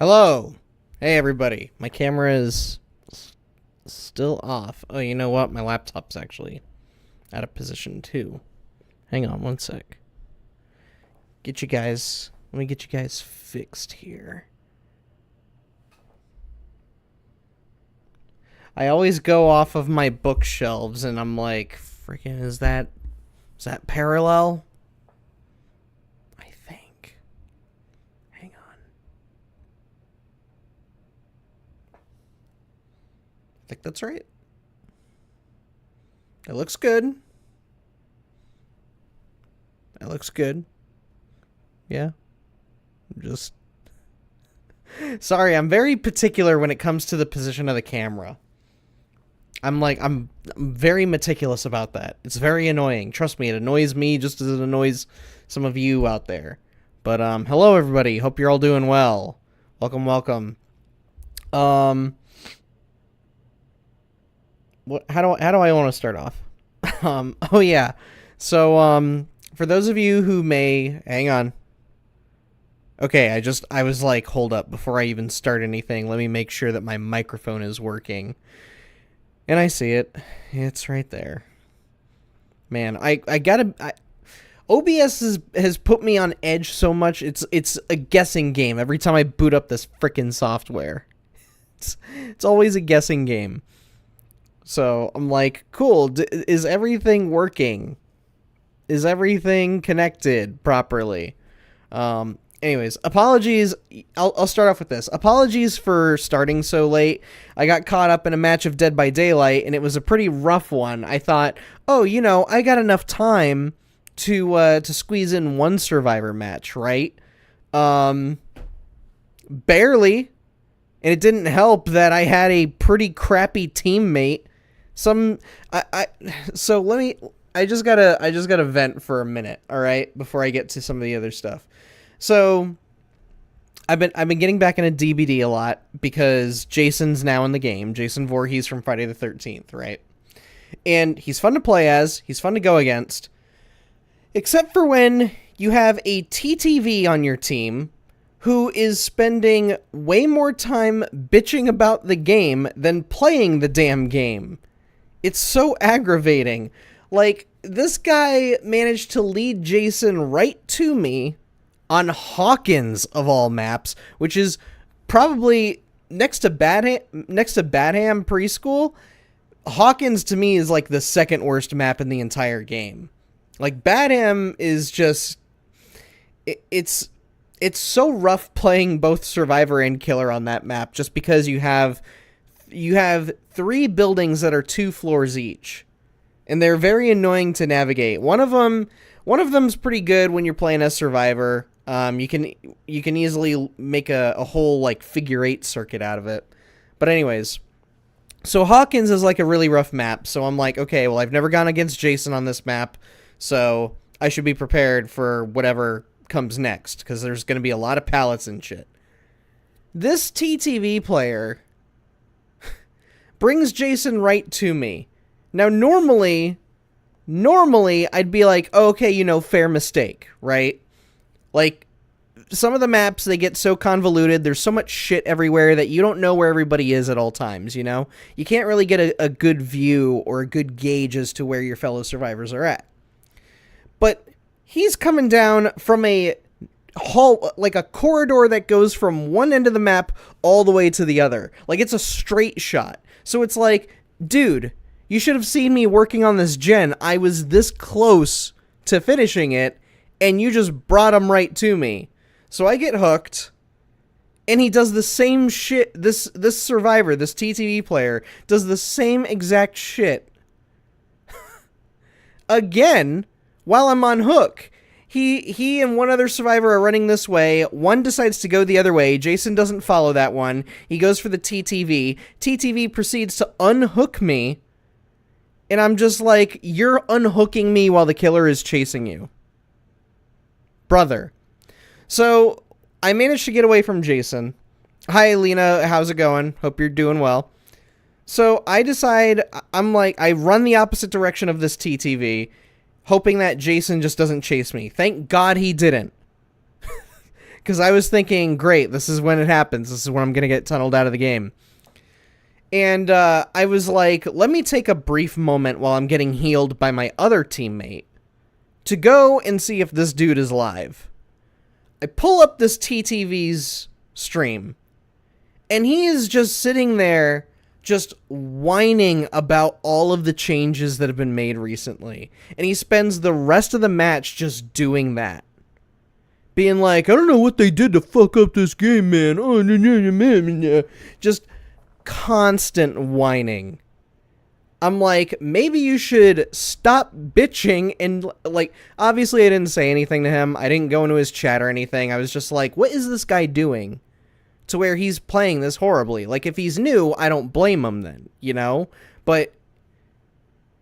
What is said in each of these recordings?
Hello. Hey, everybody. My camera is still off. Oh, you know what? My laptop's actually out of position, too. Hang on one sec. Let me get you guys fixed here. I always go off of my bookshelves, and I'm like, freaking, is that parallel? I think. Hang on. I think that's right. It looks good. It looks good. Yeah. Just... Sorry, I'm very particular when it comes to the position of the camera. I'm very meticulous about that. It's very annoying. Trust me, it annoys me just as it annoys some of you out there. But hello everybody. Hope you're all doing well. Welcome. How do I want to start off? Oh yeah. So for those of you who may hang on. Okay, I was like, hold up, before I even start anything, let me make sure that my microphone is working. And I see it. It's right there. Man, OBS has put me on edge so much. It's a guessing game every time I boot up this frickin' software. It's always a guessing game. So I'm like, cool. Is everything working? Is everything connected properly? Anyways, apologies. I'll start off with this. Apologies for starting so late. I got caught up in a match of Dead by Daylight, and it was a pretty rough one. I thought, oh, I got enough time to squeeze in one Survivor match, right? Barely. And it didn't help that I had a pretty crappy teammate. So I just gotta vent for a minute, all right, before I get to some of the other stuff. So I've been getting back into DBD a lot because Jason's now in the game. Jason Voorhees from Friday the 13th, right? And he's fun to play as, he's fun to go against. Except for when you have a TTV on your team who is spending way more time bitching about the game than playing the damn game. It's so aggravating. Like, this guy managed to lead Jason right to me on Hawkins of all maps, which is probably next to Badham Preschool. Hawkins to me is like the second worst map in the entire game. Like, Badham is just it's so rough playing both Survivor and Killer on that map, just because you have 3 buildings that are 2 floors each, and they're very annoying to navigate. One of them's pretty good when you're playing as Survivor. You can easily make a whole like figure 8 circuit out of it. But anyways, so Hawkins is like a really rough map. So I'm like, okay, well, I've never gone against Jason on this map, so I should be prepared for whatever comes next, because there's going to be a lot of pallets and shit. This TTV player brings Jason right to me. Now, normally I'd be like, oh, okay, fair mistake, right? Like, some of the maps, they get so convoluted, there's so much shit everywhere that you don't know where everybody is at all times, You can't really get a good view or a good gauge as to where your fellow survivors are at. But he's coming down from a hall, like a corridor that goes from one end of the map all the way to the other. Like, it's a straight shot. So it's like, dude, you should have seen me working on this gen. I was this close to finishing it, and you just brought him right to me. So I get hooked, and he does the same shit. This Survivor, this TTV player, does the same exact shit again while I'm on hook. He and one other Survivor are running this way. One decides to go the other way. Jason doesn't follow that one. He goes for the TTV. TTV proceeds to unhook me. And I'm just like, you're unhooking me while the killer is chasing you. Brother. So I managed to get away from Jason. Hi, Lena. How's it going? Hope you're doing well. So I decide, I run the opposite direction of this TTV, hoping that Jason just doesn't chase me. Thank God he didn't. Because I was thinking, great, this is when it happens. This is when I'm going to get tunneled out of the game. And I was like, let me take a brief moment while I'm getting healed by my other teammate to go and see if this dude is live. I pull up this TTV's stream, and he is just sitting there just whining about all of the changes that have been made recently. And he spends the rest of the match just doing that. Being like, I don't know what they did to fuck up this game, man. Oh, just constant whining. I'm like, maybe you should stop bitching. And like, obviously I didn't say anything to him. I didn't go into his chat or anything. I was just like, what is this guy doing to where he's playing this horribly? Like, if he's new, I don't blame him then, But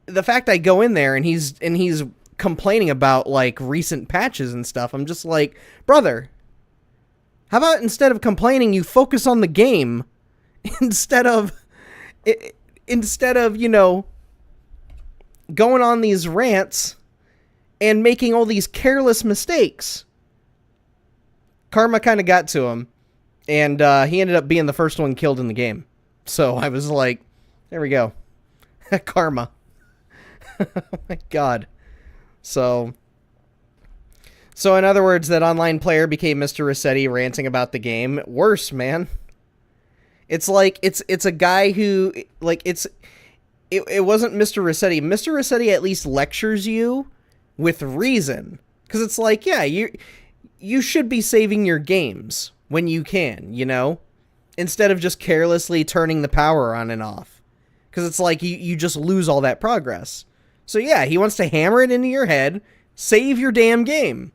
the fact I go in there and he's complaining about like recent patches and stuff. I'm just like, brother, how about instead of complaining, you focus on the game instead of you know, going on these rants and making all these careless mistakes. Karma kind of got to him, and he ended up being the first one killed in the game. So I was like, there we go. Karma. Oh my god. So in other words, that online player became Mr. Rossetti ranting about the game. Worse, man. It's like, it's a guy who, like, it wasn't Mr. Rossetti. Mr. Rossetti at least lectures you with reason. Because it's like, yeah, you should be saving your games when you can, you know? Instead of just carelessly turning the power on and off. Because it's like, you just lose all that progress. So yeah, he wants to hammer it into your head, save your damn game.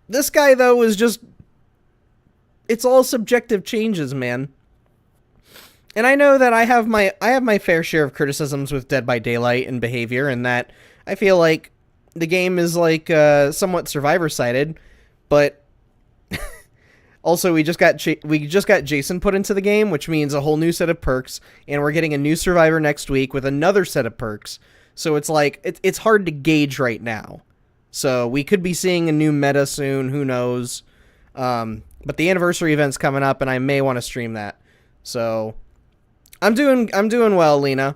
This guy, though, is just... It's all subjective changes, man. And I know that I have my fair share of criticisms with Dead by Daylight and behavior, and that I feel like the game is like somewhat survivor-sided, but also we just got Jason put into the game, which means a whole new set of perks, and we're getting a new survivor next week with another set of perks. So it's like it's hard to gauge right now. So we could be seeing a new meta soon, who knows? But the anniversary event's coming up, and I may want to stream that. So I'm doing well, Lena.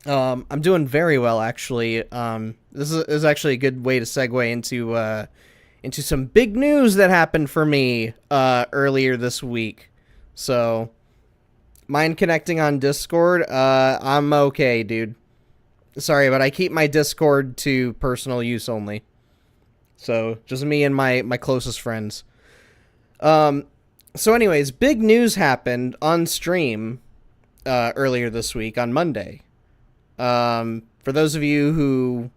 I'm doing very well, actually. This is actually a good way to segue into some big news that happened for me earlier this week. So, mind connecting on Discord? I'm okay, dude. Sorry, but I keep my Discord to personal use only. So, just me and my closest friends. So anyways, big news happened on stream earlier this week on Monday. For those of you who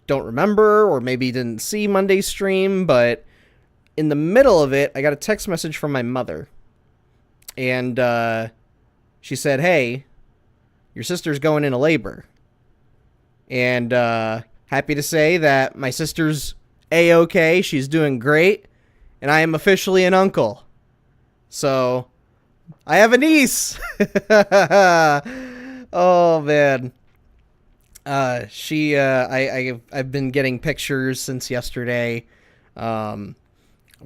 don't remember or maybe didn't see Monday's stream, but in the middle of it, I got a text message from my mother. And she said, "Hey, your sister's going into labor." And happy to say that my sister's A-okay. She's doing great. And I am officially an uncle. So, I have a niece. Oh, man. I've been getting pictures since yesterday of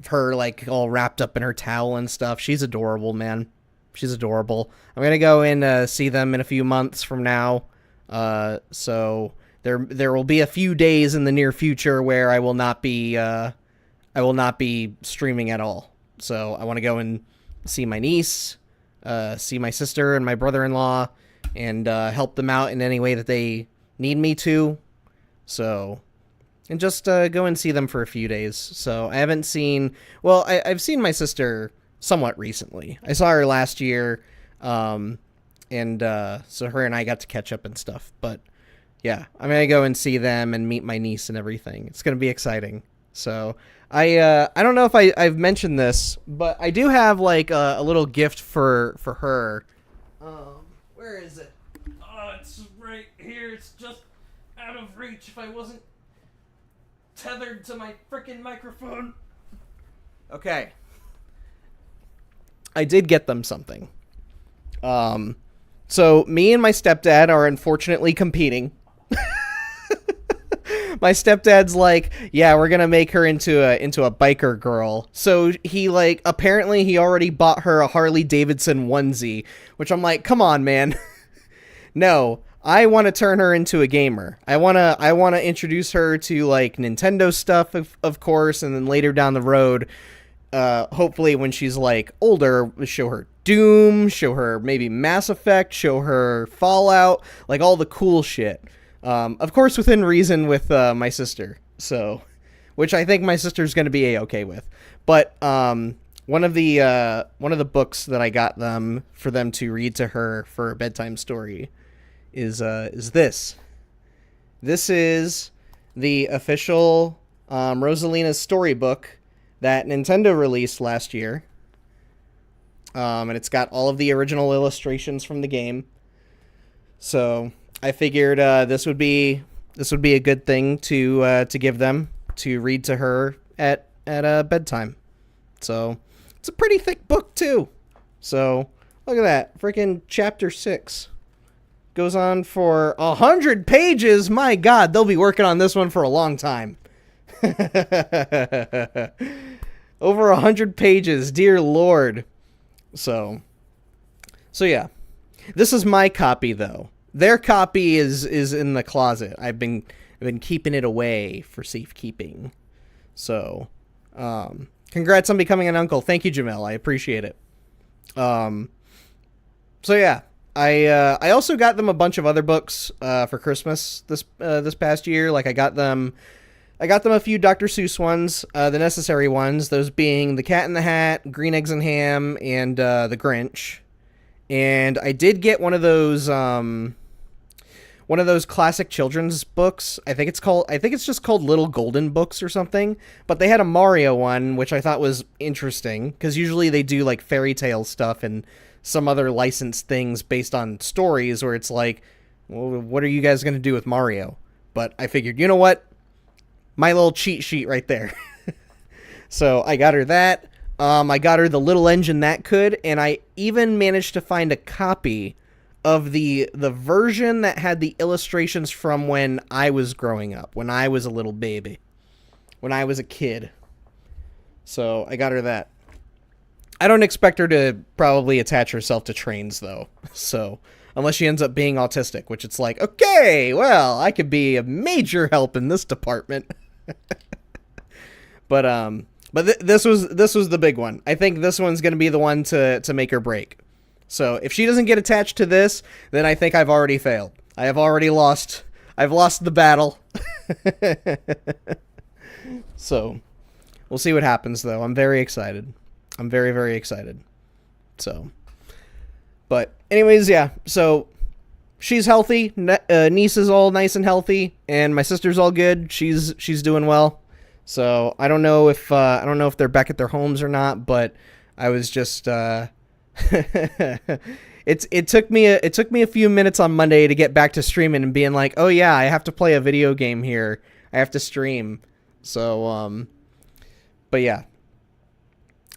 her, like, all wrapped up in her towel and stuff. She's adorable, man. She's adorable. I'm going to go in see them in a few months from now. So there will be a few days in the near future where I will not be streaming at all. So I want to go and see my niece, see my sister and my brother-in-law, and help them out in any way that they need me to. So, and just go and see them for a few days. So I haven't seen... Well, I've seen my sister somewhat recently. I saw her last year, and so her and I got to catch up and stuff. But yeah, I'm going to go and see them and meet my niece and everything. It's going to be exciting. So... I don't know if I've mentioned this, but I do have, like, a little gift for her. Where is it? Oh, it's right here. It's just out of reach if I wasn't tethered to my frickin' microphone. Okay. I did get them something. So me and my stepdad are unfortunately competing. My stepdad's like, yeah, we're gonna make her into a biker girl. So he, like, apparently he already bought her a Harley Davidson onesie, which I'm like, come on, man. No, I want to turn her into a gamer. I wanna introduce her to, like, Nintendo stuff, of course, and then later down the road, hopefully when she's, like, older, show her Doom, show her maybe Mass Effect, show her Fallout, like, all the cool shit. Of course, within reason with my sister, so, which I think my sister's going to be A-okay with. But one of the books that I got them for them to read to her for a bedtime story is this. This is the official Rosalina's storybook that Nintendo released last year, and it's got all of the original illustrations from the game. So I figured this would be this would be a good thing to give them to read to her at bedtime. So it's a pretty thick book too. So look at that, freaking chapter 6 goes on for 100 pages. My God, they'll be working on this one for a long time. Over 100 pages, dear Lord. So yeah, this is my copy though. Their copy is in the closet. I've been keeping it away for safekeeping. So, congrats on becoming an uncle. Thank you, Jamel. I appreciate it. So yeah, I also got them a bunch of other books for Christmas this past year. Like I got them a few Dr. Seuss ones, the necessary ones, those being The Cat in the Hat, Green Eggs and Ham, and The Grinch. And I did get one of those classic children's books. I think it's just called Little Golden Books or something. But they had a Mario one, which I thought was interesting, because usually they do like fairy tale stuff and some other licensed things based on stories where it's like, well, what are you guys going to do with Mario? But I figured, you know what? My little cheat sheet right there. So I got her that. I got her The Little Engine That Could, and I even managed to find a copy of the version that had the illustrations from when I was growing up, when I was a little baby, when I was a kid. So I got her that. I don't expect her to probably attach herself to trains, though. So, unless she ends up being autistic, which it's like, okay, well, I could be a major help in this department. But this was the big one. I think this one's going to be the one to make or break. So, if she doesn't get attached to this, then I think I've already failed. I have already lost. I've lost the battle. So, we'll see what happens, though. I'm very excited. I'm very, very excited. So, but anyways, yeah. So she's healthy. Niece is all nice and healthy, and my sister's all good. She's doing well. So I don't know if they're back at their homes or not. But I was just it took me a few minutes on Monday to get back to streaming and being like, oh yeah, I have to play a video game here. I have to stream. So but yeah.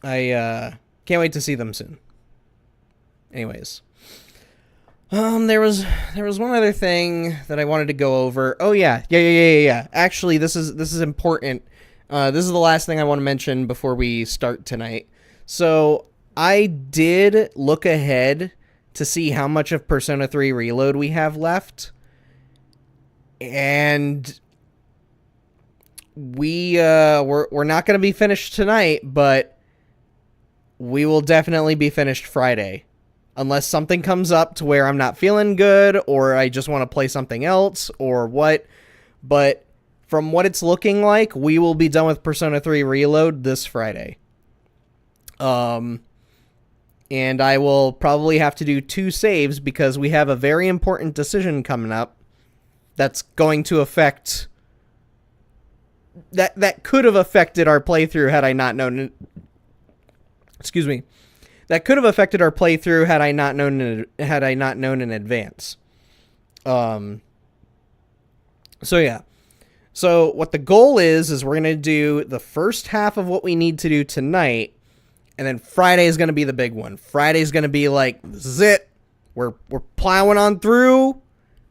I can't wait to see them soon. Anyways, there was one other thing that I wanted to go over. Oh yeah. Actually, this is important. This is the last thing I want to mention before we start tonight. So I did look ahead to see how much of Persona 3 Reload we have left, and we're not going to be finished tonight, but we will definitely be finished Friday. Unless something comes up to where I'm not feeling good, or I just want to play something else, or what. But from what it's looking like, we will be done with Persona 3 Reload this Friday. And I will probably have to do 2 saves, because we have a very important decision coming up that's going to affect... That could have affected our playthrough had I not known... Excuse me. That could have affected our playthrough had I not known in advance. So yeah. So what the goal is we're gonna do the first half of what we need to do tonight, and then Friday is gonna be the big one. Friday's gonna be like, this is it. We're plowing on through.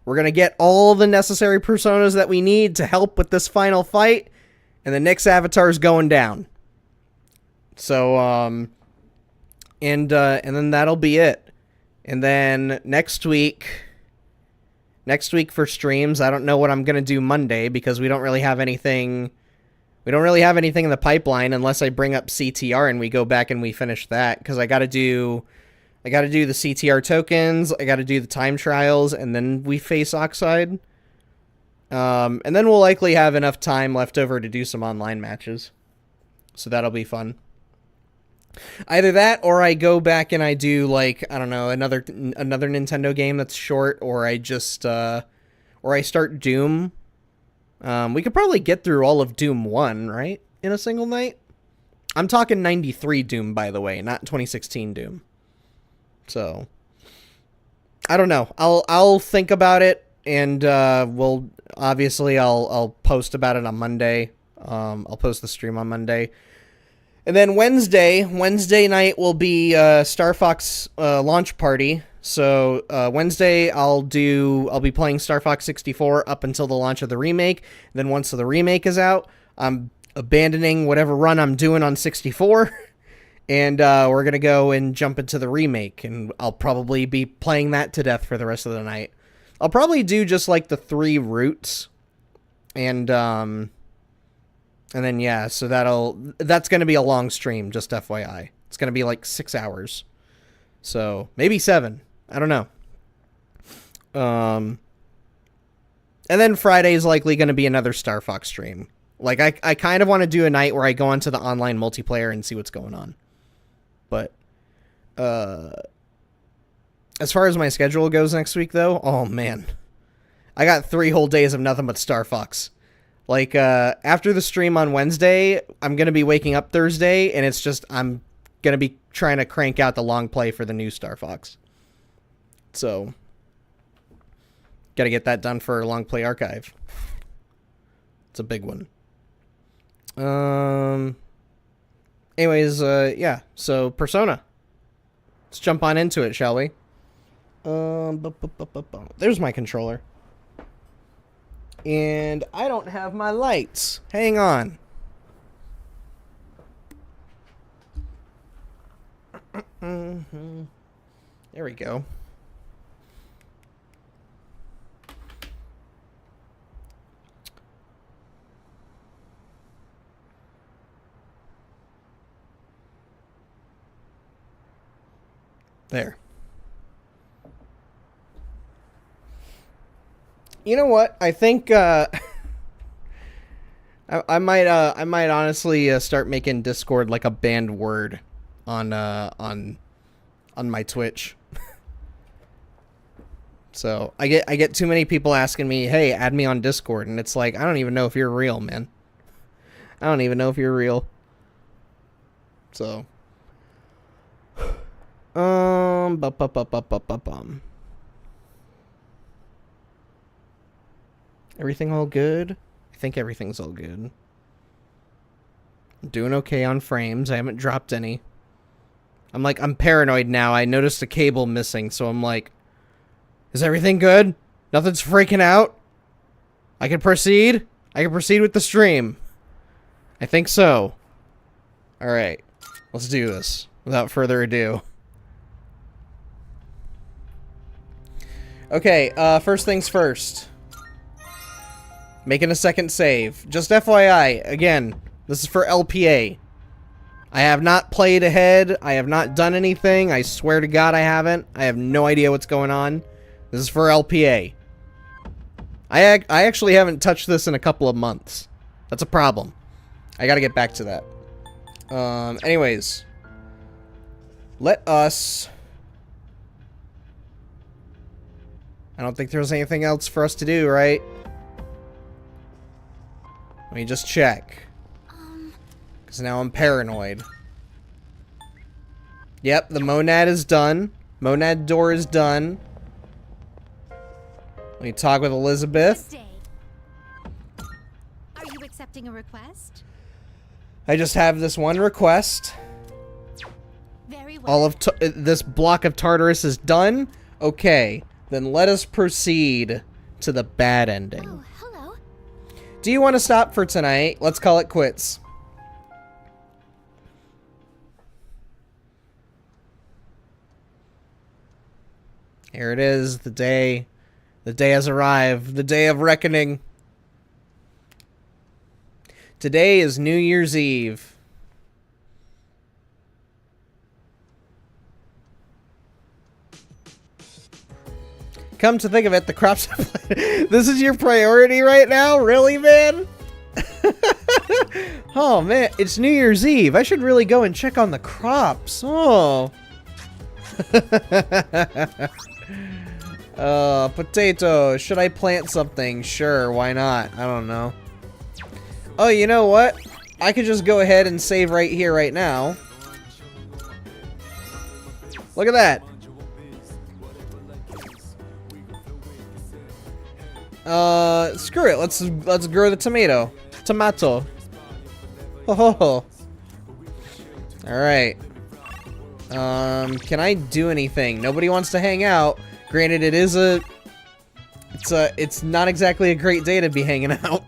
We're gonna get all the necessary personas that we need to help with this final fight, and the next avatar is going down. So and then that'll be it. And then next week for streams, I don't know what I'm going to do Monday, because we don't really have anything in the pipeline unless I bring up CTR and we go back and we finish that, because I got to do the CTR tokens, I got to do the time trials, and then we face Oxide. And then we'll likely have enough time left over to do some online matches. So that'll be fun. Either that, or I go back and I do, like, I don't know, another Nintendo game that's short, or I just, or I start Doom. We could probably get through all of Doom 1, right? In a single night? I'm talking 93 Doom, by the way, not 2016 Doom. So, I don't know. I'll think about it. and we'll obviously I'll post about it on Monday. I'll post the stream on Monday. And then Wednesday night will be Star Fox launch party. So Wednesday I'll be playing Star Fox 64 up until the launch of the remake. Then once the remake is out, I'm abandoning whatever run I'm doing on 64, and we're gonna go and jump into the remake. And I'll probably be playing that to death for the rest of the night. I'll probably do just like the 3 routes, and then yeah, so that's gonna be a long stream. Just FYI, it's gonna be like 6 hours, so maybe 7. I don't know. And then Friday is likely gonna be another Star Fox stream. Like I kind of want to do a night where I go onto the online multiplayer and see what's going on. But as far as my schedule goes next week, though, oh man, I got 3 whole days of nothing but Star Fox. Like, after the stream on Wednesday, I'm going to be waking up Thursday, and it's just, I'm going to be trying to crank out the long play for the new Star Fox. So, got to get that done for Long Play Archive. It's a big one. Anyways, yeah, so Persona. Let's jump on into it, shall we? There's my controller. And I don't have my lights. Hang on. There we go. There. You know what? I think I might honestly start making Discord like a banned word on my Twitch. So I get too many people asking me, "Hey, add me on Discord," and it's like, I don't even know if you're real, man. I don't even know if you're real. So everything all good? I think everything's all good. I'm doing okay on frames. I haven't dropped any. I'm paranoid now. I noticed a cable missing, so I'm like, is everything good? Nothing's freaking out? I can proceed? I can proceed with the stream. I think so. Alright. Let's do this. Without further ado. Okay, first things first. Making a second save. Just FYI, again, this is for LPA. I have not played ahead. I have not done anything. I swear to God I haven't. I have no idea what's going on. This is for LPA. I actually haven't touched this in a couple of months. That's a problem. I gotta get back to that. Anyways. Let us... I don't think there's anything else for us to do, right? Let me just check. Because now I'm paranoid. Yep, the Monad is done. Monad door is done. Let me talk with Elizabeth. Are you accepting a request? I just have this one request. Very well. All of this block of Tartarus is done. Okay, then let us proceed to the bad ending. Oh, hello. Do you want to stop for tonight? Let's call it quits. Here it is, the day. The day has arrived. The day of reckoning. Today is New Year's Eve. Come to think of it, the crops... This is your priority right now? Really, man? Oh, man. It's New Year's Eve. I should really go and check on the crops. Oh. Potato. Should I plant something? Sure, why not? I don't know. Oh, you know what? I could just go ahead and save right here, right now. Look at that. Screw it. Let's grow the tomato. Tomato. Ho ho ho. All right. Can I do anything? Nobody wants to hang out. Granted, it's not exactly a great day to be hanging out.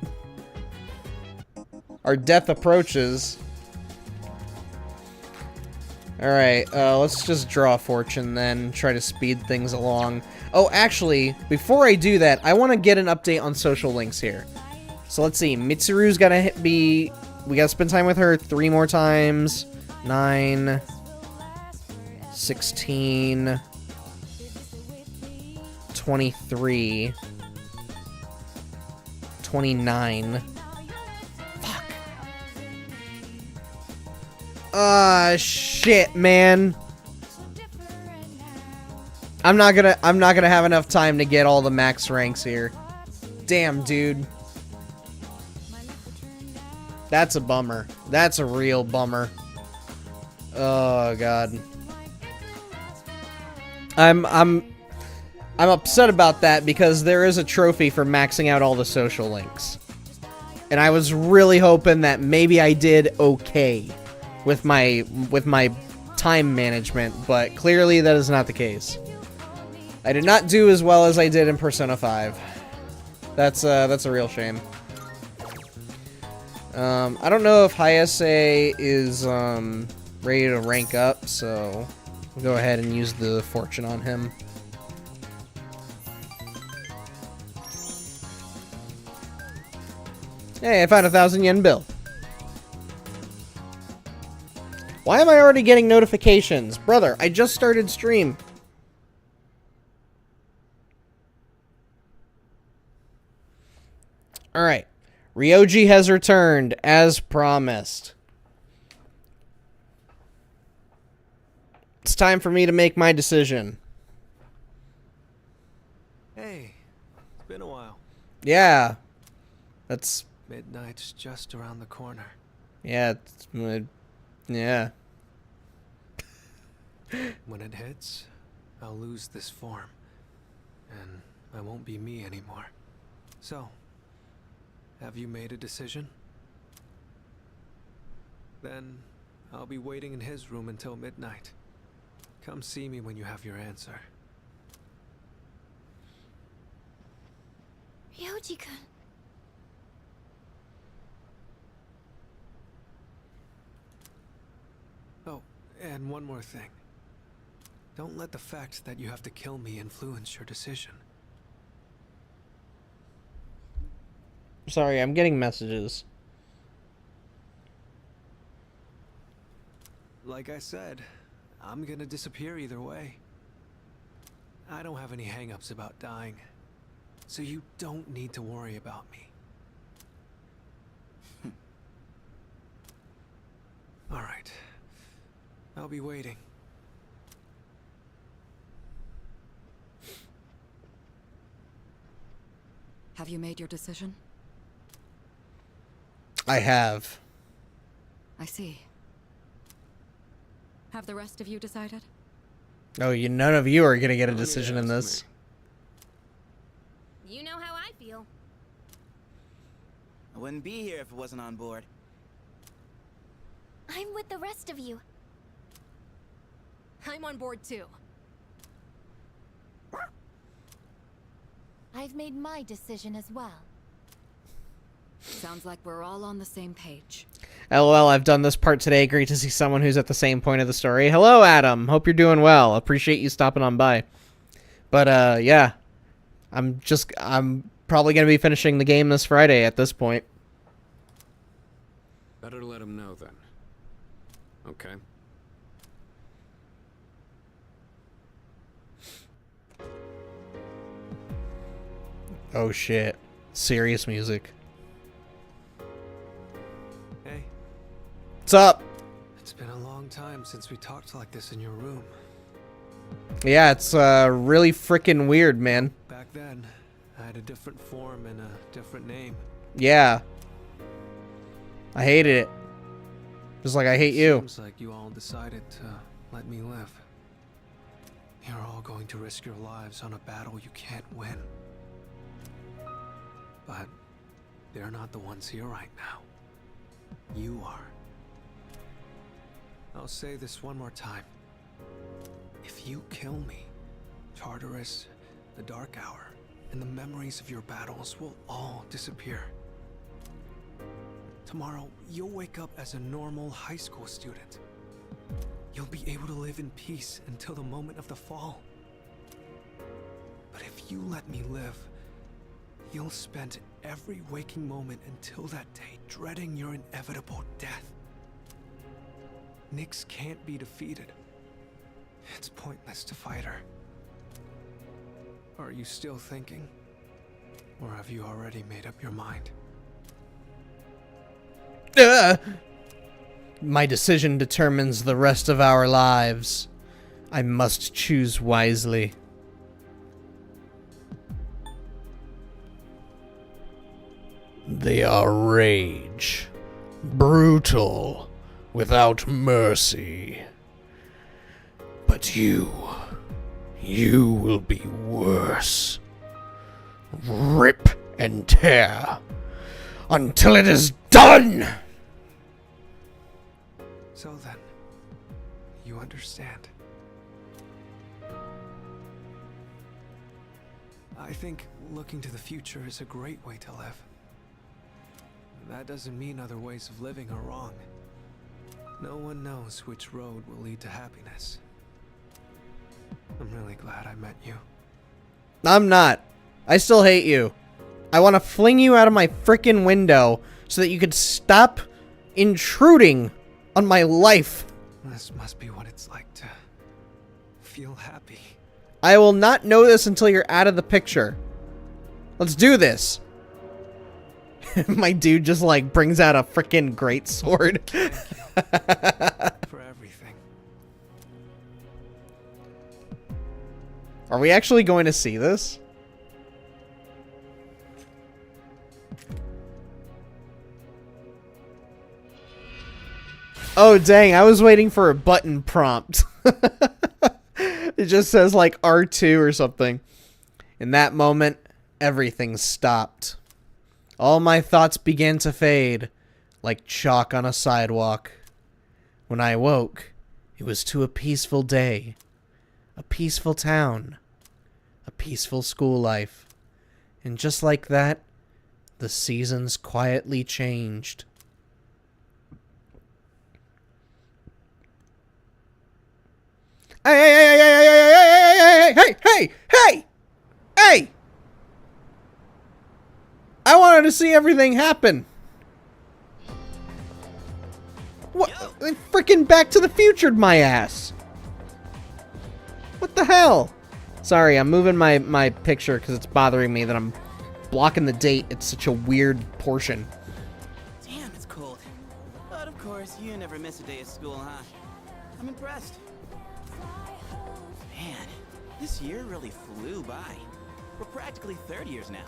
Our death approaches. Alright, let's just draw a fortune then, try to speed things along. Oh, actually, before I do that, I want to get an update on social links here. So let's see, Mitsuru's gotta we gotta spend time with her 3 more times. 9, 16, 23, 29. Fuck. Shit, man. I'm not gonna have enough time to get all the max ranks here. Damn, dude. That's a bummer. That's a real bummer. Oh god. I'm upset about that because there is a trophy for maxing out all the social links. And I was really hoping that maybe I did okay with my time management, but clearly that is not the case. I did not do as well as I did in Persona 5. That's a real shame. I don't know if Hayase is ready to rank up, so we'll go ahead and use the fortune on him. Hey, I found a 1,000 yen bill. Why am I already getting notifications? Brother, I just started stream. Alright. Ryoji has returned, as promised. It's time for me to make my decision. Hey, it's been a while. Yeah. That's... Midnight's just around the corner. Yeah, yeah. When it hits, I'll lose this form. And I won't be me anymore. So, have you made a decision? Then, I'll be waiting in his room until midnight. Come see me when you have your answer. Ryoji-kun. Oh, and one more thing. Don't let the fact that you have to kill me influence your decision. Sorry, I'm getting messages. Like I said, I'm gonna disappear either way. I don't have any hang-ups about dying, so you don't need to worry about me. All right. I'll be waiting. Have you made your decision? I have. I see. Have the rest of you decided? Oh, none of you are gonna get a decision in this. You know how I feel. I wouldn't be here if it wasn't on board. I'm with the rest of you. I'm on board too. I've made my decision as well. Sounds like we're all on the same page. LOL, I've done this part today. Great to see someone who's at the same point of the story. Hello, Adam. Hope you're doing well. Appreciate you stopping on by. But, yeah. I'm probably going to be finishing the game this Friday at this point. Better let him know then. Okay. Oh, shit. Serious music. Hey, What's up? it's been a long time since we talked like this in your room. Yeah, it's really freaking weird, man. Back then, I had a different form and a different name. Yeah. I hated it. Just like I hate you. Seems like you all decided to let me live. You're all going to risk your lives on a battle you can't win. But they're not the ones here right now. You are. I'll say this one more time. If you kill me, Tartarus, the Dark Hour, and the memories of your battles will all disappear. Tomorrow, you'll wake up as a normal high school student. You'll be able to live in peace until the moment of the fall. But if you let me live, you'll spend every waking moment until that day dreading your inevitable death. Nyx can't be defeated. It's pointless to fight her. Are you still thinking? Or have you already made up your mind? My decision determines the rest of our lives. I must choose wisely. They are rage, brutal, without mercy. But you will be worse. Rip and tear until it is done! So then, you understand. I think looking to the future is a great way to live. That doesn't mean other ways of living are wrong. No one knows which road will lead to happiness. I'm really glad I met you. I'm not. I still hate you. I want to fling you out of my frickin' window so that you could stop intruding on my life. This must be what it's like to feel happy. I will not know this until you're out of the picture. Let's do this. My dude just like brings out a frickin' great sword. For everything. Are we actually going to see this? Oh dang, I was waiting for a button prompt. It just says like R2 or something. In that moment, everything stopped. All my thoughts began to fade, like chalk on a sidewalk. When I awoke, it was to a peaceful day, a peaceful town, a peaceful school life. And just like that, the seasons quietly changed. Hey! I wanted to see everything happen. What? They freaking Back to the Futured my ass. What the hell? Sorry, I'm moving my picture because it's bothering me that I'm blocking the date. It's such a weird portion. Damn, it's cold. But of course, you never miss a day of school, huh? I'm impressed. Man, this year really flew by. We're practically third years now.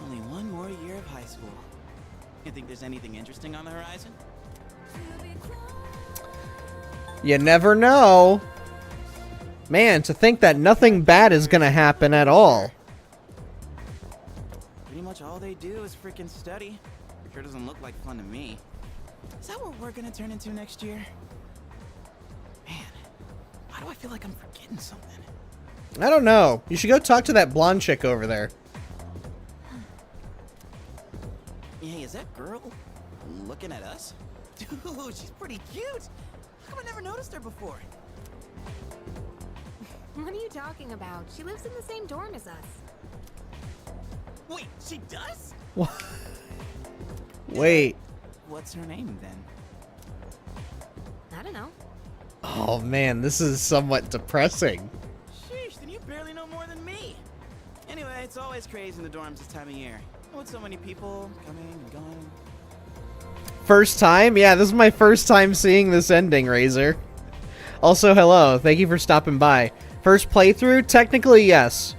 Only one more year of high school. You think there's anything interesting on the horizon? You never know. Man, to think that nothing bad is gonna happen at all. Pretty much all they do is freaking study. Sure doesn't look like fun to me. Is that what we're gonna turn into next year? Man, why do I feel like I'm forgetting something? I don't know. You should go talk to that blonde chick over there. Hey, is that girl looking at us? Dude, she's pretty cute. How come I never noticed her before? What are you talking about? She lives in the same dorm as us. Wait, she does? What? Wait. What's her name then? I don't know. Oh man, this is somewhat depressing. Sheesh, then you barely know more than me. Anyway, it's always crazy in the dorms this time of year. With so many people coming and going. First time? Yeah, this is my first time seeing this ending, Razor. Also, hello. Thank you for stopping by. First playthrough? Technically, yes.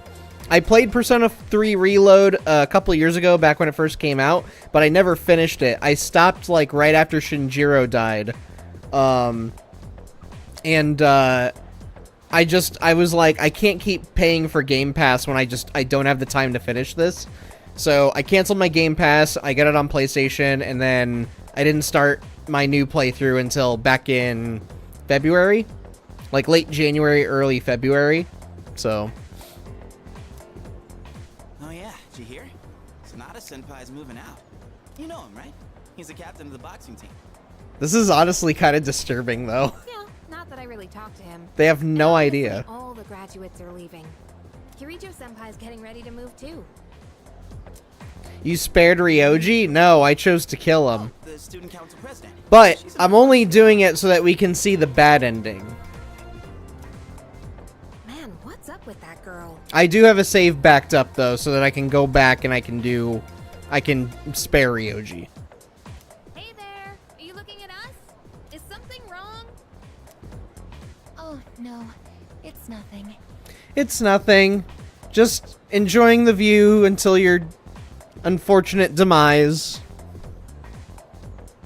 I played Persona 3 Reload a couple years ago, back when it first came out, but I never finished it. I stopped, like, right after Shinjiro died. I was like, I can't keep paying for Game Pass when I don't have the time to finish this. So I canceled my Game Pass, I got it on PlayStation, and then I didn't start my new playthrough until back in February. Like late January, early February. So... Oh yeah, did you hear? Sonata Senpai's moving out. You know him, right? He's the captain of the boxing team. This is honestly kind of disturbing, though. Yeah, not that I really talked to him. They have no Obviously, idea. all the graduates are leaving. Kirijo-senpai's getting ready to move too. You spared Ryoji? No, I chose to kill him. Oh, the student council president. But She's I'm only doing it so that we can see the bad ending. Man, what's up with that girl? I do have a save backed up, though, so that I can go back and I can spare Ryoji. Hey there, are you looking at us? Is something wrong? Oh, no. It's nothing. It's nothing. Just enjoying the view until your unfortunate demise.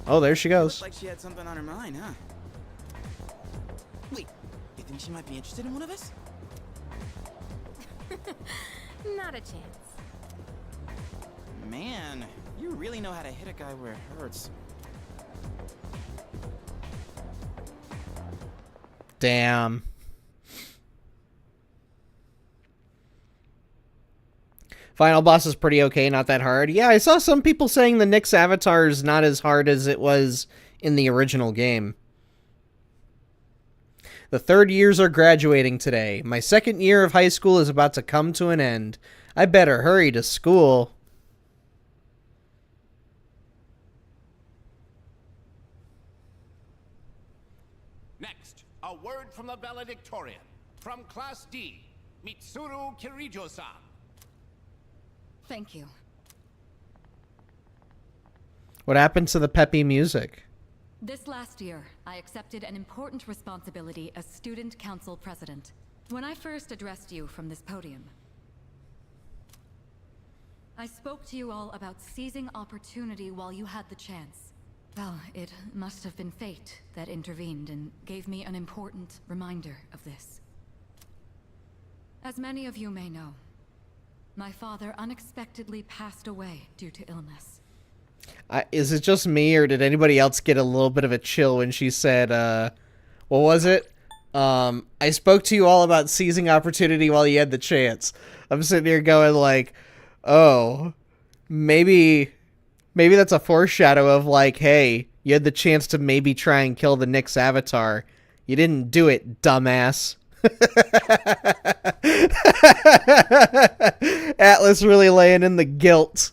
Oh, there she goes. Looked like she had something on her mind, huh? Wait, you think she might be interested in one of us? Not a chance. Man, you really know how to hit a guy where it hurts. Damn. Final boss is pretty okay, not that hard. Yeah, I saw some people saying the Nyx avatar is not as hard as it was in the original game. The third years are graduating today. My second year of high school is about to come to an end. I better hurry to school. Next, a word from the valedictorian. From Class D, Mitsuru Kirijo-san. Thank you. What happened to the peppy music? This last year, I accepted an important responsibility as Student Council President. When I first addressed you from this podium, I spoke to you all about seizing opportunity while you had the chance. Well, it must have been fate that intervened and gave me an important reminder of this. As many of you may know, my father unexpectedly passed away due to illness. Is it just me, or did anybody else get a little bit of a chill when she said, what was it? I spoke to you all about seizing opportunity while you had the chance. I'm sitting here going like, oh, maybe that's a foreshadow of like, hey, you had the chance to maybe try and kill the Nyx avatar. You didn't do it, dumbass. Atlas really laying in the guilt.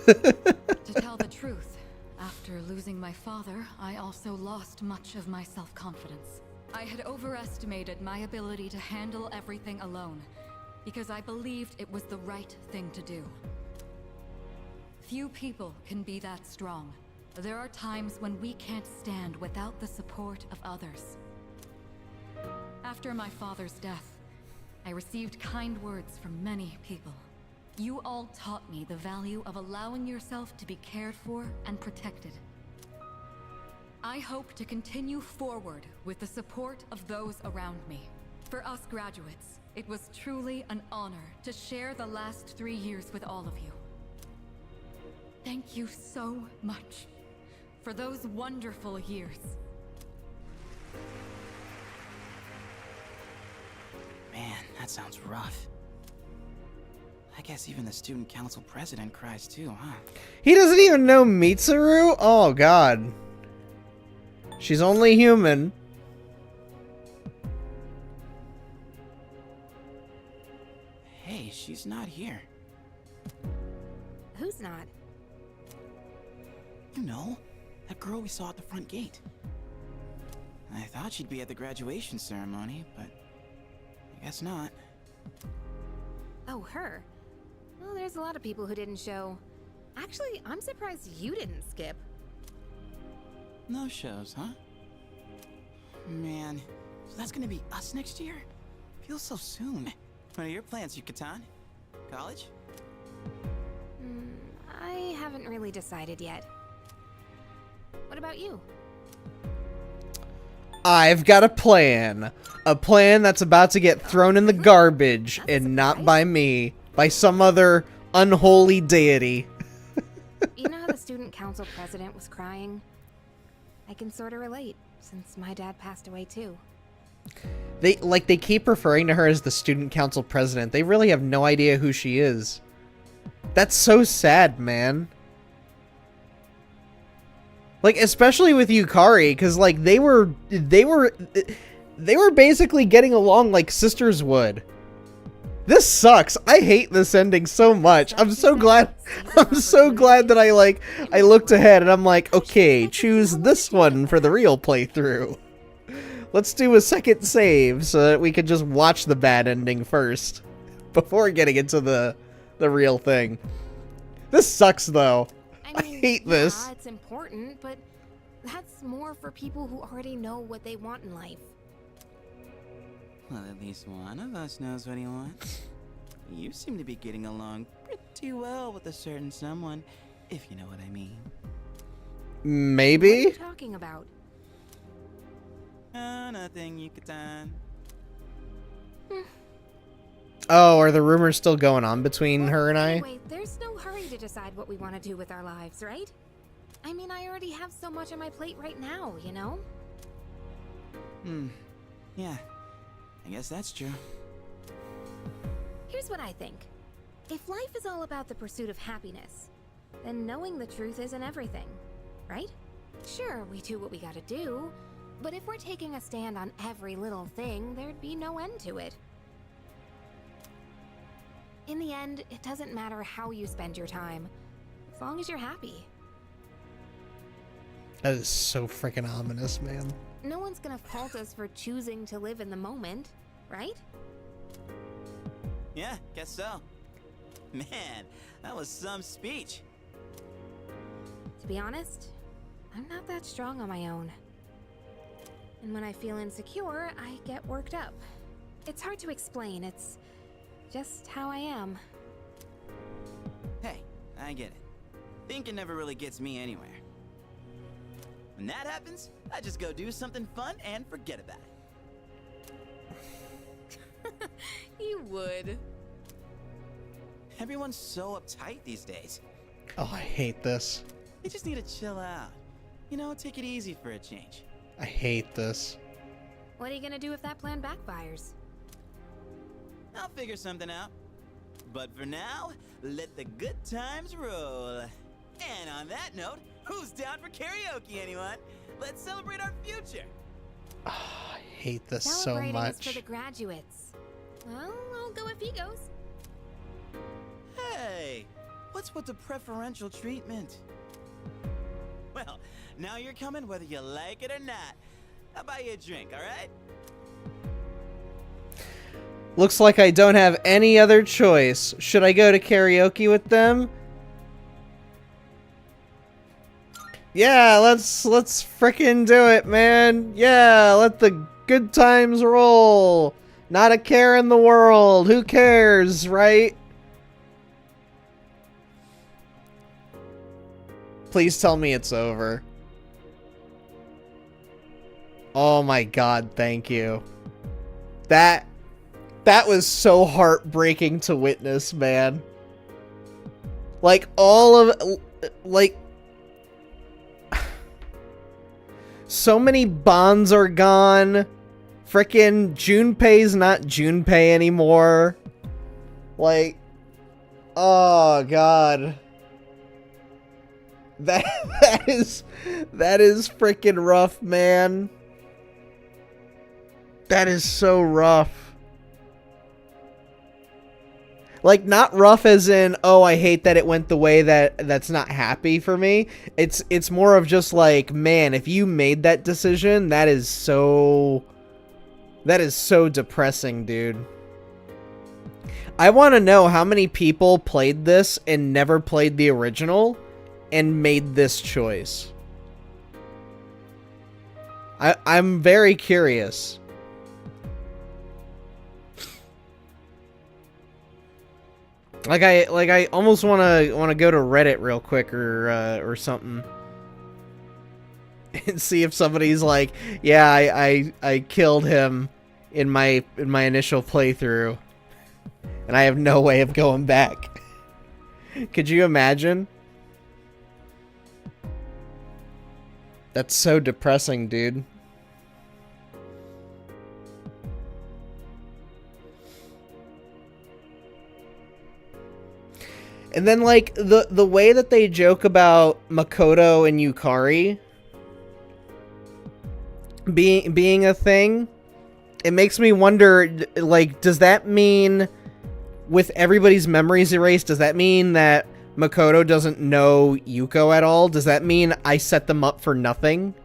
To tell the truth, after losing my father, I also lost much of my self-confidence. I had overestimated my ability to handle everything alone, because I believed it was the right thing to do. Few people can be that strong. There are times when we can't stand without the support of others. After my father's death, I received kind words from many people. You all taught me the value of allowing yourself to be cared for and protected. I hope to continue forward with the support of those around me. For us graduates, it was truly an honor to share the last 3 years with all of you. Thank you so much for those wonderful years. Man, that sounds rough. I guess even the student council president cries too, huh? He doesn't even know Mitsuru? Oh, God. She's only human. Hey, she's not here. Who's not? You know, that girl we saw at the front gate. I thought she'd be at the graduation ceremony, but I guess not. Oh, her. Well, there's a lot of people who didn't show. Actually, I'm surprised you didn't skip. No shows, huh? Man, so that's gonna be us next year? Feels so soon. What are your plans, Yucatan? College? I haven't really decided yet. What about you? I've got a plan. A plan that's about to get thrown in the garbage, and not by me. By some other unholy deity. You know how the student council president was crying? I can sort of relate, since my dad passed away too. They keep referring to her as the student council president. They really have no idea who she is. That's so sad, man. Like, especially with Yukari, because like they were basically getting along like sisters would. This sucks. I hate this ending so much. I'm so glad that I looked ahead and I'm like, okay, choose this one for the real playthrough. Let's do a second save so that we can just watch the bad ending first before getting into the real thing. This sucks though. I hate this. Yeah, it's important, but that's more for people who already know what they want in life. Well, at least one of us knows what he wants. You seem to be getting along pretty well with a certain someone, if you know what I mean. What are Maybe? you talking about? Nothing, Yucatan. Oh, are the rumors still going on between her and I? Wait, there's no hurry to decide what we want to do with our lives, right? I mean, I already have so much on my plate right now, you know? Yeah, I guess that's true. Here's what I think. If life is all about the pursuit of happiness, then knowing the truth isn't everything, right? Sure, we do what we gotta do, but if we're taking a stand on every little thing, there'd be no end to it. In the end, it doesn't matter how you spend your time, as long as you're happy. That is so freaking ominous, man. No one's gonna fault us for choosing to live in the moment, right? Yeah, guess so. Man, that was some speech. To be honest, I'm not that strong on my own. And when I feel insecure, I get worked up. It's hard to explain, it's just how I am. Hey, I get it. Thinking never really gets me anywhere. When that happens, I just go do something fun and forget about it. You would. Everyone's so uptight these days. Oh, I hate this. They just need to chill out. You know, take it easy for a change. I hate this. What are you gonna do if that plan backfires? I'll figure something out. But for now, let the good times roll. And on that note, who's down for karaoke, anyone? Let's celebrate our future. Oh, I hate this so Celebrating is for much. the graduates. Well, I'll go if he goes. Hey, what's with the preferential treatment? Well, now you're coming whether you like it or not. I'll buy you a drink, alright? Looks like I don't have any other choice. Should I go to karaoke with them? Yeah, let's frickin' do it, man. Yeah, let the good times roll. Not a care in the world. Who cares, right? Please tell me it's over. Oh my god, thank you. That was so heartbreaking to witness, man. Like, all of... Like... So many bonds are gone. Frickin' Junpei's not Junpei anymore. Like... Oh, God. That is frickin' rough, man. That is so rough. Like, not rough as in, oh, I hate that it went the way that's not happy for me. It's more of just like, man, if you made that decision, that is so depressing, dude. I want to know how many people played this and never played the original and made this choice. I'm very curious. Like I almost wanna go to Reddit real quick or something and see if somebody's like, yeah, I killed him in my initial playthrough and I have no way of going back. Could you imagine? That's so depressing, dude. And then, like, the way that they joke about Makoto and Yukari being a thing, it makes me wonder, like, does that mean, with everybody's memories erased, does that mean that Makoto doesn't know Yuko at all? Does that mean I set them up for nothing?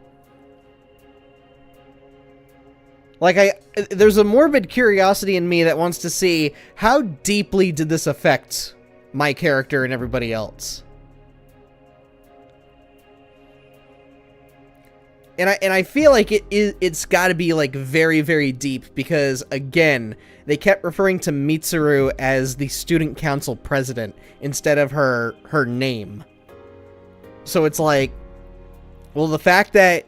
Like, there's a morbid curiosity in me that wants to see how deeply did this affect my character and everybody else. And I feel like it's got to be like very, very deep because, again, they kept referring to Mitsuru as the student council president instead of her name. So it's like, well, the fact that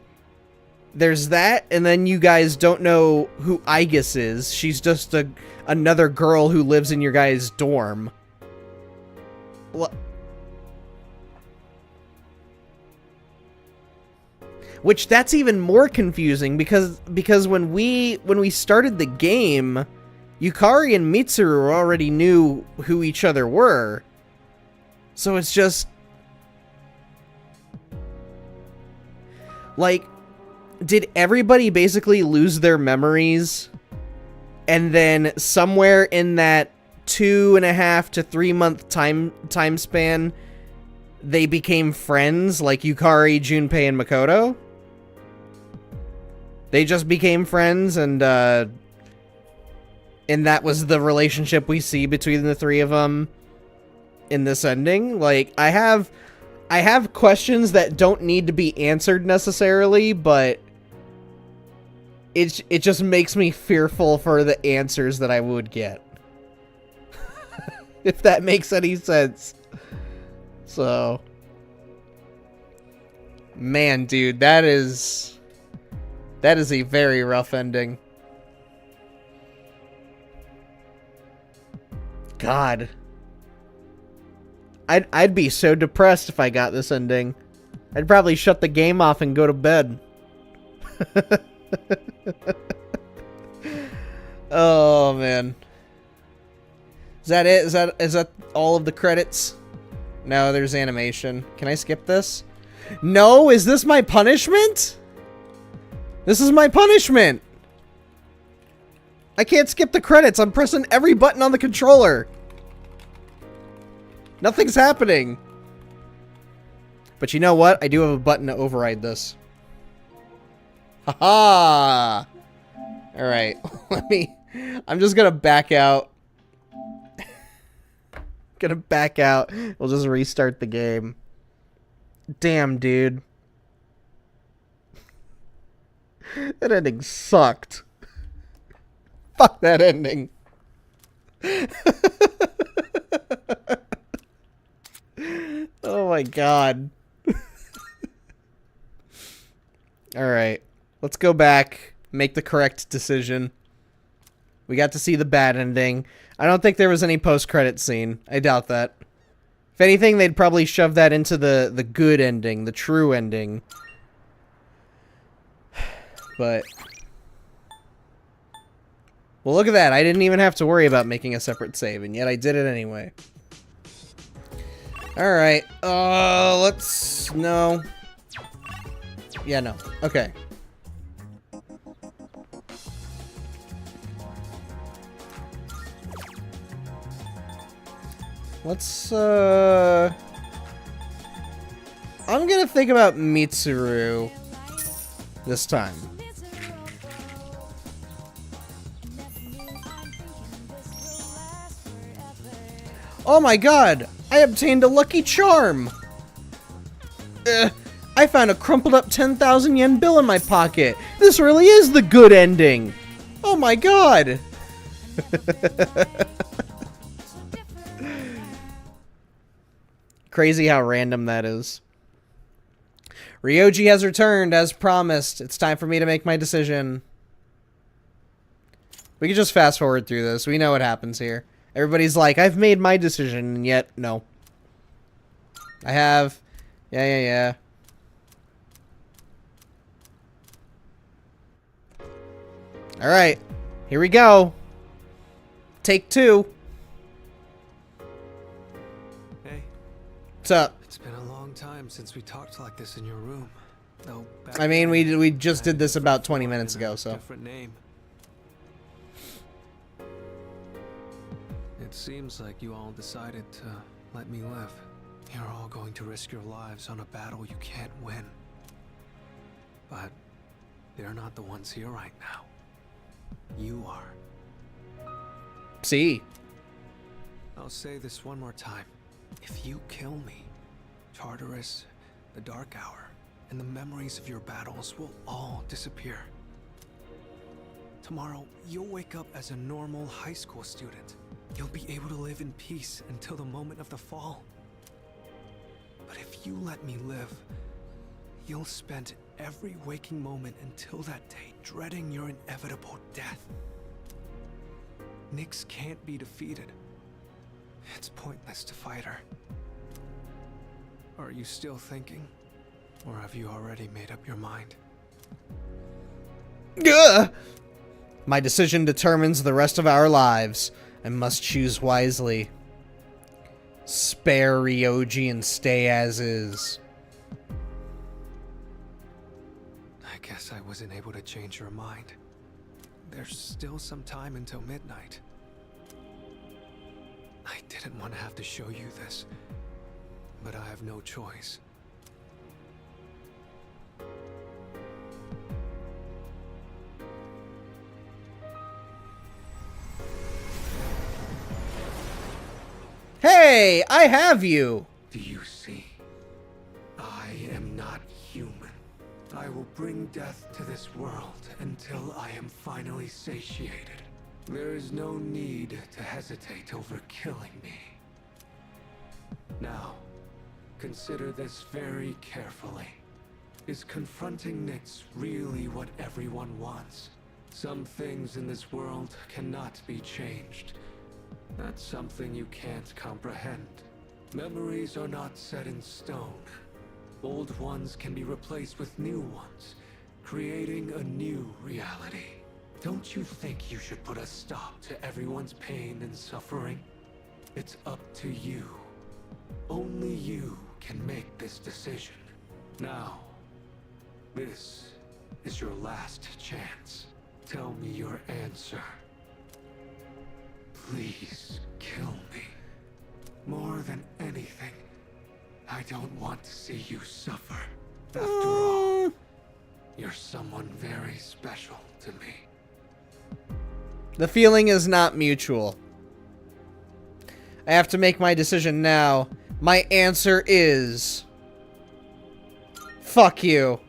there's that, and then you guys don't know who Aigis is. She's just another girl who lives in your guys' dorm. What? Which, that's even more confusing because when we started the game, Yukari and Mitsuru already knew who each other were. So it's just like, did everybody basically lose their memories, and then somewhere in that 2.5 to 3 month time span they became friends, like Yukari, Junpei, and Makoto? They just became friends, and that was the relationship we see between the three of them in this ending. Like, I have questions that don't need to be answered necessarily, but it just makes me fearful for the answers that I would get. If that makes any sense. So, man, dude, that is a very rough ending. God. I'd be so depressed if I got this ending. I'd probably shut the game off and go to bed. Oh, man. Is that it? Is that all of the credits? No, there's animation. Can I skip this? No, is this my punishment? This is my punishment. I can't skip the credits. I'm pressing every button on the controller. Nothing's happening. But you know what? I do have a button to override this. Haha! Alright, I'm just gonna back out. Gonna back out. We'll just restart the game. Damn, dude. That ending sucked. Fuck that ending. Oh my god. Alright. Let's go back. Make the correct decision. We got to see the bad ending. I don't think there was any post-credit scene. I doubt that. If anything, they'd probably shove that into the good ending. The true ending. But... well, look at that. I didn't even have to worry about making a separate save, and yet I did it anyway. Alright. Let's... no. Yeah, no. Okay. Let's, I'm gonna think about Mitsuru this time. Oh my god! I obtained a lucky charm! I found a crumpled up 10,000 yen bill in my pocket! This really is the good ending! Oh my god! Crazy how random that is. Ryoji has returned, as promised. It's time for me to make my decision. We can just fast forward through this. We know what happens here. Everybody's like, I've made my decision, and yet, no. I have. Yeah. Alright. Here we go. Take 2. Hey, What's up? it's been a long time since we talked like this in your room. Though back I mean, then, we just I did had this a about different 20 form minutes and a ago, so. Different name. It seems like you all decided to let me live. You're all going to risk your lives on a battle you can't win. But they're not the ones here right now. You are. See? I'll say this one more time. If you kill me, Tartarus, the Dark Hour, and the memories of your battles will all disappear. Tomorrow, you'll wake up as a normal high school student. You'll be able to live in peace until the moment of the fall. But if you let me live, you'll spend every waking moment until that day dreading your inevitable death. Nyx can't be defeated. It's pointless to fight her. Are you still thinking? Or have you already made up your mind? Ugh! My decision determines the rest of our lives. I must choose wisely. Spare Ryoji and stay as is. I guess I wasn't able to change your mind. There's still some time until midnight. I didn't want to have to show you this, but I have no choice. Hey, I have you! Do you see? I am not human. I will bring death to this world until I am finally satiated. There is no need to hesitate over killing me. Now, consider this very carefully. Is confronting Nyx really what everyone wants? Some things in this world cannot be changed. That's something you can't comprehend. Memories are not set in stone. Old ones can be replaced with new ones, creating a new reality. Don't you think you should put a stop to everyone's pain and suffering? It's up to you. Only you can make this decision. Now, this is your last chance. Tell me your answer. Please kill me. More than anything, I don't want to see you suffer. After all, you're someone very special to me. The feeling is not mutual. I have to make my decision now. My answer is... fuck you.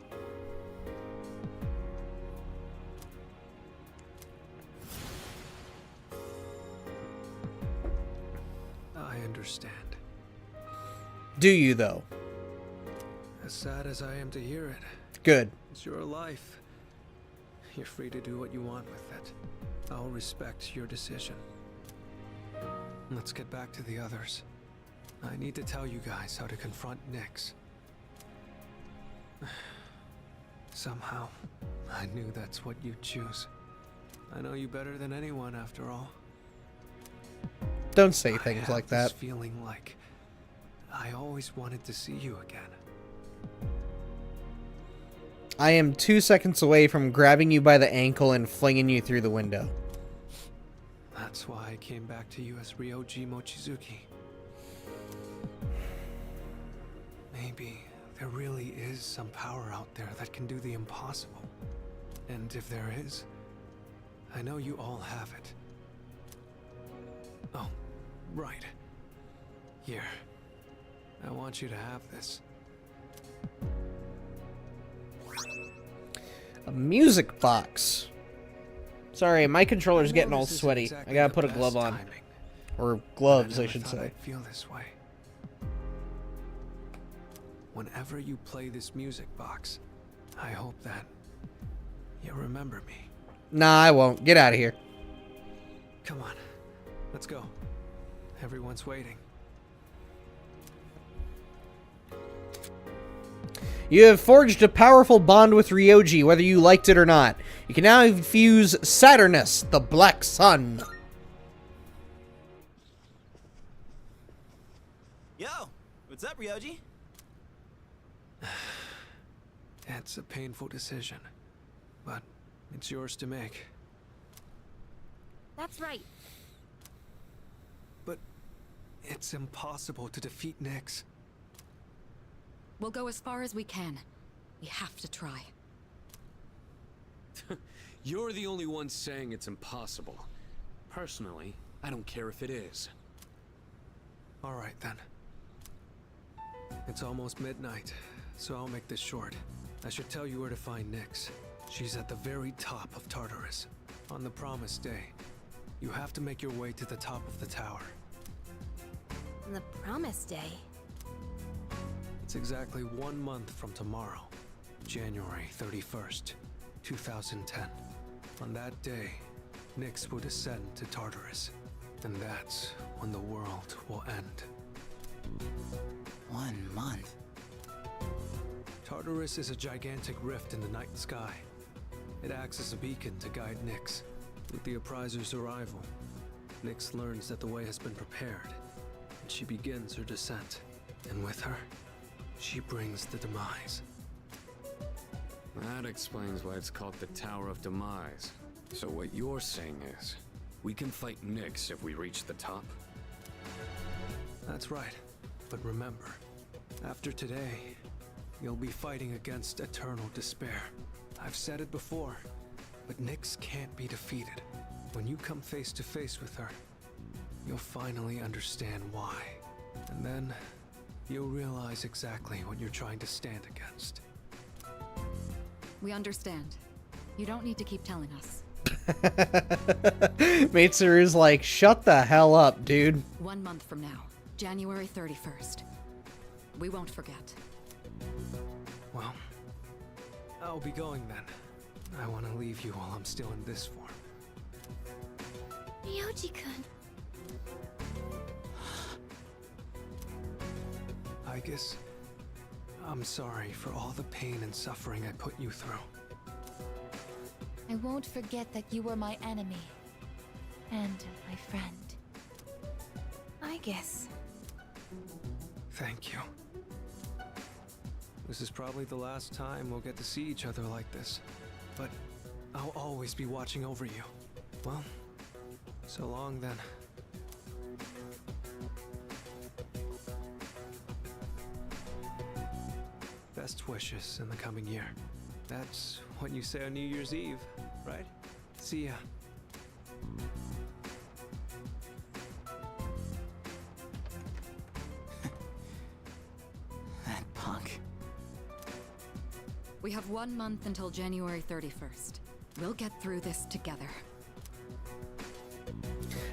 I understand. Do you, though? As sad as I am to hear it, Good. it's your life. You're free to do what you want with it. I'll respect your decision. Let's get back to the others. I need to tell you guys how to confront Nyx. Somehow, I knew that's what you'd choose. I know you better than anyone, after all. Don't say I things have like this that. feeling like I always wanted to see you again. I am 2 seconds away from grabbing you by the ankle and flinging you through the window. That's why I came back to you as Ryoji Mochizuki. Maybe there really is some power out there that can do the impossible. And if there is, I know you all have it. Oh, right. Here. I want you to have this. A music box. Sorry, my controller's I know getting all this isn't sweaty. exactly I gotta the put a best glove on. timing, Or but gloves, I never should thought say. I'd feel this way. Whenever you play this music box, I hope that you remember me. Nah, I won't. Get out of here. Come on, let's go. Everyone's waiting. You have forged a powerful bond with Ryoji, whether you liked it or not. You can now infuse Saturnus, the Black Sun. Yo, what's up, Ryoji? It's a painful decision, but it's yours to make. That's right. But it's impossible to defeat Nyx. We'll go as far as we can. We have to try. You're the only one saying it's impossible. Personally, I don't care if it is. All right, then. It's almost midnight, so I'll make this short. I should tell you where to find Nyx. She's at the very top of Tartarus. On the promised day, you have to make your way to the top of the tower. The promised day. It's exactly 1 month from tomorrow, January 31st, 2010. On that day, Nyx will descend to Tartarus, and that's when the world will end. 1 month. Tartarus is a gigantic rift in the night sky. It acts as a beacon to guide Nyx. With the Appriser's arrival, Nyx learns that the way has been prepared, and she begins her descent. And with her, she brings the demise. That explains why it's called the Tower of Demise. So what you're saying is, we can fight Nyx if we reach the top? That's right. But remember, after today, you'll be fighting against eternal despair. I've said it before, but Nyx can't be defeated. When you come face to face with her, you'll finally understand why. And then, you'll realize exactly what you're trying to stand against. We understand. You don't need to keep telling us. Mitsuru's like, shut the hell up, dude. 1 month from now, January 31st. We won't forget. Well, I'll be going then. I want to leave you while I'm still in this form. Ryoji-kun. I guess I'm sorry for all the pain and suffering I put you through. I won't forget that you were my enemy. And my friend. I guess. Thank you. This is probably the last time we'll get to see each other like this. But I'll always be watching over you. Well, so long then. Best wishes in the coming year. That's what you say on New Year's Eve, right? See ya. That punk. We have 1 month until January 31st. We'll get through this together.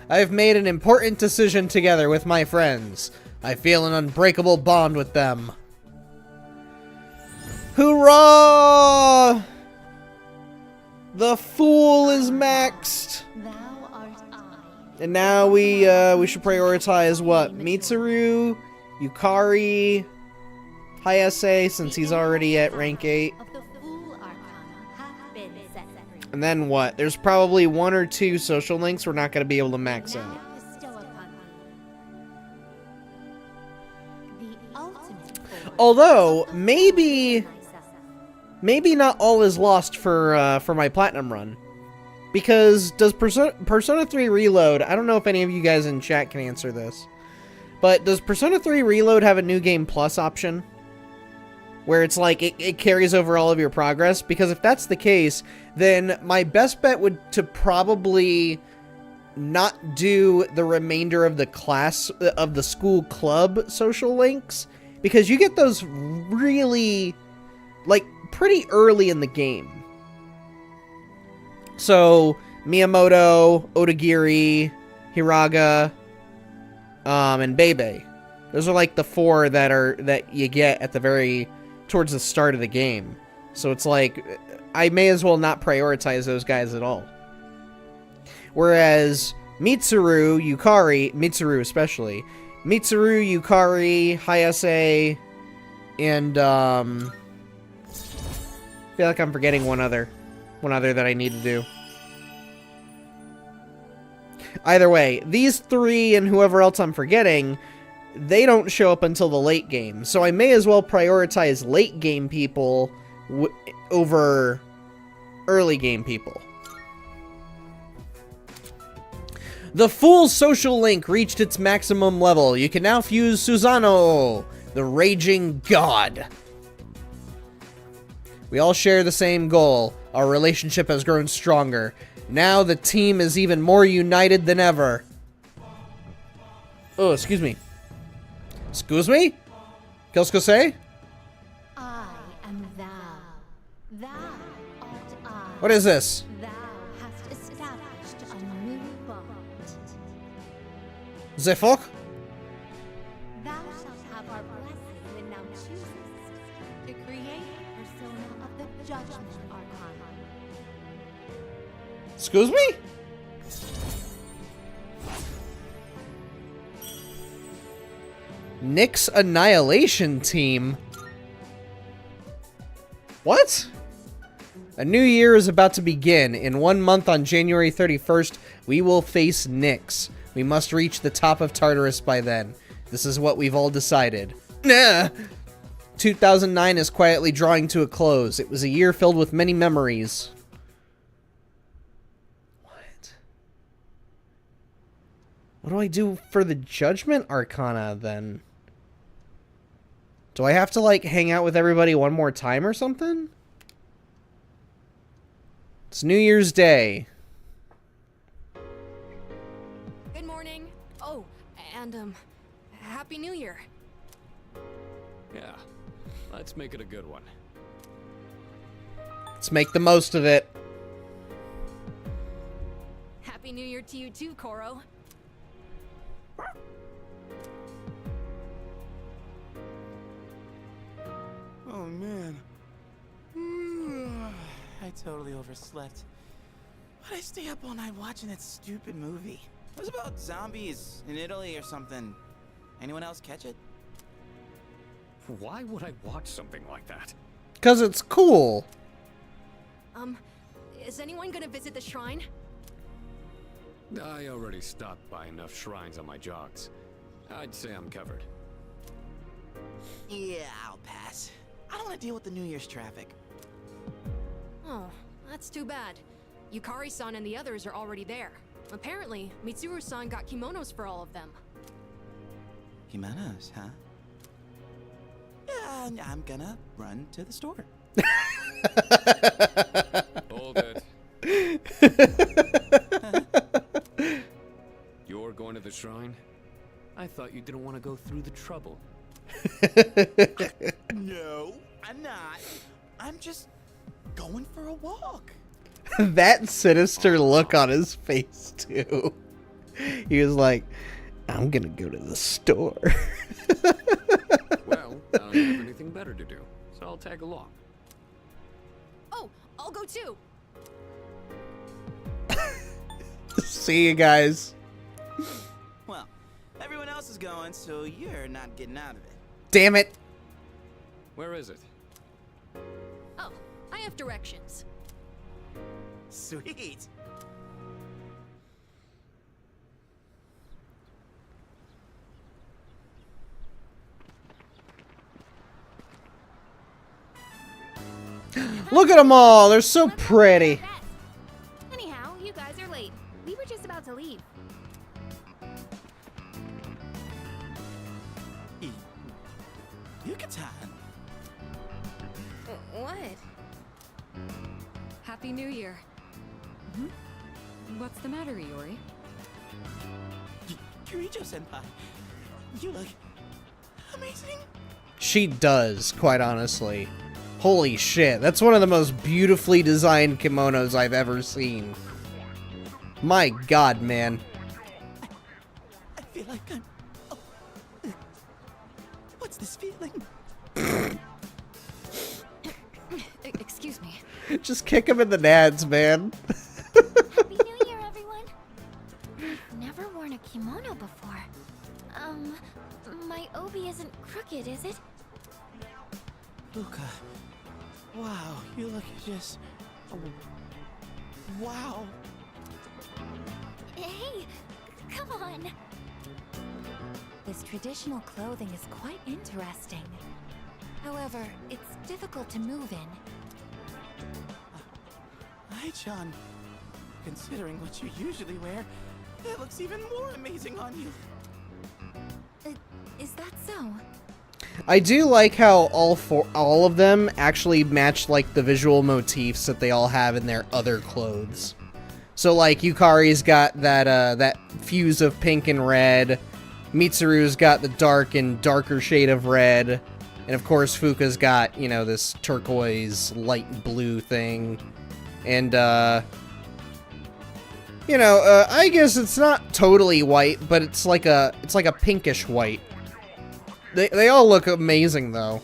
I have made an important decision together with my friends. I feel an unbreakable bond with them. Hoorah! The Fool is maxed. Thou art I. And now we should prioritize what? Mitsuru, Yukari, Hayase, since he's already at rank 8. Of the Fool Arcana hath been set free. And then what? There's probably 1 or 2 social links we're not going to be able to max out. Now bestow upon thee the ultimate form Although, of maybe myself. not all is lost for my platinum run. Because does Persona 3 Reload, I don't know if any of you guys in chat can answer this, but does Persona 3 Reload have a New Game Plus option? Where it's like, it carries over all of your progress? Because if that's the case, then my best bet would to probably not do the remainder of the class, of the school club social links, because you get those really, like, pretty early in the game. So, Miyamoto, Odagiri, Hiraga, and Bebe. Those are like the 4 that you get at the towards the start of the game. So it's like, I may as well not prioritize those guys at all. Whereas Mitsuru, Yukari, Hayase, and feel like I'm forgetting one other that I need to do. Either way, these three and whoever else I'm forgetting, they don't show up until the late game. So I may as well prioritize late game people over early game people. The Fool social link reached its maximum level. You can now fuse Susano, the Raging God. We all share the same goal. Our relationship has grown stronger. Now the team is even more united than ever. Oh, excuse me. Excuse me? Qu'est-ce que c'est? I am thou. Thou art I. What is this? Thou hast established a new bond. The fuck? Thou shalt have our blessing when thou choosest to create a persona of the Judgment Arcana. Excuse me? Nyx Annihilation Team? What? A new year is about to begin. In 1 month on January 31st, we will face Nyx. We must reach the top of Tartarus by then. This is what we've all decided. Nah! 2009 is quietly drawing to a close. It was a year filled with many memories. What do I do for the Judgment Arcana, then? Do I have to, like, hang out with everybody one more time or something? It's New Year's Day. Good morning. Oh, and, Happy New Year. Yeah, let's make it a good one. Let's make the most of it. Happy New Year to you too, Koro. Oh man. I totally overslept. Why'd I stay up all night watching that stupid movie? It was about zombies in Italy or something. Anyone else catch it? Why would I watch something like that? 'Cause it's cool. Is anyone gonna visit the shrine? I already stopped by enough shrines on my jogs. I'd say I'm covered. Yeah, I'll pass. I don't want to deal with the New Year's traffic. Oh, that's too bad. Yukari-san and the others are already there. Apparently, Mitsuru-san got kimonos for all of them. Kimonos, huh? Yeah, I'm gonna run to the store. Hold it. You're going to the shrine? I thought you didn't want to go through the trouble. No, I'm not. I'm just going for a walk. That sinister look on his face, too. He was like, I'm gonna go to the store. Well, I don't have anything better to do, so I'll tag along. Oh, I'll go too. See you guys. Well, everyone else is going, so you're not getting out of it. Damn it. Where is it? Oh, I have directions. Sweet. Look at them all. They're so pretty. Anyhow, you guys are late. We were just about to leave. Yucatan. What? Happy New Year. What's the matter, Iori? Kirijo-senpai, you look amazing. She does, quite honestly. Holy shit, that's one of the most beautifully designed kimonos I've ever seen. My god, man. I feel like I'm... Oh. What's this feeling? Excuse me. Just kick him in the nads, man. Happy New Year, everyone. I've never worn a kimono before. My obi isn't crooked, is it? Luca, Wow, you look just... Wow. Hey, come on. This traditional clothing is quite interesting. However, it's difficult to move in. Hi, John. Considering what you usually wear, it looks even more amazing on you. Is that so? I do like how all of them actually match like the visual motifs that they all have in their other clothes. So like Yukari's got that that fuse of pink and red, Mitsuru's got the dark and darker shade of red, and of course Fuka's got, you know, this turquoise light blue thing. And you know, I guess it's not totally white, but it's like a pinkish white. They all look amazing, though.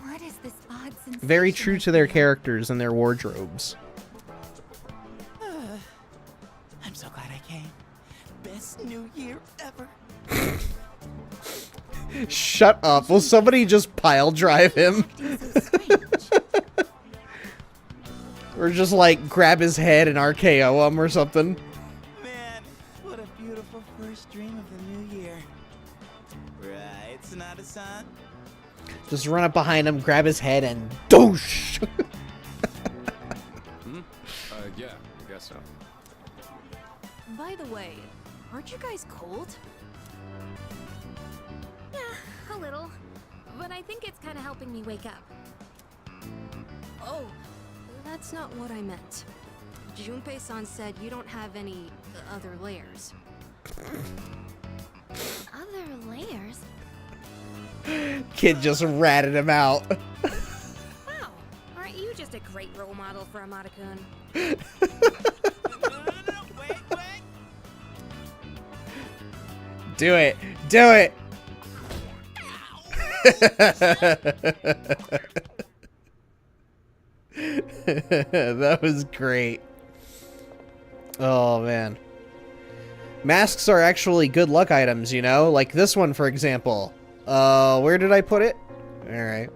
What is this odd sensation? Very true to their characters and their wardrobes. I'm so glad I came. Best New Year ever. Shut up. Will somebody just pile drive him? Or just, like, grab his head and RKO him or something? Man, what a beautiful first dream of the new year. Right, Sonata-san? Just run up behind him, grab his head, and doosh! Yeah, I guess so. By the way, aren't you guys cold? Yeah, a little. But I think it's kind of helping me wake up. Oh, that's not what I meant. Junpei-san said you don't have any other layers. Other layers? Kid just ratted him out. Wow, aren't you just a great role model for Amada-kun? No, wait. Do it! Do it! That was great. Oh, man. Masks are actually good luck items, you know? Like this one, for example. Where did I put it? Alright.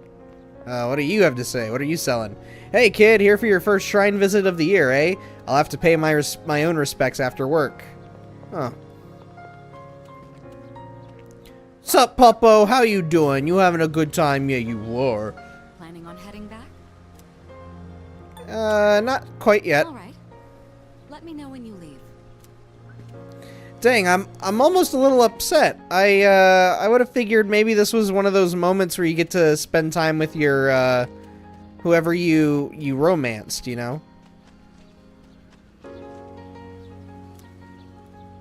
What do you have to say? What are you selling? Hey, kid, here for your first shrine visit of the year, eh? I'll have to pay my own respects after work. Huh. Sup, Puppo? How you doing? You having a good time? Yeah, you were. Planning on heading back? Not quite yet. All right. Let me know when you leave. Dang, I'm almost a little upset. I would have figured maybe this was one of those moments where you get to spend time with your whoever you romanced, you know?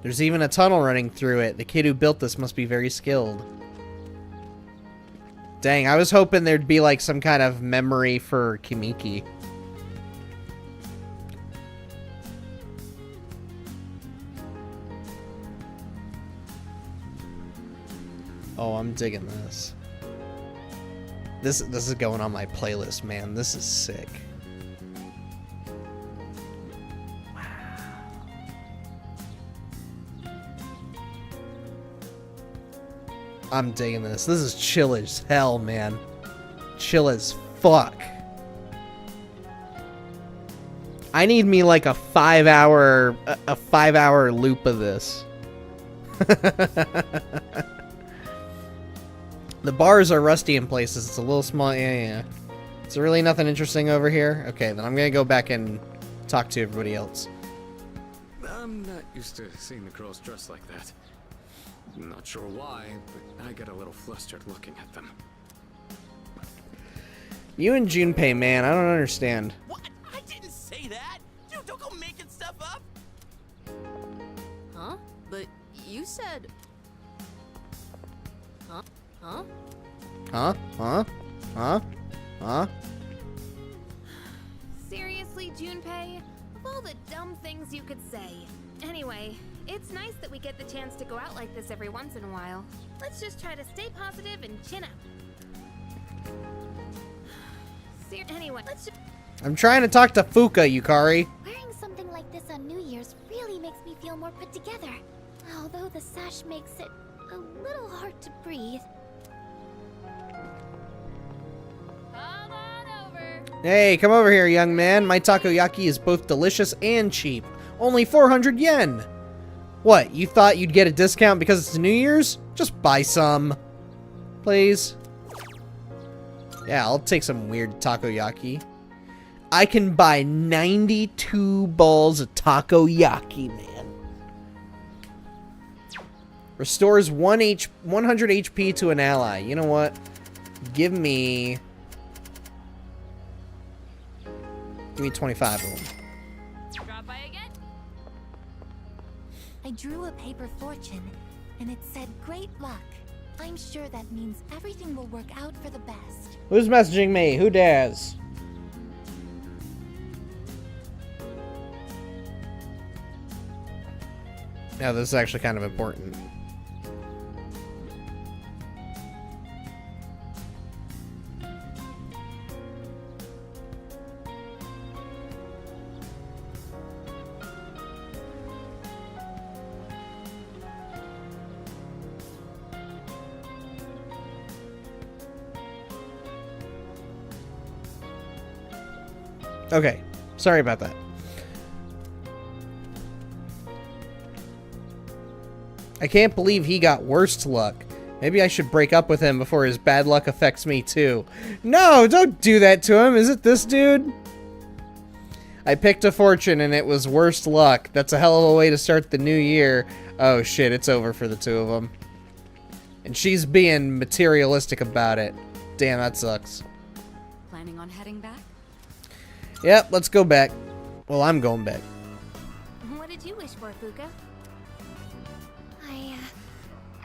There's even a tunnel running through it. The kid who built this must be very skilled. Dang, I was hoping there'd be like some kind of memory for Kimiki. Oh, I'm digging this. This is going on my playlist, man. This is sick. I'm digging this. This is chill as hell, man. Chill as fuck. I need me like a 5-hour loop of this. The bars are rusty in places. It's a little small. Yeah. Is there really nothing interesting over here? Okay, then I'm gonna go back and talk to everybody else. I'm not used to seeing the girls dressed like that. Not sure why, but I get a little flustered looking at them. You and Junpei, man, I don't understand. What? I didn't say that! Dude, don't go making stuff up! Huh? But you said... Huh? Huh? Huh? Huh? Huh? Huh? Seriously, Junpei? Of all the dumb things you could say. Anyway, it's nice that we get the chance to go out like this every once in a while. Let's just try to stay positive and chin up. Anyway, let's just... I'm trying to talk to Fuka, Yukari. Wearing something like this on New Year's really makes me feel more put together. Although the sash makes it a little hard to breathe. Come on Hey, come over here, young man. My takoyaki is both delicious and cheap. Only 400 yen. What, you thought you'd get a discount because it's New Year's? Just buy some. Please. Yeah, I'll take some weird takoyaki. I can buy 92 balls of takoyaki, man. Restores 100 HP to an ally. You know what? Give me 25 of them. Drop by again? I drew a paper fortune, and it said great luck. I'm sure that means everything will work out for the best. Who's messaging me? Who dares? Now this is actually kind of important. Okay, sorry about that. I can't believe he got worst luck. Maybe I should break up with him before his bad luck affects me too. No, don't do that to him. Is it this dude? I picked a fortune and it was worst luck. That's a hell of a way to start the new year. Oh shit, it's over for the two of them. And she's being materialistic about it. Damn, that sucks. Planning on heading back? Yep, let's go back. Well, I'm going back. What did you wish for, Fuka?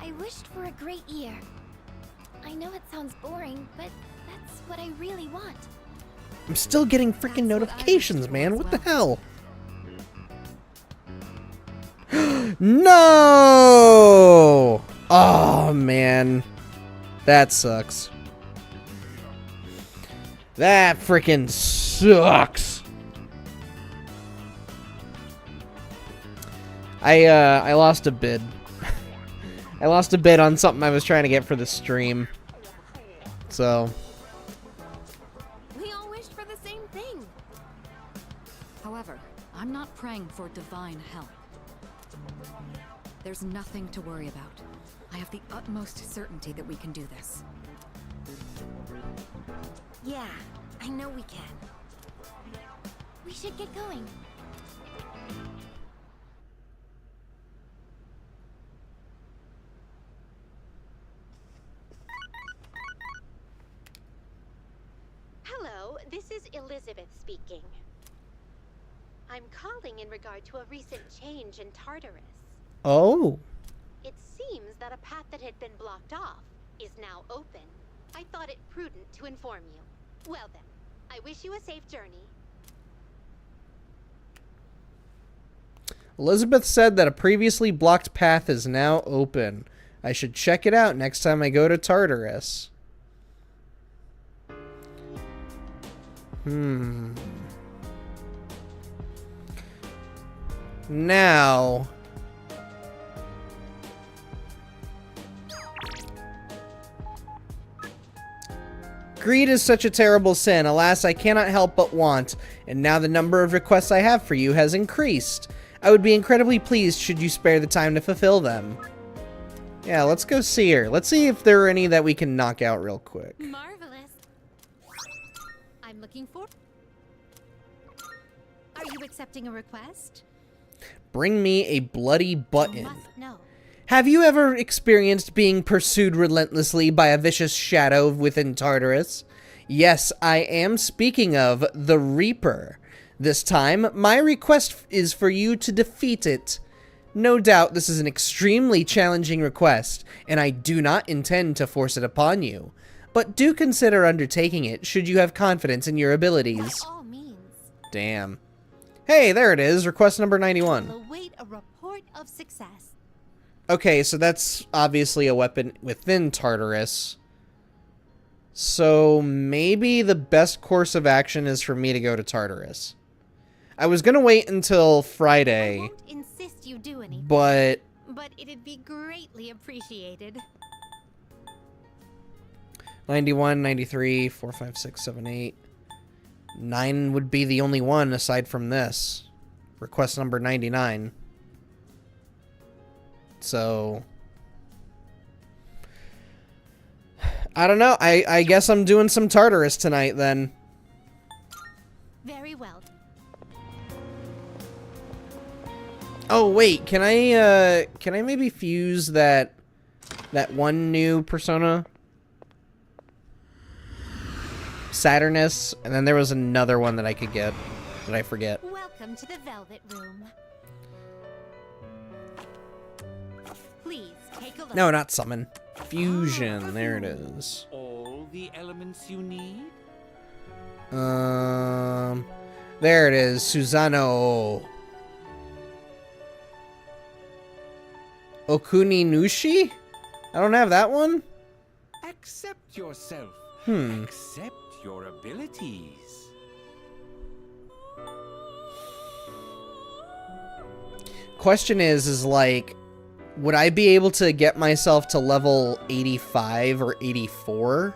I wished for a great year. I know it sounds boring, but that's what I really want. I'm still getting freaking notifications, man. What the hell? No! Oh, man. That sucks. That freaking sucks. I lost a bid. I lost a bid on something I was trying to get for the stream. So. We all wished for the same thing. However, I'm not praying for divine help. There's nothing to worry about. I have the utmost certainty that we can do this. Yeah, I know we can. We should get going. Hello, this is Elizabeth speaking. I'm calling in regard to a recent change in Tartarus. Oh. It seems that a path that had been blocked off is now open. I thought it prudent to inform you. Well then, I wish you a safe journey. Elizabeth said that a previously blocked path is now open. I should check it out next time I go to Tartarus. Now. Greed is such a terrible sin. Alas, I cannot help but want. And now the number of requests I have for you has increased. I would be incredibly pleased should you spare the time to fulfill them. Yeah, let's go see her. Let's see if there are any that we can knock out real quick. Marvelous. I'm looking for... Are you accepting a request? Bring me a bloody You button. must know. Have you ever experienced being pursued relentlessly by a vicious shadow within Tartarus? Yes, I am speaking of the Reaper. This time, my request is for you to defeat it. No doubt this is an extremely challenging request, and I do not intend to force it upon you. But do consider undertaking it should you have confidence in your abilities. By all means. Damn. Hey, there it is, request number 91. Await a report of success. Okay, so that's obviously a weapon within Tartarus. So maybe the best course of action is for me to go to Tartarus. I was gonna wait until I Friday, won't insist you do anything, but but it'd be greatly appreciated. 91, 93, 4, 5, 6, 7, 8. 9 would be the only one aside from this. Request number 99. So... I don't know. I guess I'm doing some Tartarus tonight then. Very well. Oh wait, can I maybe fuse that one new persona? Saturnus, and then there was another one that I could get that I forget. Welcome to the Velvet Room. Please take a look. No, not summon. Fusion, there it is. All the elements you need? There it is, Susano. Okuni Nushi? I don't have that one? Accept yourself. Hmm. Accept your abilities. Question is like, would I be able to get myself to level 85 or 84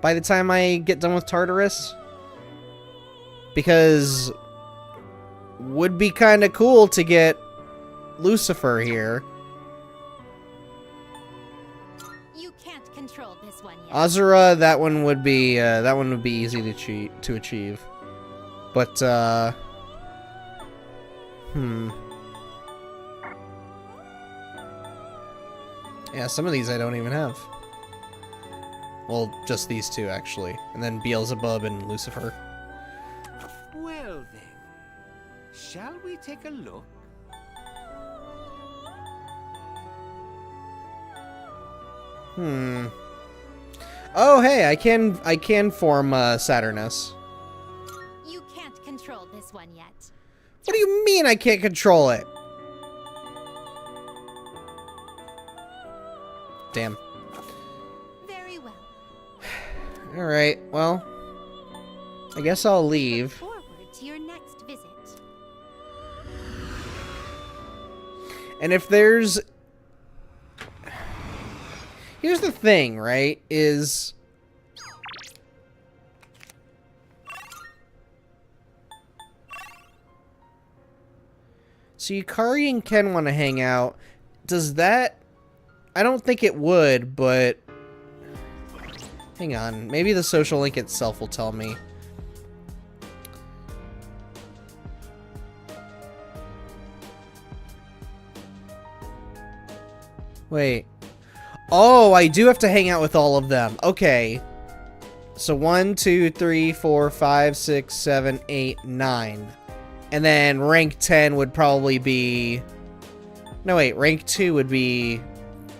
by the time I get done with Tartarus? Because would be kind of cool to get Lucifer here. You can't control this one yet. Azura, that one would be easy to achieve. But yeah, some of these I don't even have. Well, just these two actually, and then Beelzebub and Lucifer. Well then, shall we take a look? Oh, hey, I can form Saturnus. You can't control this one yet. What do you mean I can't control it? Damn. Very well. All right. Well, I guess I'll leave. Forward to your next visit. And if there's... Here's the thing, right? Is... So Yukari and Ken want to hang out. Does that... I don't think it would, but... Hang on. Maybe the social link itself will tell me. Wait. Oh, I do have to hang out with all of them. Okay. So 1, 2, 3, 4, 5, 6, 7, 8, 9. And then rank 10 would probably be... No, wait. Rank 2 would be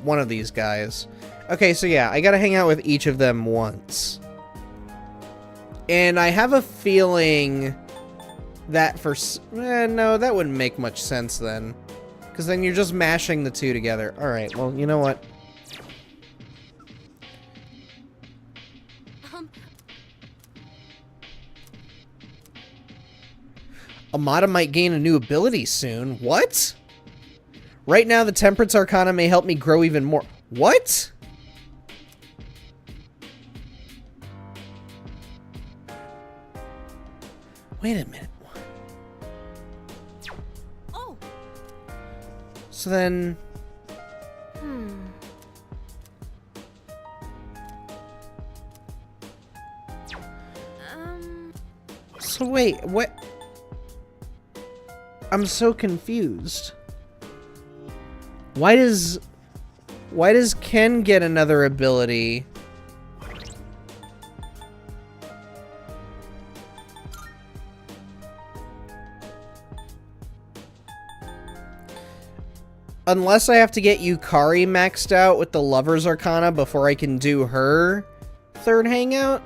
one of these guys. Okay, so yeah, I gotta hang out with each of them once. And I have a feeling that for... no, that wouldn't make much sense then. Because then you're just mashing the two together. Alright, well, you know what? Amada might gain a new ability soon. What? Right now, the Temperance Arcana may help me grow even more. What? Wait a minute. Oh. So then... So wait, what? I'm so confused. Why does Ken get another ability? Unless I have to get Yukari maxed out with the Lover's Arcana before I can do her third hangout?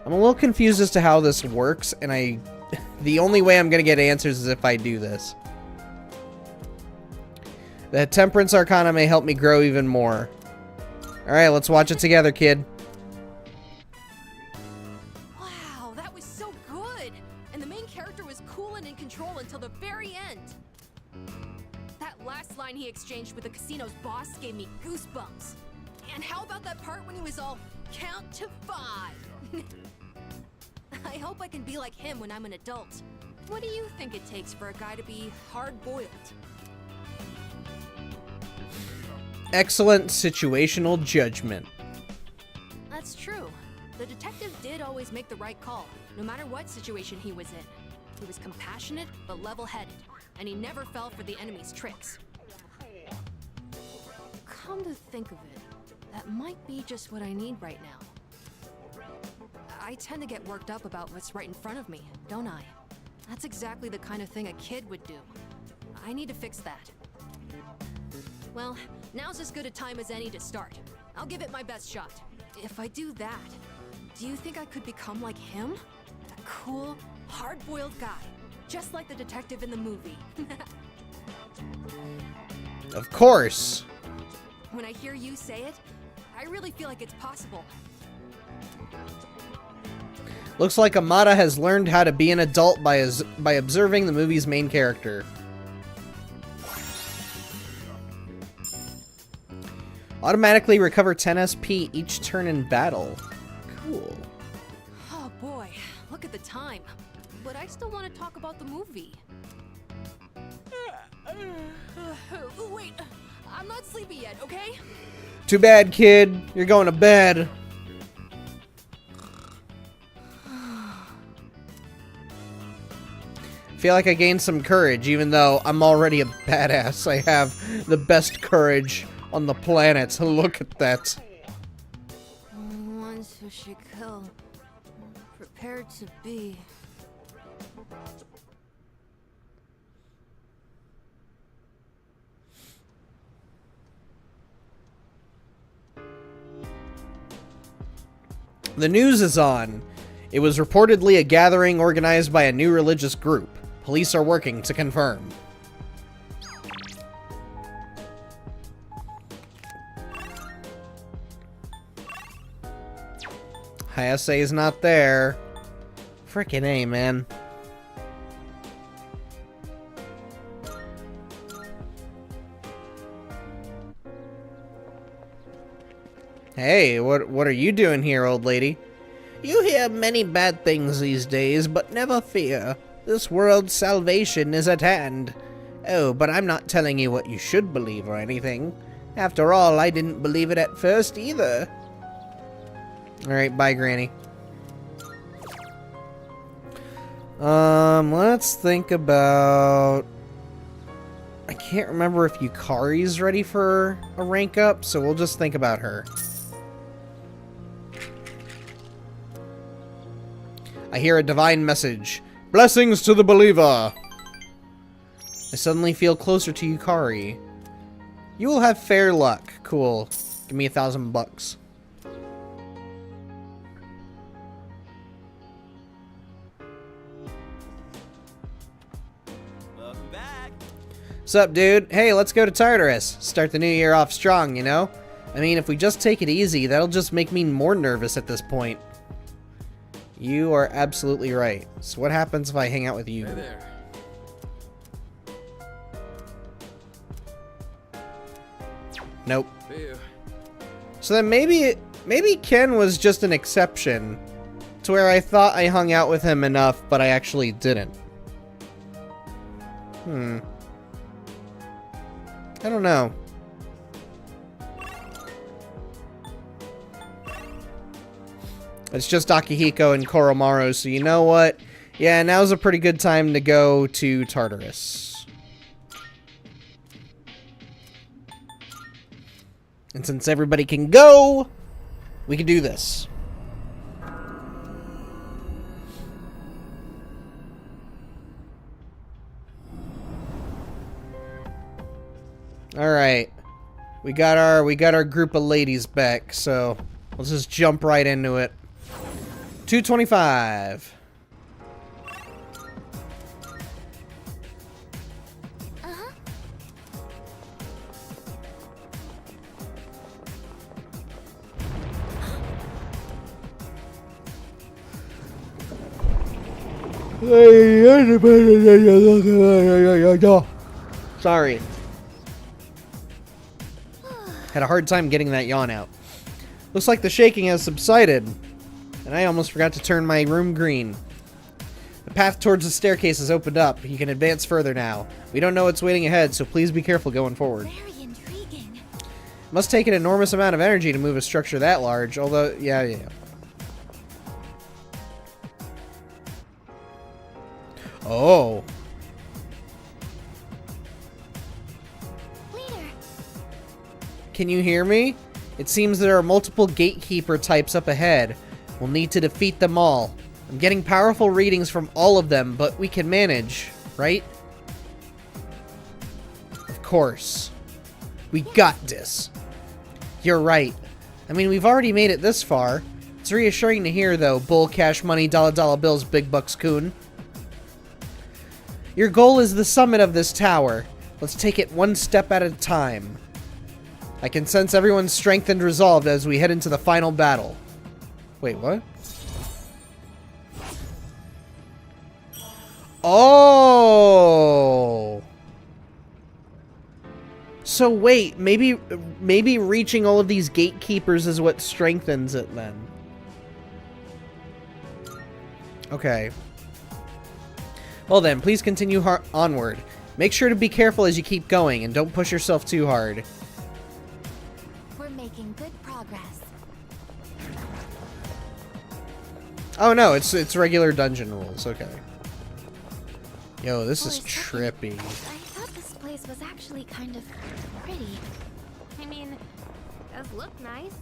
I'm a little confused as to how this works, and the only way I'm gonna get answers is if I do this. The Temperance Arcana may help me grow even more. Alright, let's watch it together, kid. Wow, that was so good! And the main character was cool and in control until the very end. That last line he exchanged with the casino's boss gave me goosebumps. And how about that part when he was all, count to 5? I hope I can be like him when I'm an adult. What do you think it takes for a guy to be hard-boiled? Excellent situational judgment. That's true. The detective did always make the right call, no matter what situation he was in. He was compassionate, but level-headed, and he never fell for the enemy's tricks. Come to think of it, that might be just what I need right now. I tend to get worked up about what's right in front of me, don't I? That's exactly the kind of thing a kid would do. I need to fix that. Well, now's as good a time as any to start. I'll give it my best shot. If I do that, do you think I could become like him? A cool, hard-boiled guy, just like the detective in the movie. Of course. When I hear you say it, I really feel like it's possible. Looks like Amada has learned how to be an adult by observing the movie's main character. Automatically recover 10 SP each turn in battle. Cool. Oh boy, look at the time. But I still want to talk about the movie. Wait, I'm not sleepy yet, okay? Too bad, kid. You're going to bed. Feel like I gained some courage, even though I'm already a badass. I have the best courage on the planet. Look at that. Once who should kill, prepared to be. The news is on. It was reportedly a gathering organized by a new religious group. Police are working to confirm. Hayase is not there. Frickin' A, man. Hey, what are you doing here, old lady? You hear many bad things these days, but never fear. This world's salvation is at hand. Oh, but I'm not telling you what you should believe or anything. After all, I didn't believe it at first either. Alright, bye, Granny. Let's think about... I can't remember if Yukari's ready for a rank up, so we'll just think about her. I hear a divine message. Blessings to the believer! I suddenly feel closer to Yukari. You will have fair luck. Cool. Give me $1,000 bucks. Welcome back. What's up, dude? Hey, let's go to Tartarus. Start the new year off strong, you know? I mean, if we just take it easy, that'll just make me more nervous at this point. You are absolutely right. So what happens if I hang out with you? Hey there. Nope. See you. So then maybe Ken was just an exception to where I thought I hung out with him enough, but I actually didn't. I don't know. It's just Akihiko and Koromaru, so you know what? Yeah, now's a pretty good time to go to Tartarus. And since everybody can go, we can do this. Alright. We got our group of ladies back, so let's just jump right into it. 225. Sorry. Had a hard time getting that yawn out. Looks like the shaking has subsided. And I almost forgot to turn my room green. The path towards the staircase has opened up. You can advance further now. We don't know what's waiting ahead, so please be careful going forward. Very intriguing. It must take an enormous amount of energy to move a structure that large, although, yeah. Oh. Leader, Can you hear me? It seems there are multiple gatekeeper types up ahead. We'll need to defeat them all. I'm getting powerful readings from all of them, but we can manage, right? Of course. We got this. You're right. I mean, we've already made it this far. It's reassuring to hear, though, bull, cash, money, dollar bills, big bucks, coon. Your goal is the summit of this tower. Let's take it one step at a time. I can sense everyone's strength and resolve as we head into the final battle. Wait, what? Oh! So wait, maybe reaching all of these gatekeepers is what strengthens it then. Okay. Well then, please continue onward. Make sure to be careful as you keep going, and don't push yourself too hard. we're making good progress. Oh no, it's regular dungeon rules, okay. Yo, this is For a second, trippy. I thought this place was actually kind of pretty. I mean, it does look nice,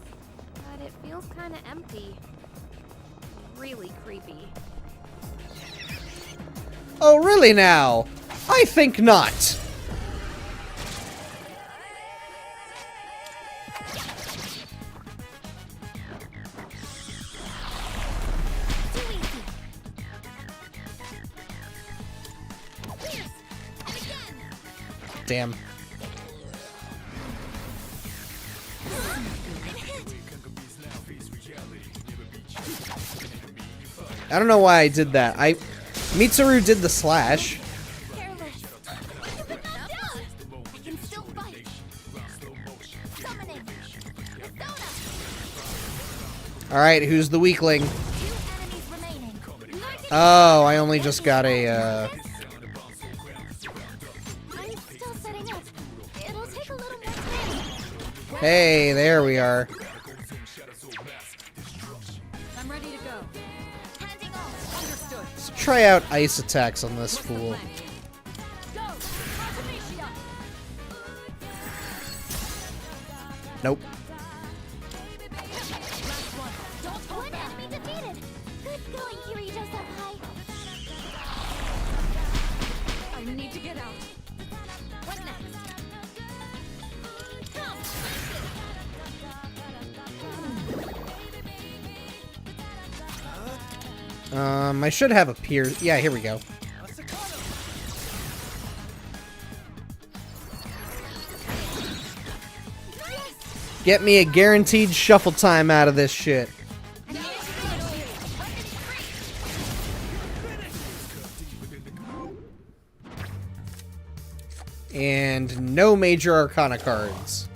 but it feels kind of empty. Really creepy. Oh, really now? I think not. Too easy. Fierce. And again. Damn. I don't know why I did that. Mitsuru did the slash. Careless. But not down. I can still fight. Summoning. Persona. Alright, who's the weakling? 2 enemies remaining. Oh, I only just got a, I'm still setting up. It'll take a little more time. Hey, there we are. I'm ready to go. Handing off. Understood. Let's try out ice attacks on this fool. Go! Artemisia! Nope. One enemy defeated. Good going, Kirito-senpai. I need to get out. What next? Come. I should have a pierce. Yeah, here we go. Get me a guaranteed shuffle time out of this shit. And no major arcana cards.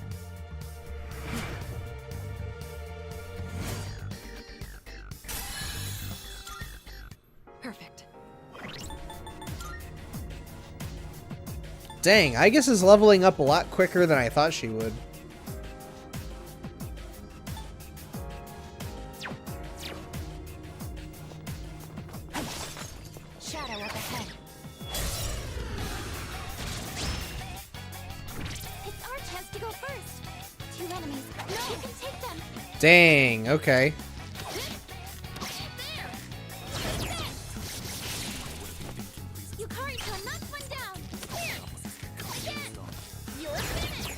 Perfect. Dang, I guess is leveling up a lot quicker than I thought she would. Shadow up ahead. It's our chance to go first. 2 enemies. No, you can take them. Dang, okay. Yukari-kun knocks one down. Here. Again. You're finished.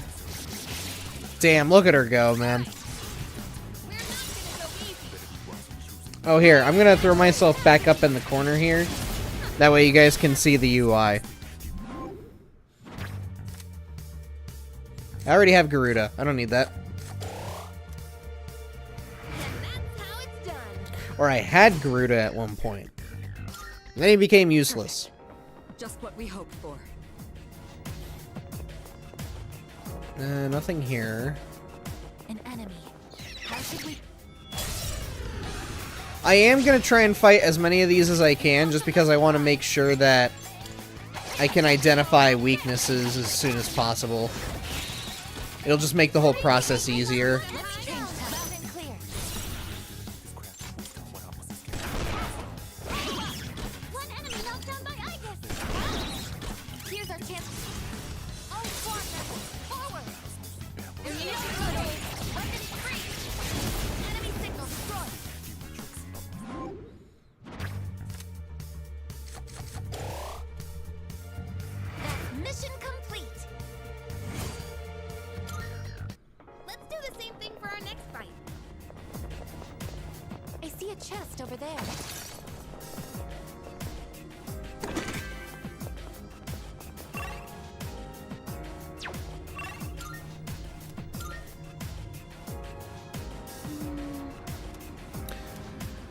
Damn, look at her go, man. We're not gonna go easy. Oh, here, I'm gonna throw myself back up in the corner here. That way you guys can see the UI. I already have Garuda. I don't need that. And that's how it's done. Or I had Garuda at one point. And then he became useless. Just what we hoped for. Nothing here. enemy. How should we... I am going to try and fight as many of these as I can, just because I want to make sure that I can identify weaknesses as soon as possible. It'll just make the whole process easier. Let's change that. Loud and clear. One enemy knocked down by Igus. Here's our chance. All swarm rebels, forward. Immunity closed. Weapons free. Enemy signal destroyed. That's mission complete. Let's do the same thing for our next fight. I see a chest over there.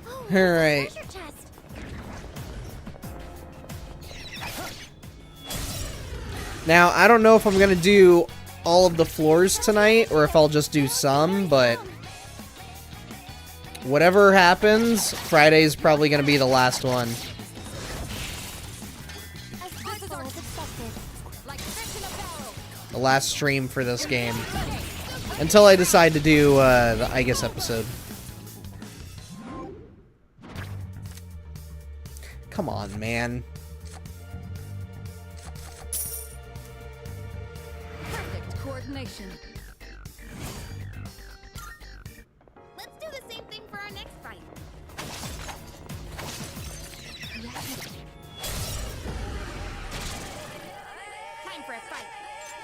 Oh, All right. treasure chest. Now, I don't know if I'm going to do all of the floors tonight, or if I'll just do some, but whatever happens, Friday's probably going to be the last one. As possible as expected. Like fish in a barrel. The last stream for this game. Until I decide to do the Igus episode. Come on, man. Perfect coordination. Let's do the same thing for our next fight. Time for a fight.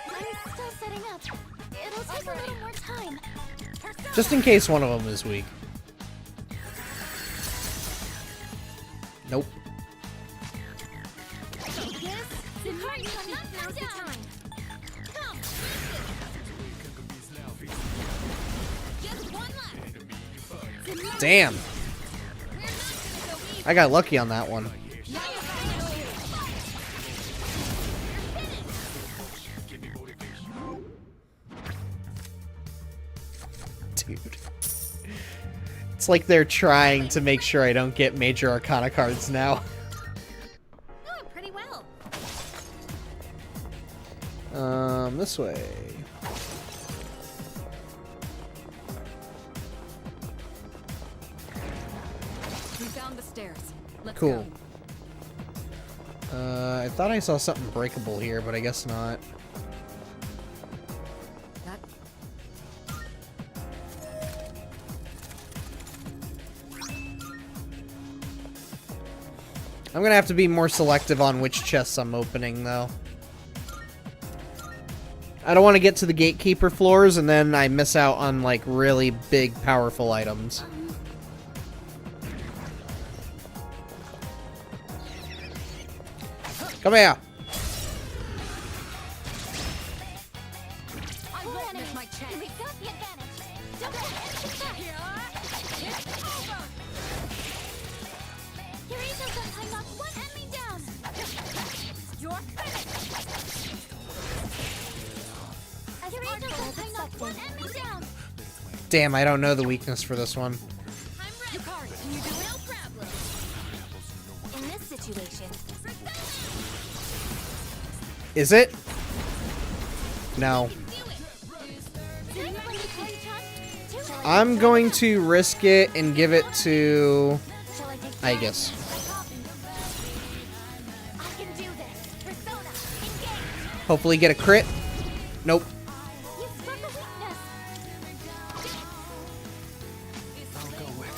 I'm still setting up. It'll take a little more time. Just in case one of them is weak. Nope. Yes, the heart shall not come down. Come. Just one left. Damn. I got lucky on that one. Dude. It's like they're trying to make sure I don't get Major Arcana cards now. Doing pretty well. This way. We found the stairs. Let's Cool. go. I thought I saw something breakable here, but I guess not. That I'm gonna have to be more selective on which chests I'm opening, though. I don't want to get to the gatekeeper floors and then I miss out on, like, really big, powerful items. Come here! I won't miss my chance. We've got the advantage. Don't let anything back. It's over. Kirito Guntai knocked one enemy down. You're finished. Kirito Guntai knocked one enemy down. Damn, I don't know the weakness for this one. I'm ready. Yukari, can you do it? No problem. In this situation, Is it? No. I'm going to risk it and give it to Igus. I can do this. Persona, engage. Hopefully get a crit. Nope. You struck a weakness. I'll go with.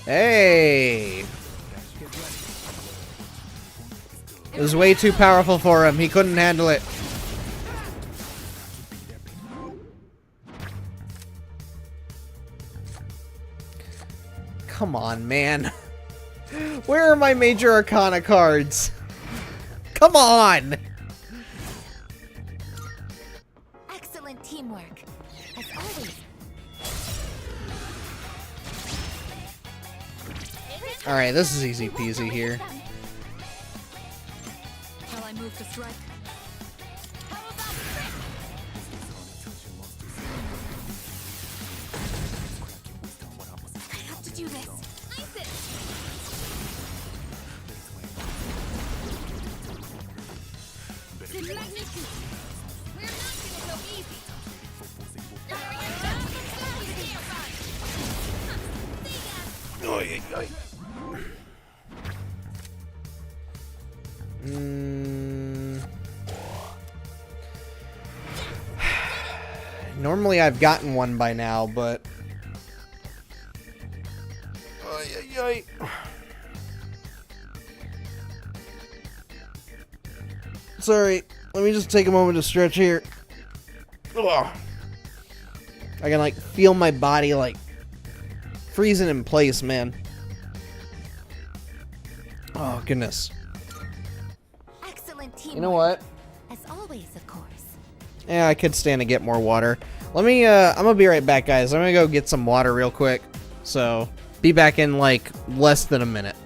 Hey! It was way too powerful for him. He couldn't handle it. Come on, man. Where are my Major Arcana cards? Come on! Excellent teamwork. As always. Alright, this is easy peasy here. Shall I move to strike? I have to do this. Ice it. We're not gonna go easy. Normally I've gotten one by now, but sorry, let me just take a moment to stretch here. Ugh. I can like feel my body like freezing in place, man. Oh goodness. Excellent team. You know what? As always, of course. Yeah, I could stand to get more water. Let me, I'm gonna be right back, guys. I'm gonna go get some water real quick. So, be back in, like, less than a minute.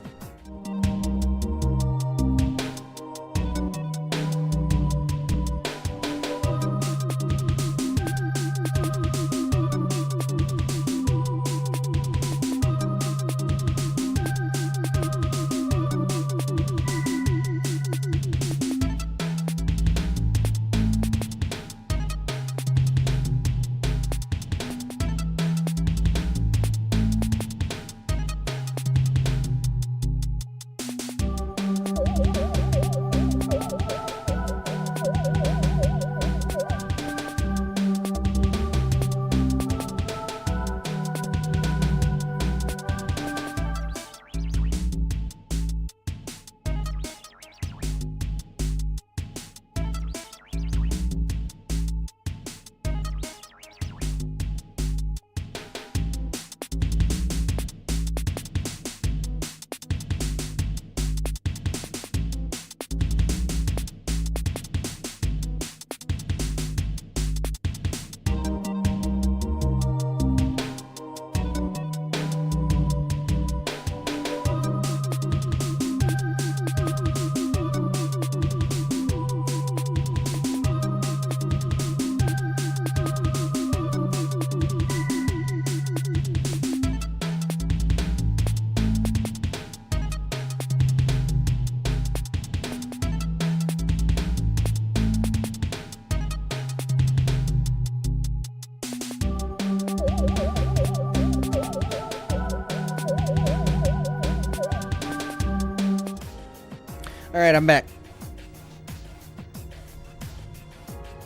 Alright, I'm back.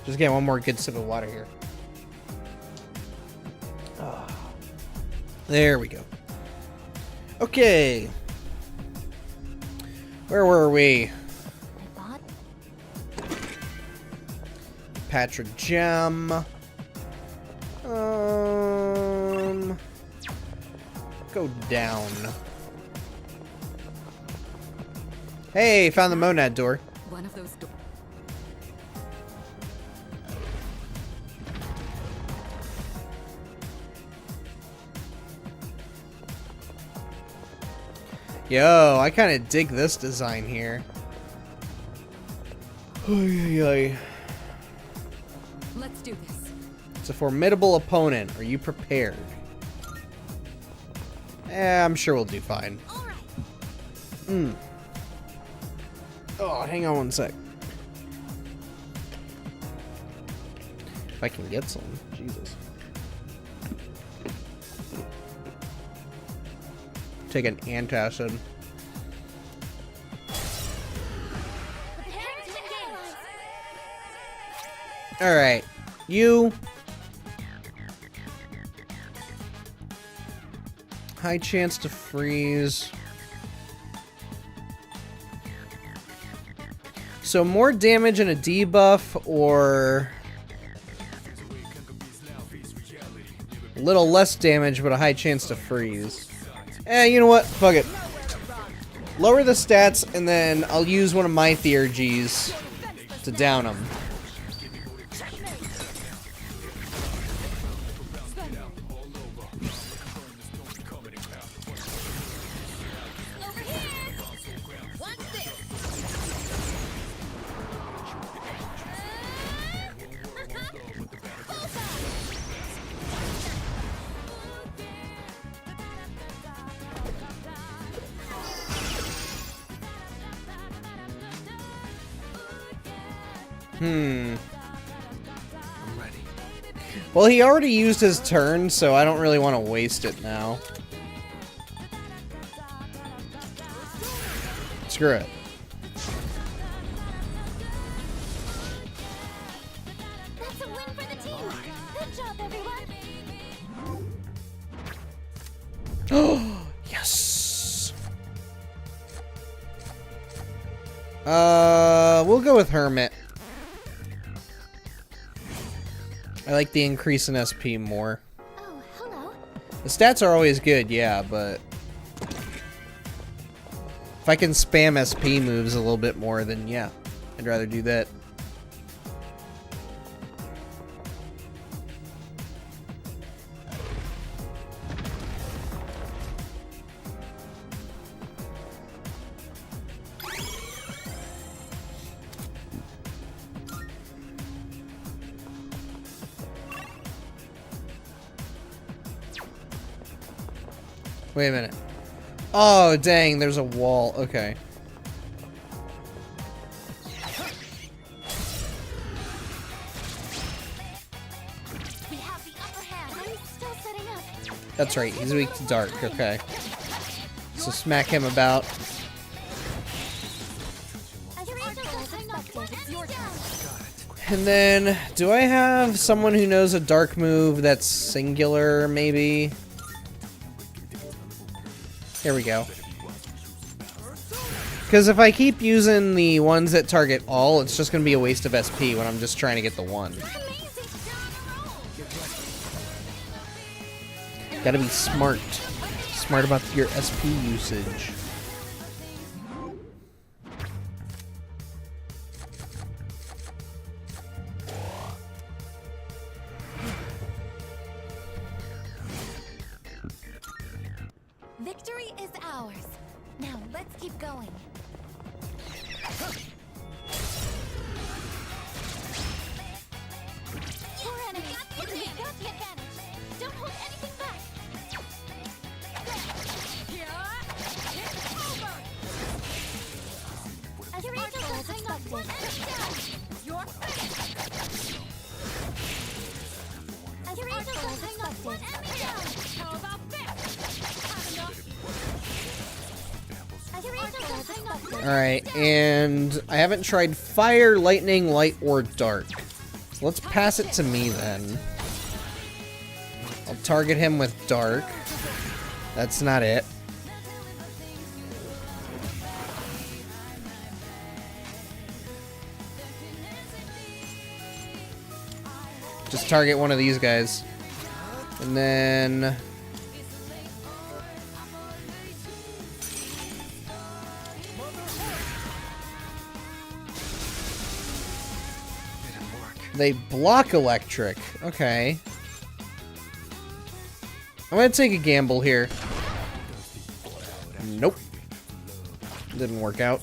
Just get one more good sip of water here. Oh. There we go. Okay. Where were we? Patra Gem. Go down. Hey, found the Monad door. One of those doors. Yo, I kind of dig this design here. Let's do this. It's a formidable opponent. Are you prepared? I'm sure we'll do fine. Oh, hang on one sec. If I can get some. Jesus. Take an antacid. Alright. You. High chance to freeze. So more damage and a debuff, or a little less damage but a high chance to freeze. You know what? Fuck it. Lower the stats and then I'll use one of my Theurgies to down them. Hmm. I'm ready. Well, he already used his turn, so I don't really want to waste it now. Screw it. That's a win for the team. Good job, everyone. Oh, yes. We'll go with Hermit. I like the increase in SP more. Oh, hello. The stats are always good, yeah, but if I can spam SP moves a little bit more, then yeah, I'd rather do that. Wait a minute. Oh, dang, there's a wall. Okay. We have the upper hand. I'm still setting up. That's right, he's weak to dark. Okay. So smack him about. As your angel does, I knocked one enemy down. And then, do I have someone who knows a dark move that's singular, maybe? Here we go. Because if I keep using the ones that target all, it's just going to be a waste of SP when I'm just trying to get the one. Gotta be smart. Smart about your SP usage. Victory is ours. Now let's keep going. Poor enemy. We've got the advantage. Don't hold anything back. As your angel does, I knocked one enemy down. You're finished. As your angel does, I knocked one enemy down. How about this? As your angel does, I knocked one Alright, and I haven't tried fire, lightning, light, or dark. So let's pass it to me then. I'll target him with dark. That's not it. Just target one of these guys. And then... they block electric. Okay. I'm gonna take a gamble here. Nope. Didn't work out.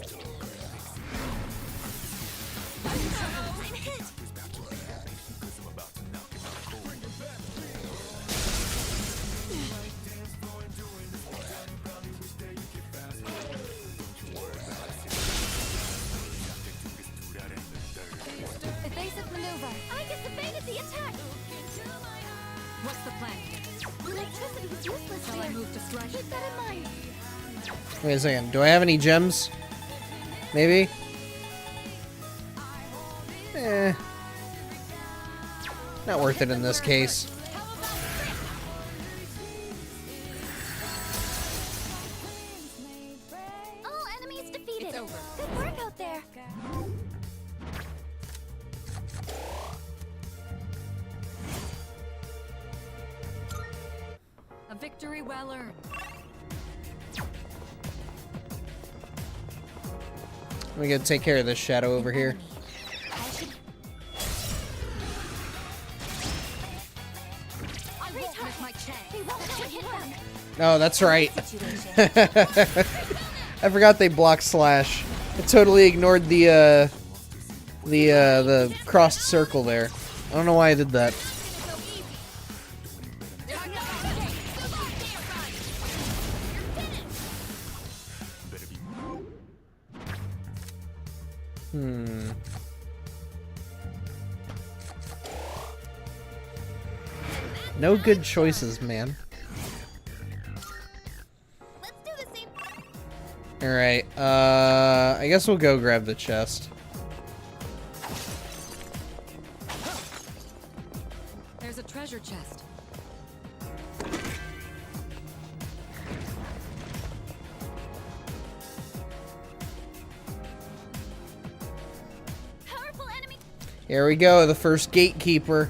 evasive maneuver. I just evaded the attack. What's the plan? Electricity is useless Shall I here. move to strike? Keep that in mind. Wait a second. Do I have any gems? Maybe? Eh. Not worth it in this case. All enemies defeated. It's over. Good work out there. A victory well earned. We gotta take care of this shadow over here. I should. I won't miss my chance. They won't let me hit them. Oh, that's right. Situation. I forgot they block slash. I totally ignored the crossed circle there. I don't know why I did that. No good choices, man. Let's do the same. Alright, I guess we'll go grab the chest. There's a treasure chest. Powerful enemy. Here we go, the first gatekeeper.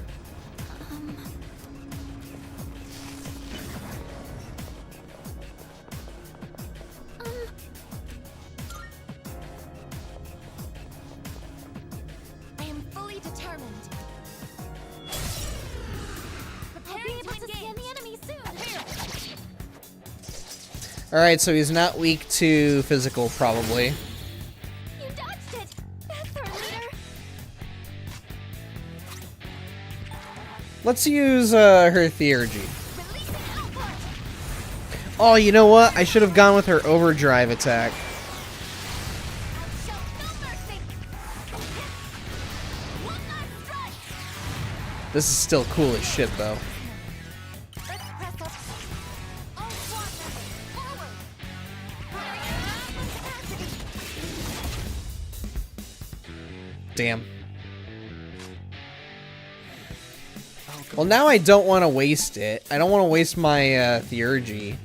I am fully determined. I'll be able to scan the enemy soon. Alright, so he's not weak to physical, probably. You dodged it. That's our leader. Let's use her theurgy. Releasing output. Oh, you know what? I should have gone with her overdrive attack. I'll show no mercy. One last strike. This is still cool as shit, though. Let's press up. All squad members, forward. Capacity. Damn. Well, now I don't want to waste it. I don't want to waste my theurgy.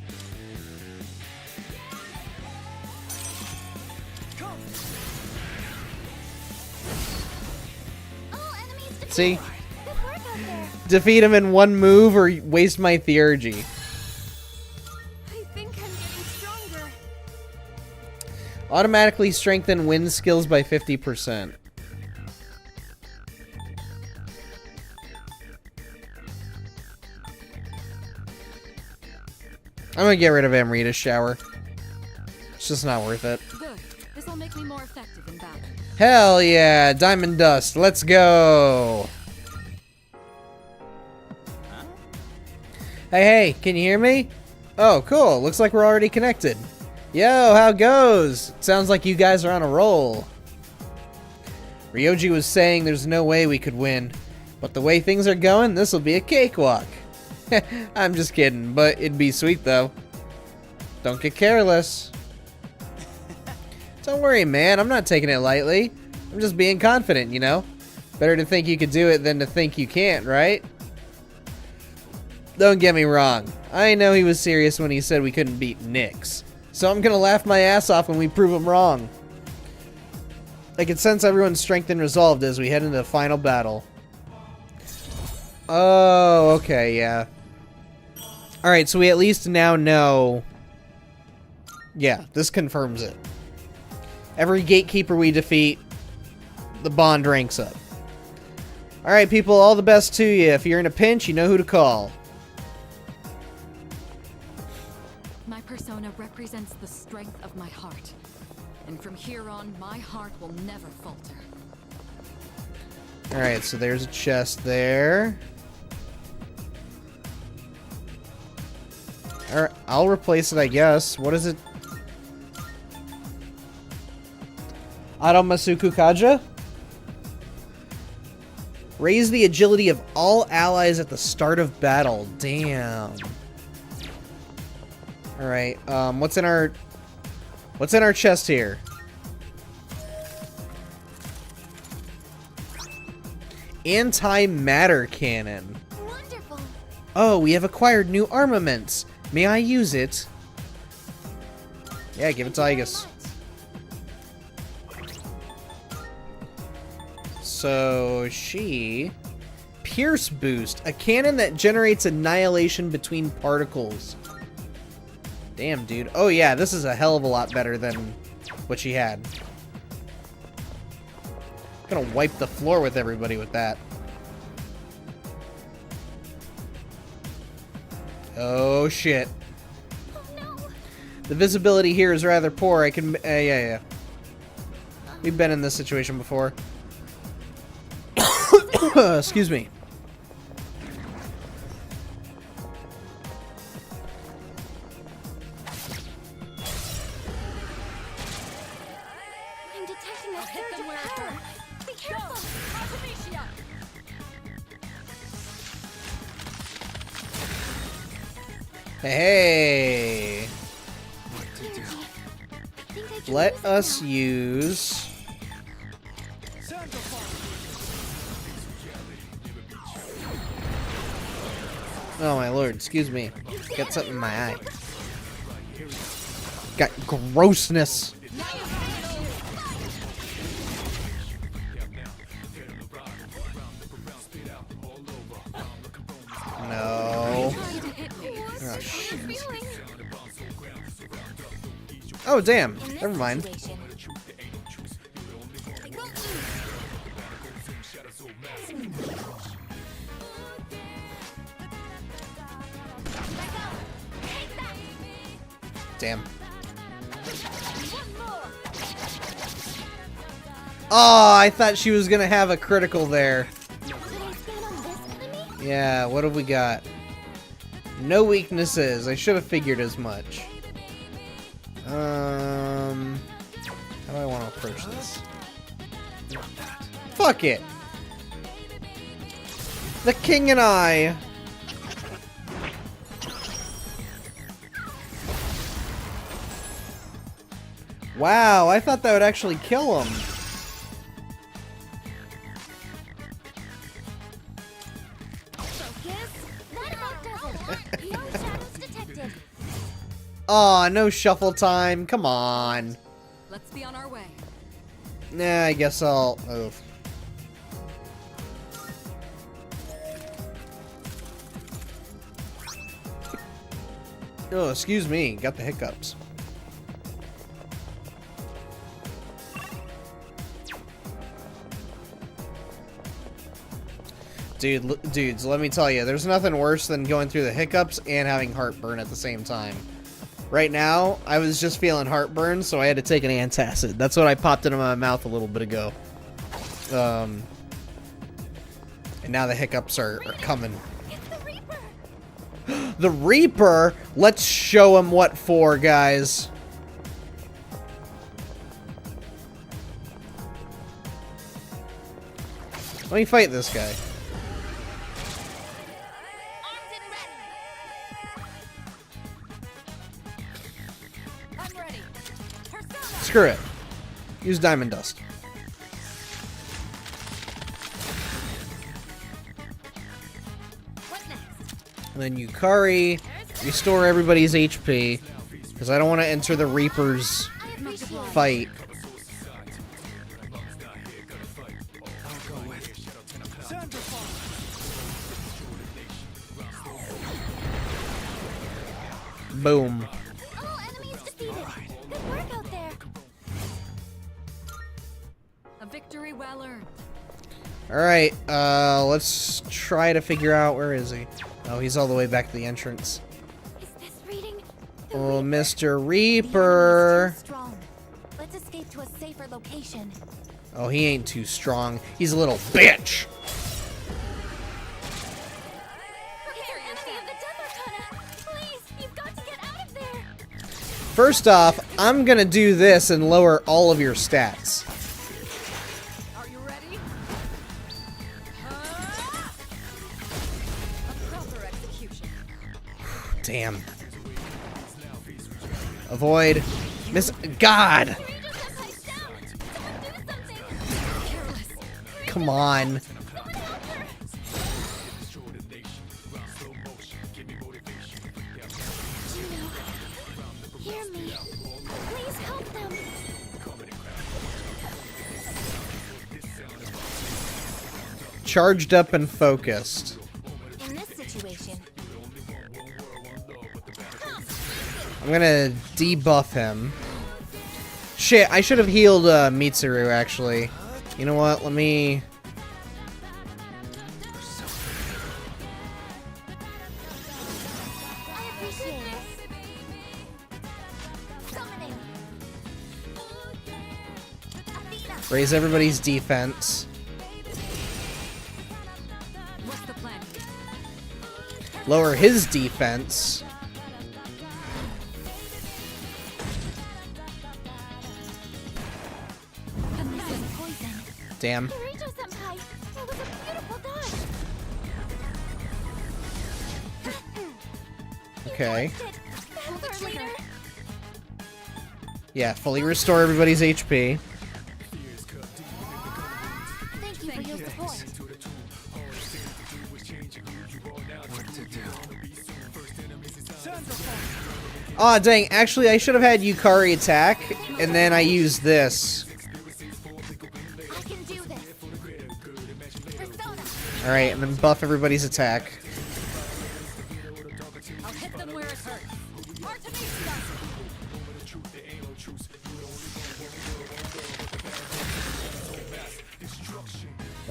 All enemies defeated. See? Good work out there. Defeat him in one move or waste my theurgy. I think I'm getting stronger. Automatically strengthen wind skills by 50%. I'm gonna get rid of Amrita's shower. It's just not worth it. Good. This'll make me more effective in battle. Hell yeah, Diamond Dust, let's go! Hey, can you hear me? Oh, cool, looks like we're already connected. Yo, how goes? Sounds like you guys are on a roll. Ryoji was saying there's no way we could win, but the way things are going, this'll be a cakewalk. I'm just kidding, but it'd be sweet though. Don't get careless. Don't worry, man, I'm not taking it lightly. I'm just being confident, you know? Better to think you could do it than to think you can't, right? Don't get me wrong. I know he was serious when he said we couldn't beat Nyx. So I'm gonna laugh my ass off when we prove him wrong. I can sense everyone's strength and resolve as we head into the final battle. Oh, okay, yeah. Alright, so we at least now know... Yeah, this confirms it. Every gatekeeper we defeat, the bond ranks up. Alright, people, all the best to you. If you're in a pinch, you know who to call. My persona represents the strength of my heart. And from here on, my heart will never falter. Alright, so there's a chest there. Alright, I'll replace it, I guess. What is it? Aramasuku Kaja? Raise the agility of all allies at the start of battle. Damn. Alright, what's in our chest here? Anti-matter cannon. Wonderful. Oh, we have acquired new armaments. May I use it? Yeah, give it to Aigis. So, Pierce Boost. A cannon that generates annihilation between particles. Damn, dude. Oh, yeah, this is a hell of a lot better than what she had. I'm gonna wipe the floor with everybody with that. Oh, shit. Oh no. The visibility here is rather poor. I can... yeah. We've been in this situation before. Excuse me. I'm detecting a surge of power. Be careful. Hey, What to do? I think I can let use it us now. use. Oh my lord, excuse me. Got something in my eye. Got grossness. No. Oh, shit. Oh, damn. In this Never mind. situation, Damn. Oh, I thought she was gonna have a critical there. Should I stand on this enemy? Yeah, what have we got? No weaknesses. I should have figured as much. How do I want to approach this? Fuck it. The king and I. Wow, I thought that would actually kill him. Focus. That about does it. No shadows detected. Aw, no shuffle time. Come on. Let's be on our way. Nah, I guess I'll... Oh. Oh, excuse me. Got the hiccups. Dudes, let me tell you, there's nothing worse than going through the hiccups and having heartburn at the same time. Right now, I was just feeling heartburn, so I had to take an antacid. That's what I popped into my mouth a little bit ago. And now the hiccups are coming. It's the Reaper. The Reaper? Let's show him what for, guys. Let me fight this guy. Armed and ready. I'm ready. Persona. Screw it. Use Diamond Dust. What next? And then Yukari. Restore everybody's HP. Because I don't want to enter the Reaper's I appreciate it. fight. I'll go with Boom. All enemies defeated. Good work out there. A victory well earned. Alright, let's try to figure out where is he. Oh, he's all the way back to the entrance. Is this reading? The Oh, Reaper. Mr. The enemy Reaper. is too strong. Let's escape to a safer location. Oh, he ain't too strong. He's a little bitch. Prepare enemy of the Death Arcana. Please, you've got to get out of there. First off, I'm gonna do this and lower all of your stats. Are you ready? A proper execution. Damn. Avoid. Miss. God! Ranger Senpai's down. Someone do something. Careless. Come on. Someone help her. Juno, hear me. Please help them. Charged up and focused. In this situation, I'm gonna debuff him. Shit, I should have healed Mitsuru, actually. You know what? Let me... I appreciate it. Summoning. Athena. raise everybody's defense. What's the plan? Lower his defense. I'm missing poison. Damn. Ranger Senpai, that was a beautiful dodge. Okay. Pull the trigger. Yeah, fully restore everybody's HP. Thank you for your support. Aw, dang. Actually, I should have had Yukari attack, and then I used this. I can do this. Persona. Alright, and then buff everybody's attack. I'll hit them where it hurts. Artemisia!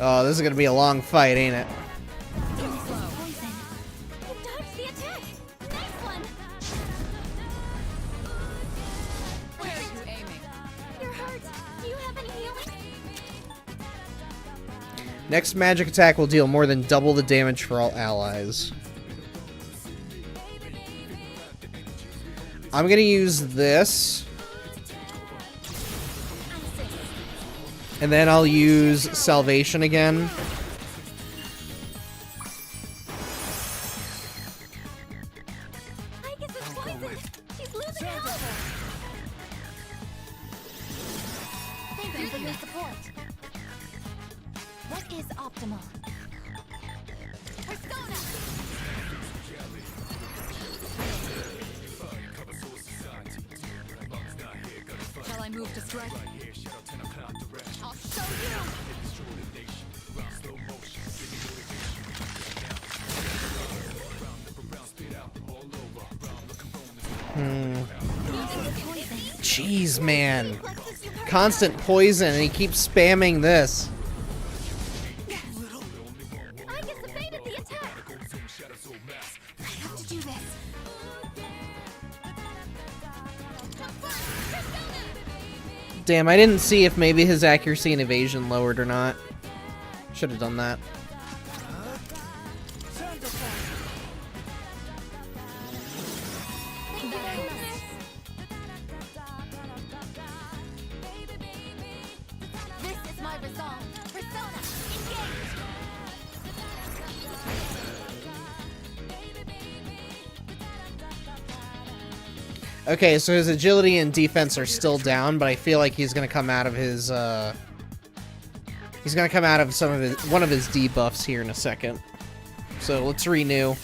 Oh, this is gonna be a long fight, ain't it? Poison. You dodged the attack. Nice one. Where are you aiming? You're hurt. Do you have any healing? Next magic attack will deal more than double the damage for all allies. I'm gonna use this. And then I'll use Salvation again. I guess it's poison. She's losing health. Thank you for your support. What is optimal? Persona. Shall I move to strike? I'll show you. Jeez, man. Constant poison, and he keeps spamming this. I just evaded the attack. I have to do this. Damn, I didn't see if maybe his accuracy and evasion lowered or not. Should have done that. This is my resolve. Persona, engage. Okay, so his agility and defense are still down, but I feel like he's gonna come out of his, he's gonna come out of one of his debuffs here in a second. So let's renew.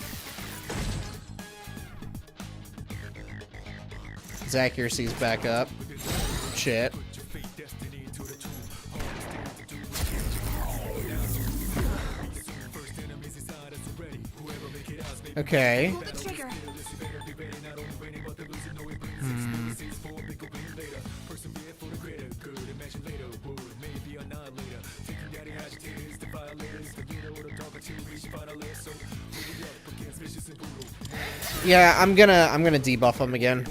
His accuracy's back up. Shit. Okay. Pull the trigger. Yeah, I'm gonna debuff him again.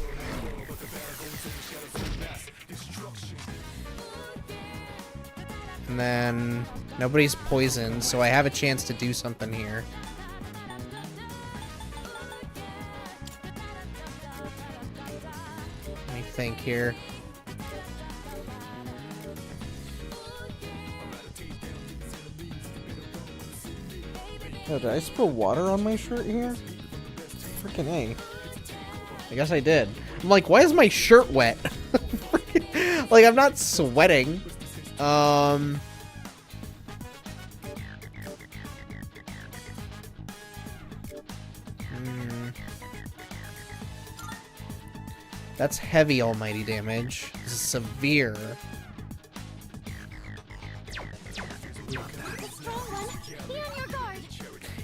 And then nobody's poisoned, so I have a chance to do something here. Let me think here. Oh, did I spill water on my shirt here? Freaking A. I guess I did. I'm like, why is my shirt wet? Like, I'm not sweating. That's heavy almighty damage. This is severe. The strong one. Be on your guard.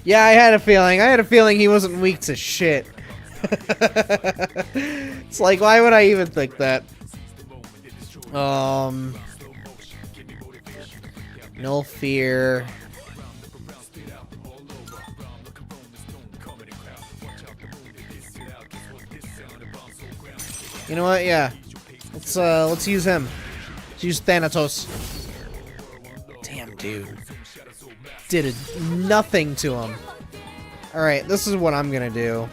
Yeah, I had a feeling. I had a feeling he wasn't weak to shit. It's like, why would I even think that? No fear. You know what? Yeah. Let's use him. Let's use Thanatos. Damn, dude. Did nothing to him. Alright, this is what I'm gonna do.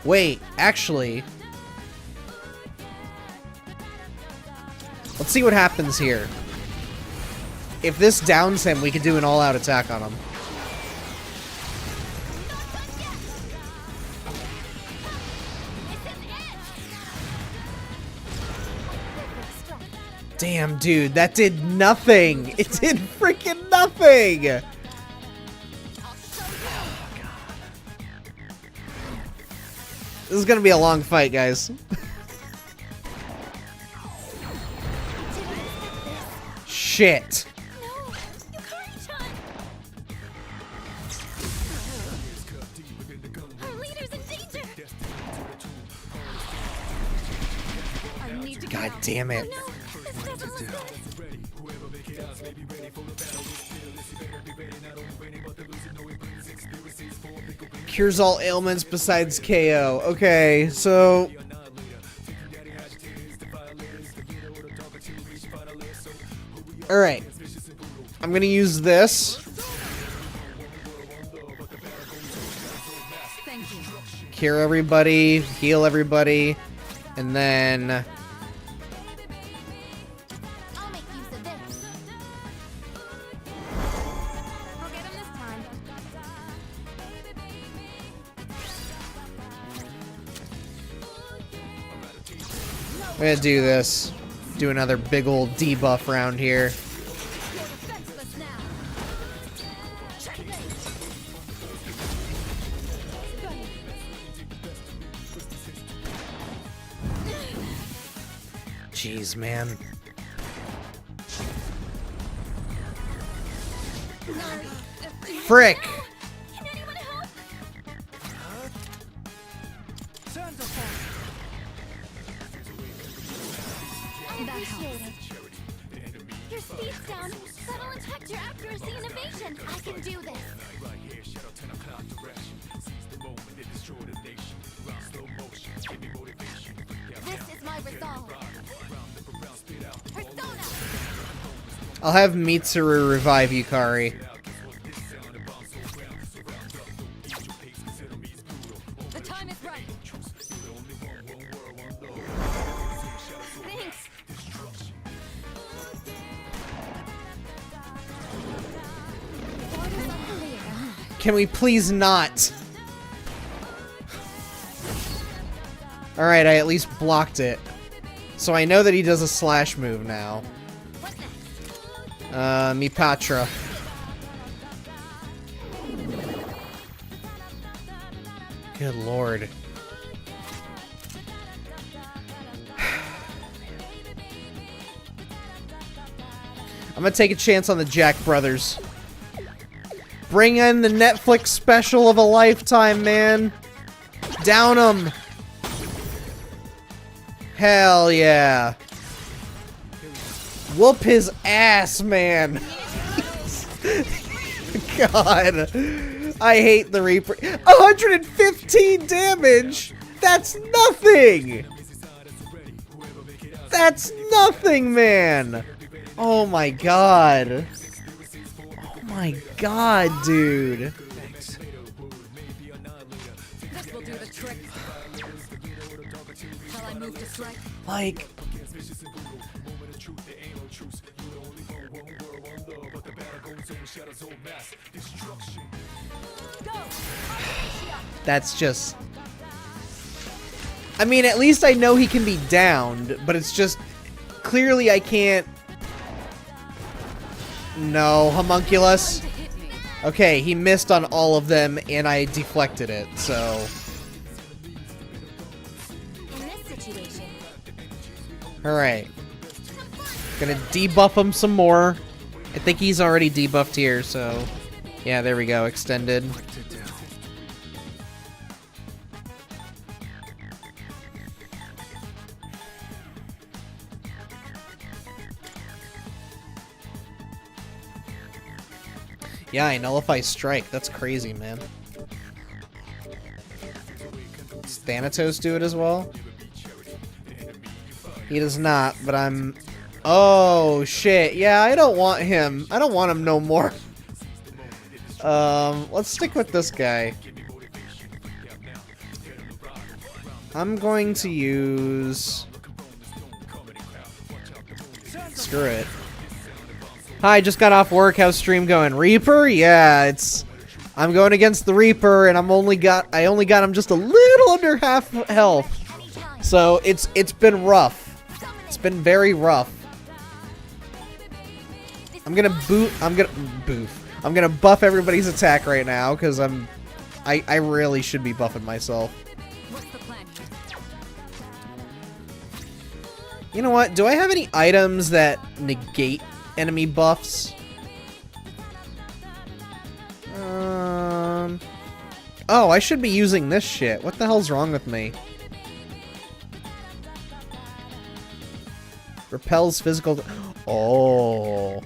Wait, actually... Let's see what happens here. If this downs him, we could do an all-out attack on him. Damn, dude, that did nothing. It did freaking nothing. This is gonna be a long fight, guys. Shit. No, Yukari-chan! Our leader's in danger! I need to God damn it. No, this doesn't look good. Cures all ailments besides KO. Okay, so... Alright. I'm gonna use this. Thank you. Cure everybody, heal everybody, and then... I'll make use of this. I'll get him this time. I'm gonna do this. Do another big old debuff round here. You're defenseless now. Checkmate. Jeez, man. Frick! Can anyone help? I appreciate it. Your speed's down. That'll impact your accuracy and evasion. I can do this. This is my resolve. Persona! I'll have Mitsuru revive Yukari. The time is right. Thanks. Orders unclear. Can we please not? Alright, I at least blocked it. So I know that he does a slash move now. What next? Mipatra. Good lord. I'm gonna take a chance on the Jack Brothers. Bring in the Netflix special of a lifetime, man. Down 'em. Hell yeah. Whoop his ass, man. God. I hate the Reaper. 115 damage! That's nothing! That's nothing, man! Oh my god. Oh my god, dude. This will do the trick. Shall I move to strike? Like... That's just... I mean, at least I know he can be downed, but it's just... Clearly I can't... No, Homunculus. Okay, he missed on all of them, and I deflected it, so... In this situation, Alright. Gonna debuff him some more. I think he's already debuffed here, so... Yeah, there we go, extended. Yeah, I nullify strike. That's crazy, man. Does Thanatos do it as well? He does not, but I'm... Oh, shit. Yeah, I don't want him. I don't want him no more. Let's stick with this guy. I'm going to use... Screw it. Hi, just got off work. How's stream going? Reaper? Yeah, it's... I'm going against the Reaper, and I only got him just a little under half health. So, it's been rough. It's been very rough. I'm gonna buff everybody's attack right now because I really should be buffing myself. What's the plan here? You know what? Do I have any items that negate enemy buffs? Oh, I should be using this shit. What the hell's wrong with me? Repels physical... Oh.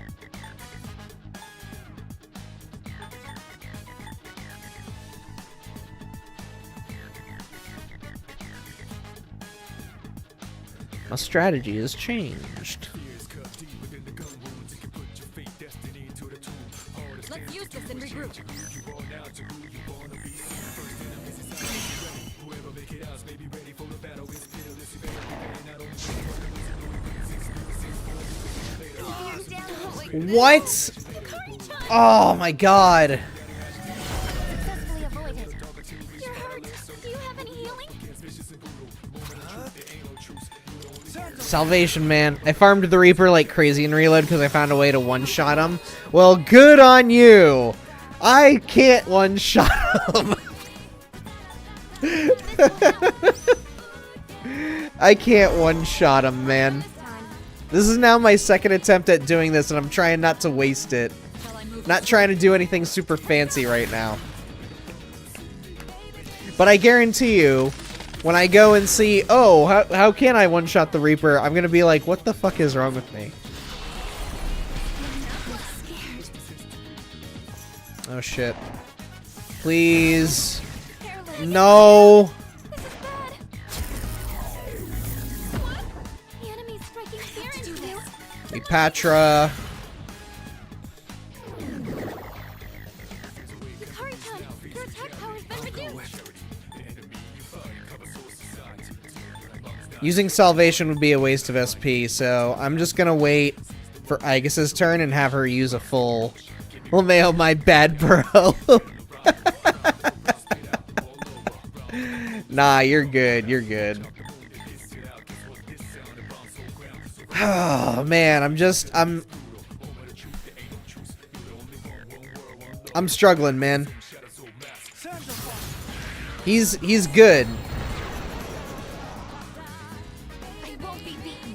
My strategy has changed. Let's use this and regroup. What? Oh my god. Successfully avoided. You're hurt. Do you have any healing? Salvation, man. I farmed the Reaper like crazy in Reload because I found a way to one-shot him. Well, good on you. I can't one-shot him. I can't one-shot him, man. This is now my second attempt at doing this, and I'm trying not to waste it. Not trying to do anything super fancy right now. But I guarantee you, when I go and see, oh, how can I one-shot the Reaper, I'm gonna be like, what the fuck is wrong with me? Oh shit. Please. No. The enemy's striking fear into you. Patra. Yukari-chan, your attack power's been reduced. Using Salvation would be a waste of SP, so I'm just gonna wait for Aegis's turn and have her use a full... LeMayo, my bad bro. Nah, you're good, you're good. Oh, man, I'm struggling, man. He's good.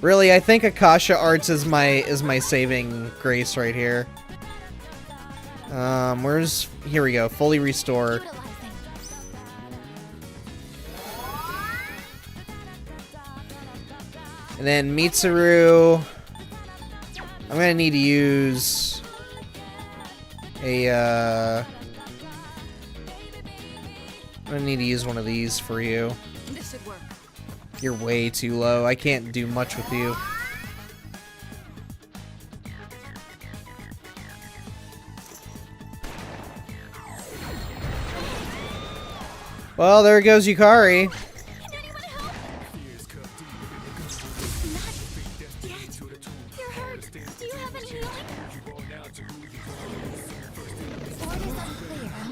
Really, I think Akasha Arts is my saving grace right here. Here we go, fully restore. And then Mitsuru, I'm gonna need to use I'm gonna need to use one of these for you. This should work. You're way too low. I can't do much with you. Well, there goes Yukari.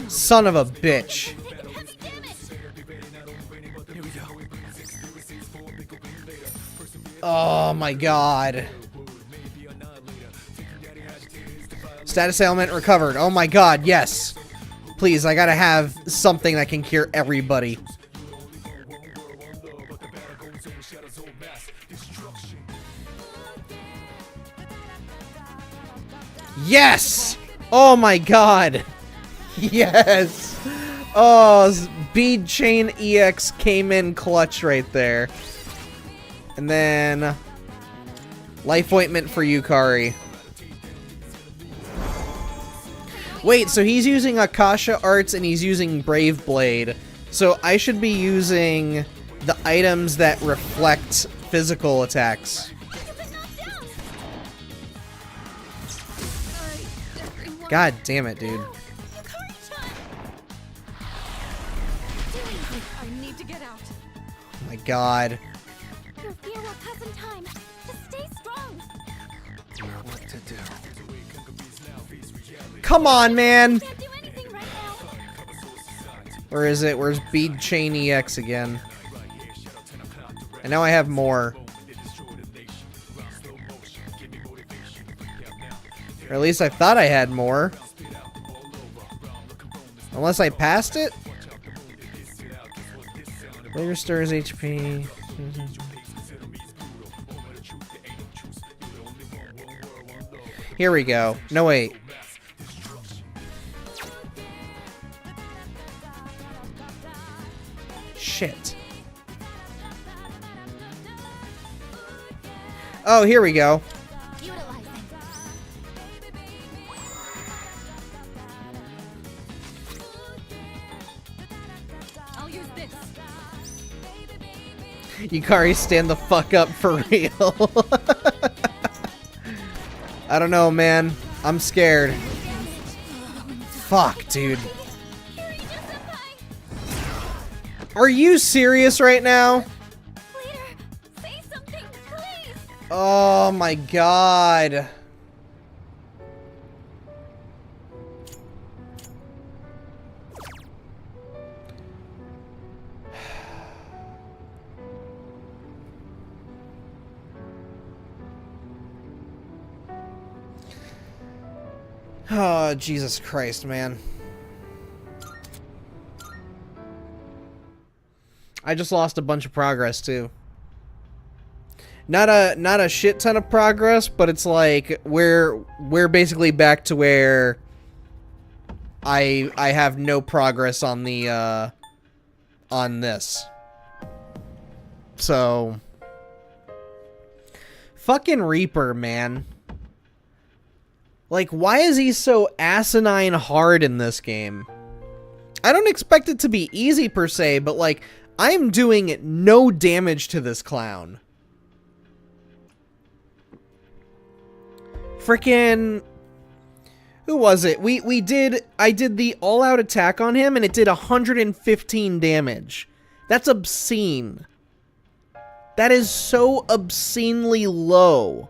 Son of a bitch. Oh my god. Status ailment recovered. Oh my god, yes. Please, I gotta have something that can cure everybody. Yes! Oh my god. Yes! Oh, Bead Chain EX came in clutch right there. And then Life Ointment for Yukari. Wait, so he's using Akasha Arts and he's using Brave Blade. So I should be using the items that reflect physical attacks. God damn it, dude. I need to get out. Oh my god. Your fear will pass in time. Just stay strong. What to do? Come on, man. Can't do anything right now. Where is it? Where's Bead Chain EX again? And now I have more. Or at least I thought I had more. Unless I passed it? Later stirs HP. Here we go. No, wait. Shit. Oh, here we go. I'll use this. Yukari, stand the fuck up for real. I don't know, man. I'm scared. Fuck, dude. Are you serious right now? Say something, please. Oh my god. Oh, Jesus Christ, man. I just lost a bunch of progress too. Not a shit ton of progress, but it's like we're basically back to where I have no progress on the on this. So fucking Reaper, man. Like, why is he so asinine hard in this game? I don't expect it to be easy per se, but like, I'm doing no damage to this clown. Frickin'... Who was it? I did the all-out attack on him, and it did 115 damage. That's obscene. That is so obscenely low.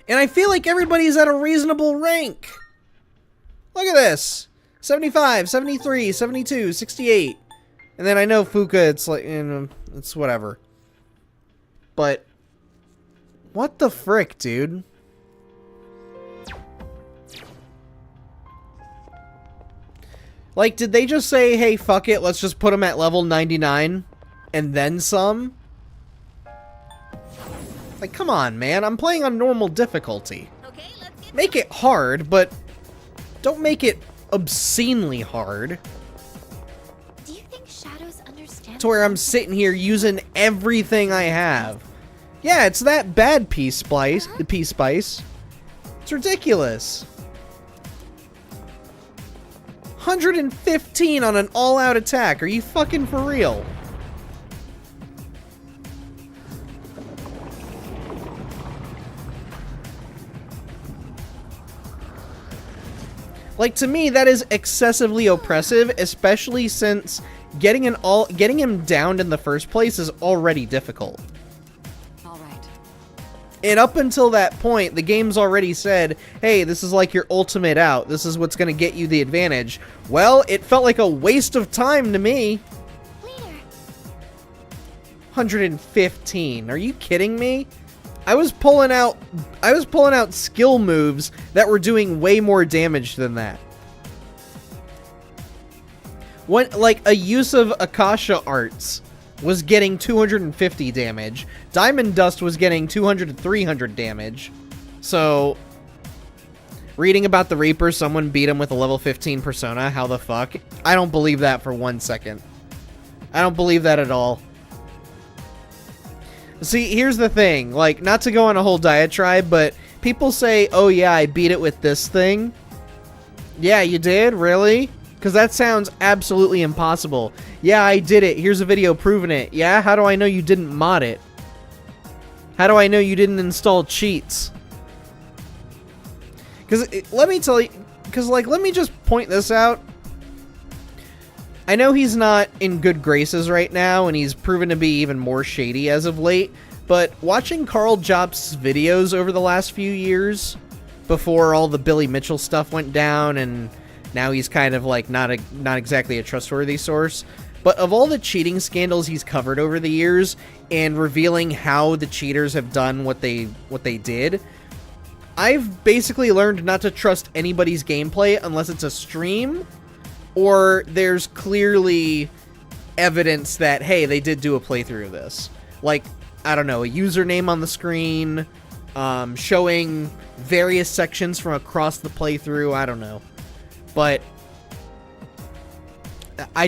And I feel like everybody's at a reasonable rank. Look at this. 75, 73, 72, 68. And then I know Fuka, it's like, it's whatever. But, what the frick, dude? Like, did they just say, hey, fuck it, let's just put him at level 99 and then some? Like, come on, man. I'm playing on normal difficulty. Okay, let's get Make it hard, but don't make it obscenely hard. Do you think Shadows understand? To where I'm sitting here using everything I have. Yeah, it's that bad P-Spice. The P-Spice. It's ridiculous. 115 on an all-out attack. Are you fucking for real? Like, to me, that is excessively oppressive, especially since getting him downed in the first place is already difficult. All right. And up until that point, the game's already said, hey, this is like your ultimate out. This is what's going to get you the advantage. Well, it felt like a waste of time to me. Leader. 115. Are you kidding me? I was pulling out skill moves that were doing way more damage than that. Like a use of Akasha Arts was getting 250 damage. Diamond Dust was getting 200 to 300 damage. So, reading about the Reaper, someone beat him with a level 15 persona. How the fuck? I don't believe that for 1 second. I don't believe that at all. See, here's the thing. Like, not to go on a whole diatribe, but people say, oh yeah, I beat it with this thing. Yeah, you did? Really? Because that sounds absolutely impossible. Yeah, I did it. Here's a video proving it. Yeah? How do I know you didn't mod it? How do I know you didn't install cheats? Because, let me tell you... Because, like, let me just point this out. I know he's not in good graces right now, and he's proven to be even more shady as of late, but watching Carl Jop's videos over the last few years, before all the Billy Mitchell stuff went down, and now he's kind of like not exactly a trustworthy source, but of all the cheating scandals he's covered over the years, and revealing how the cheaters have done what they did, I've basically learned not to trust anybody's gameplay unless it's a stream or there's clearly evidence that, hey, they did do a playthrough of this. Like, I don't know, a username on the screen, showing various sections from across the playthrough, I don't know. But I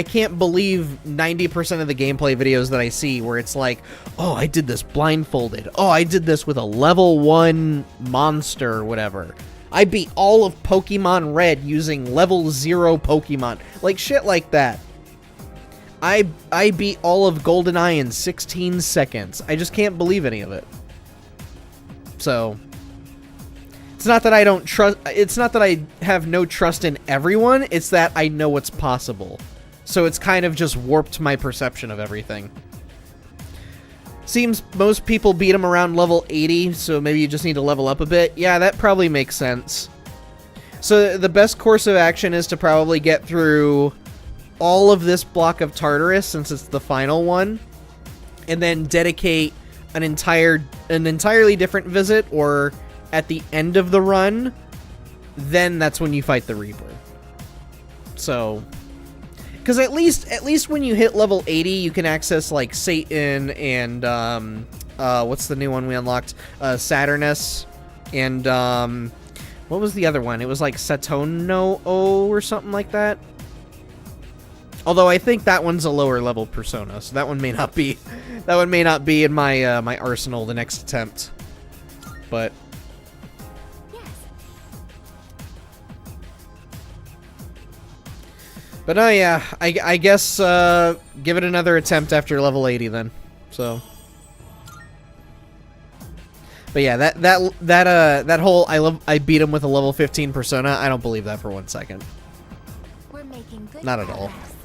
can't believe 90% of the gameplay videos that I see where it's like, oh, I did this blindfolded. Oh, I did this with a level 1 monster or whatever. I beat all of Pokemon Red using level 0 Pokemon. Like, shit like that. I beat all of GoldenEye in 16 seconds. I just can't believe any of it. So, it's not that I don't trust, it's not that I have no trust in everyone, it's that I know what's possible. So it's kind of just warped my perception of everything. Seems most people beat them around level 80, so maybe you just need to level up a bit. Yeah, that probably makes sense. So the best course of action is to probably get through all of this block of Tartarus, since it's the final one, and then dedicate an entirely different visit, or at the end of the run, then that's when you fight the Reaper. So, because at least when you hit level 80, you can access like Satan and what's the new one we unlocked? Saturnus, and what was the other one? It was like Satono or something like that. Although I think that one's a lower level persona, so that one may not be in my my arsenal the next attempt. But oh yeah, I guess give it another attempt after level 80 then. So, but yeah, that whole I beat him with a level 15 persona, I don't believe that for 1 second. We're making good Not at all. progress.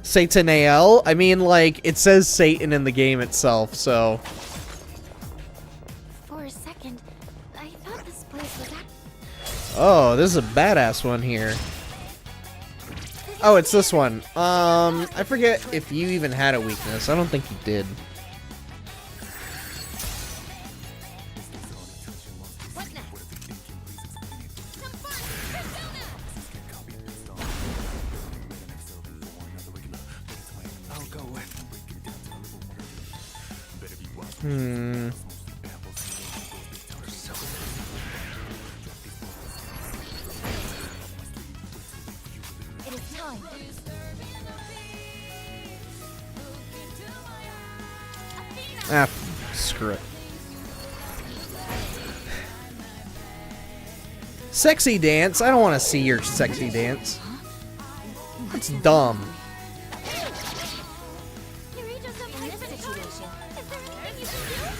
Satanael? I mean, like, it says Satan in the game itself, so. For a second, I thought this place was Oh, this is a badass one here. Oh, it's this one. I forget if you even had a weakness. I don't think you did. I'll go with. It is time. Ah, screw it. Sexy dance? I don't want to see your sexy dance. That's dumb. You reach us up in this situation. Is there anything you can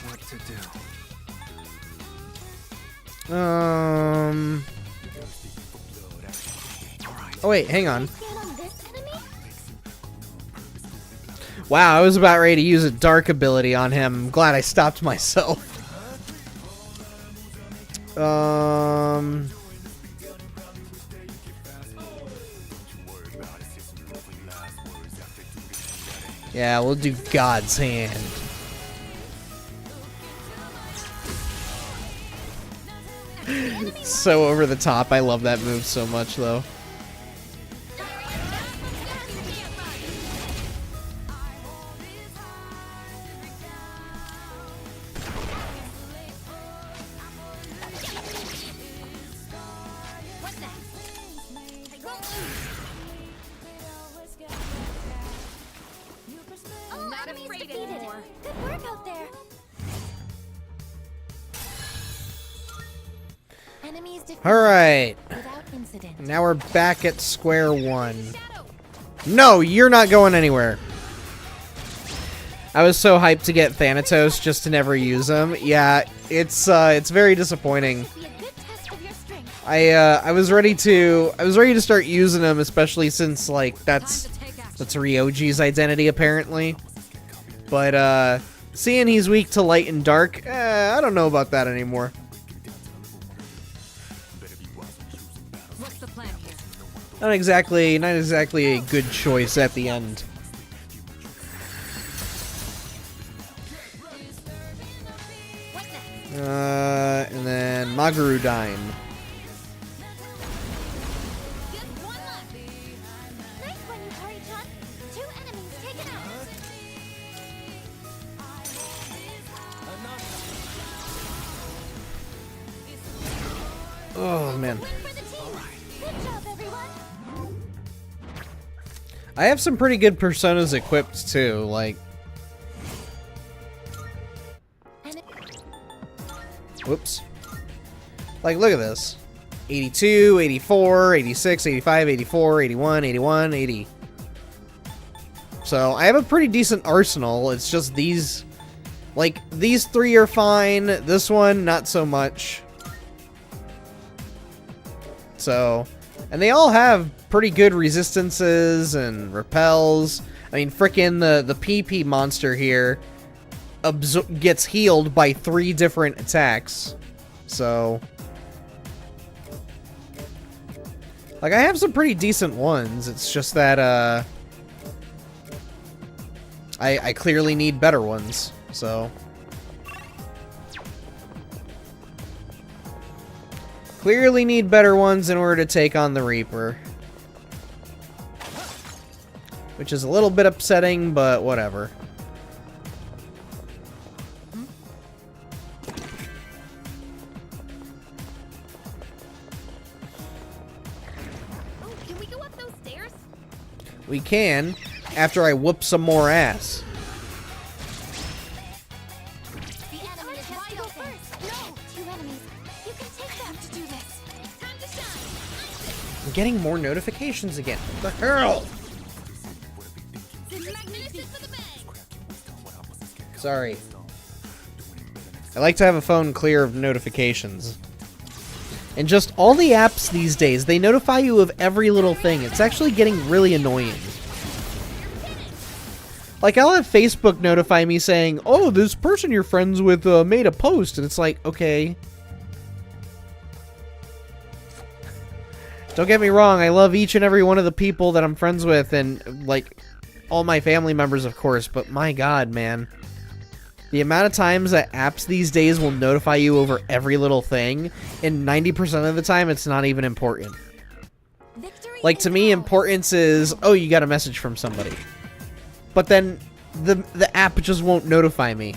What to do? Oh wait, hang on. stand on this enemy? Wow, I was about ready to use a dark ability on him. I'm glad I stopped myself. Yeah, we'll do God's Hand. So over the top. I love that move so much, though. What next? All Not enemies afraid defeated. anymore. Good work out there. Enemies defeated Alright. without incident. Now we're back at square one. No, you're not going anywhere. I was so hyped to get Thanatos just to never use him. Yeah, it's very disappointing. Be a good test of your strength. I was ready to start using him, especially since like that's Ryoji's identity apparently. But seeing he's weak to light and dark, I don't know about that anymore. What's the plan here? Not exactly a good choice at the end. And then Magurudine. Just one left. Nice one, Yukari-chan. 2 enemies taken out. Oh man. Win for the team. Good job, everyone. I have some pretty good personas equipped too, like whoops. Like, look at this. 82, 84, 86, 85, 84, 81, 81, 80. So, I have a pretty decent arsenal. It's just these... Like, these 3 are fine. This one, not so much. So... And they all have pretty good resistances and repels. I mean, frickin' the PP monster here gets healed by 3 different attacks. So... Like, I have some pretty decent ones. It's just that, I clearly need better ones, so... Clearly need better ones in order to take on the Reaper. Which is a little bit upsetting, but whatever. Oh, can we go up those stairs? We can, after I whoop some more ass. The enemy is wide open. No, 2 enemies. You can take them to do this. Time to shine. I'm getting more notifications again. What the hell? Magnificent for the bang. Sorry. I like to have a phone clear of notifications. And just all the apps these days, they notify you of every little thing. It's actually getting really annoying. Like, I'll have Facebook notify me saying, oh, this person you're friends with made a post. And it's like, okay. Don't get me wrong, I love each and every one of the people that I'm friends with. And, like, all my family members, of course. But my God, man. The amount of times that apps these days will notify you over every little thing, and 90% of the time, it's not even important. Victory Like, to me, importance is, oh, you got a message from somebody. But then, the app just won't notify me.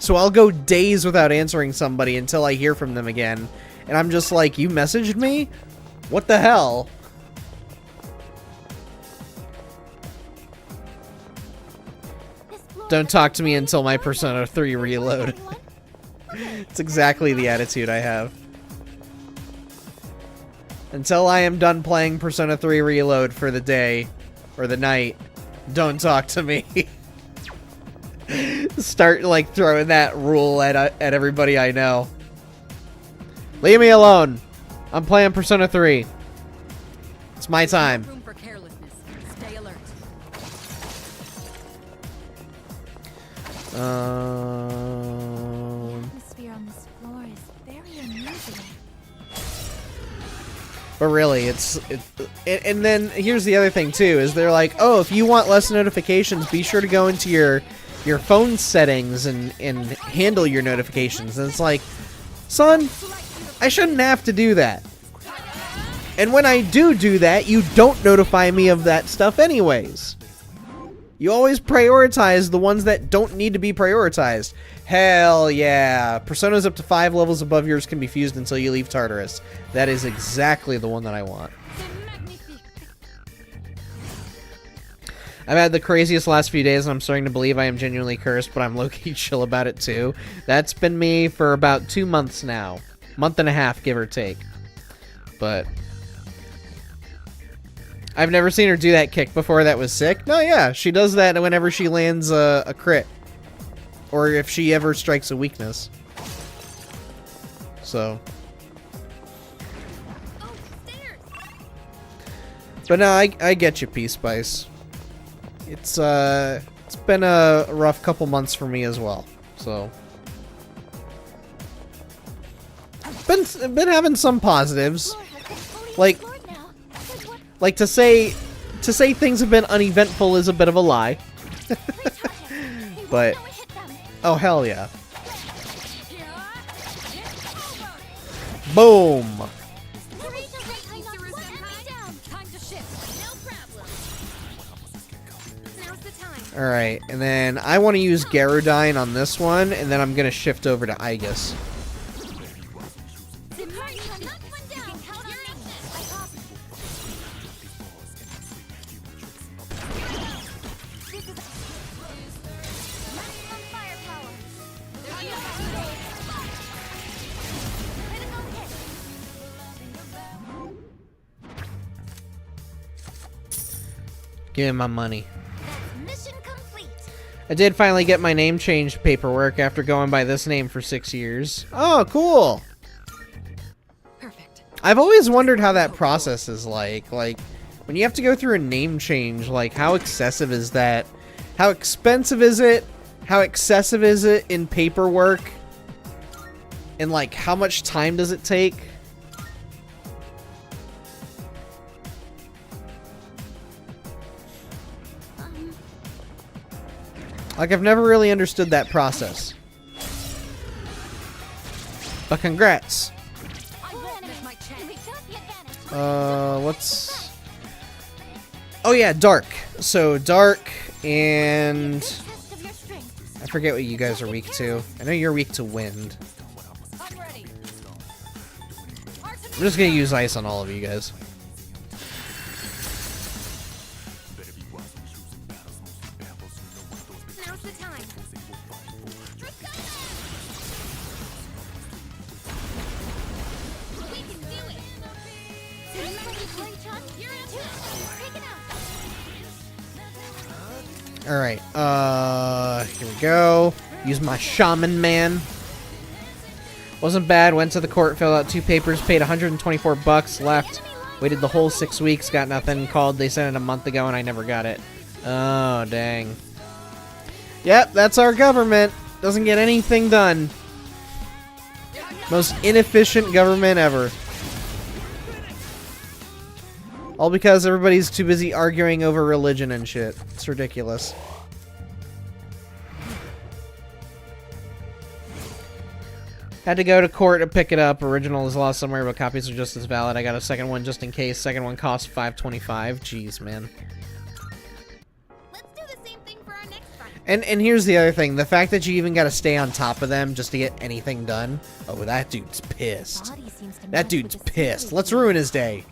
So I'll go days without answering somebody until I hear from them again. And I'm just like, you messaged me? What the hell? Don't talk to me until my Persona 3 reload. It's exactly the attitude I have. Until I am done playing Persona 3 Reload for the day, or the night, don't talk to me. Start, like, throwing that rule at everybody I know. Leave me alone. I'm playing Persona 3. It's my time. Room for carelessness. Stay alert. The atmosphere on this floor is very unusual. But really, and then here's the other thing too, is they're like, oh, if you want less notifications, be sure to go into your phone settings and handle your notifications. And it's like, son, I shouldn't have to do that. And when I do that, you don't notify me of that stuff anyways. You always prioritize the ones that don't need to be prioritized. Hell yeah. Personas up to 5 levels above yours can be fused until you leave Tartarus. That is exactly the one that I want. I've had the craziest last few days, and I'm starting to believe I am genuinely cursed, but I'm low-key chill about it too. That's been me for about 2 months now. Month and a half, give or take. But I've never seen her do that kick before that was sick. No, yeah, she does that whenever she lands a crit. Or if she ever strikes a weakness. So. But no, I get you, Peace Spice. It's been a rough couple months for me as well. So. Been having some positives. Like, Like, to say things have been uneventful is a bit of a lie. But, oh hell yeah. Boom! Alright, and then I want to use Garudine on this one, and then I'm going to shift over to Aegis. Give me my money. Mission complete. I did finally get my name change paperwork after going by this name for 6 years. Oh, cool. Perfect. I've always wondered how that process is like. Like, when you have to go through a name change, like, how excessive is that? How expensive is it? How excessive is it in paperwork? And, like, how much time does it take? Like, I've never really understood that process. But congrats. What's... Oh yeah, Dark. So, Dark and... I forget what you guys are weak to. I know you're weak to Wind. I'm just gonna use Ice on all of you guys. Now's the time. We can do it. You're in. Take it out. Alright, here we go. Use my Shaman Man. Wasn't bad, went to the court, filled out 2 papers, paid 124 bucks, left. Waited the whole 6 weeks, got nothing, called, they sent it a month ago, and I never got it. Oh, dang. Yep, that's our government. Doesn't get anything done. Most inefficient government ever. All because everybody's too busy arguing over religion and shit. It's ridiculous. Had to go to court to pick it up. Original is lost somewhere, but copies are just as valid. I got a second one just in case. Second one costs $5.25. Jeez, man. Let's do the same thing for our next fight. And here's the other thing. The fact that you even got to stay on top of them just to get anything done. Oh, that dude's pissed. That dude's pissed. Let's ruin his day.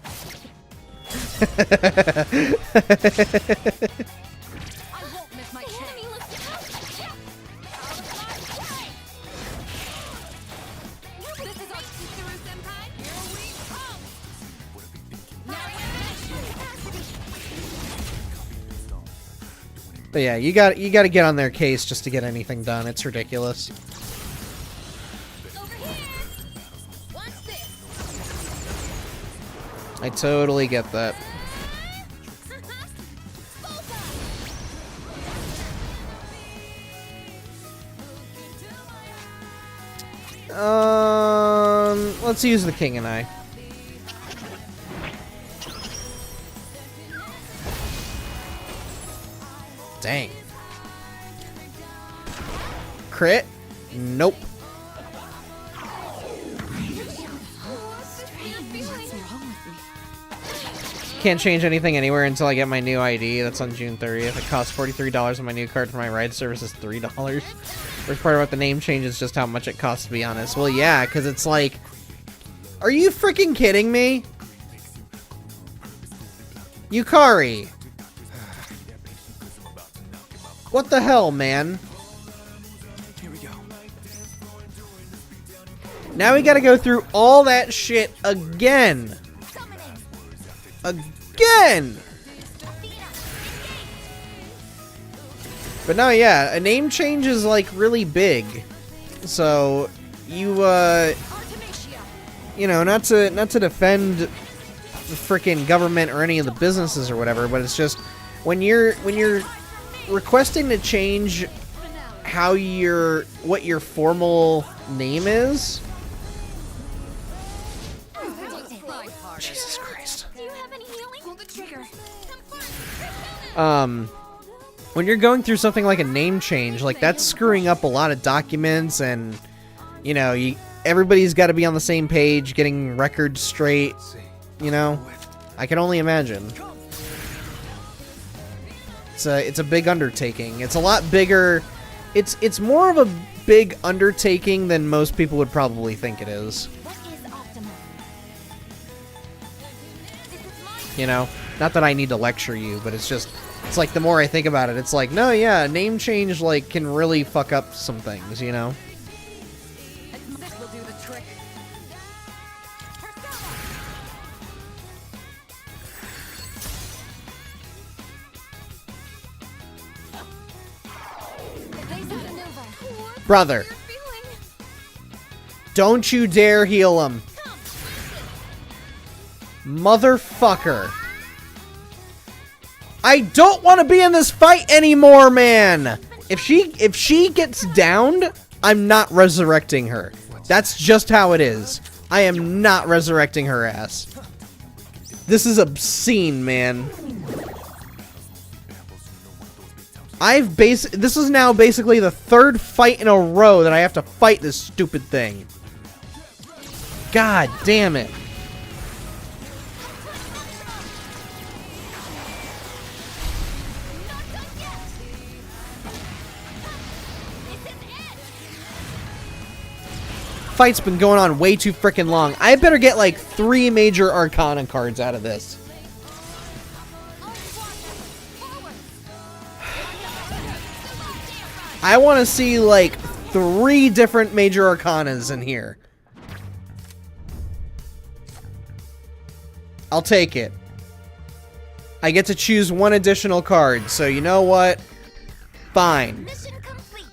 But yeah, you got to get on their case just to get anything done. It's ridiculous. I totally get that. Let's use the King and I. Dang. Crit? Nope. Can't change anything anywhere until I get my new ID. That's on June 30th. It costs $43 on my new card for my ride service is $3. Worst part about the name change is just how much it costs, to be honest. Well, yeah, because it's like... Are you freaking kidding me? Yukari! What the hell, man? Here we go. Now we gotta go through all that shit again. Again! But no, yeah, a name change is, like, really big. So, you know, not to defend the frickin' government or any of the businesses or whatever, but it's just, when you're requesting to change how what your formal name is. Jesus Christ. Christ. Do you have any healing? Pull the trigger. When you're going through something like a name change, like that's screwing up a lot of documents, and you know, everybody's got to be on the same page, getting records straight. You know, I can only imagine. It's a big undertaking. It's a lot bigger. It's more of a big undertaking than most people would probably think it is. What is optimal? You know, not that I need to lecture you, but it's like the more I think about it, it's like, no, yeah, name change like can really fuck up some things, you know. This will do the trick. Brother, don't you dare heal him. Motherfucker. I don't want to be in this fight anymore, man. If she gets downed, I'm not resurrecting her. That's just how it is. I am not resurrecting her ass. This is obscene, man. This is now basically the third fight in a row that I have to fight this stupid thing. God damn it. Fight's been going on way too frickin' long. I better get like 3 major Arcana cards out of this. I want to see like 3 different major Arcanas in here. I'll take it. I get to choose 1 additional card, so you know what? Fine. Mission complete.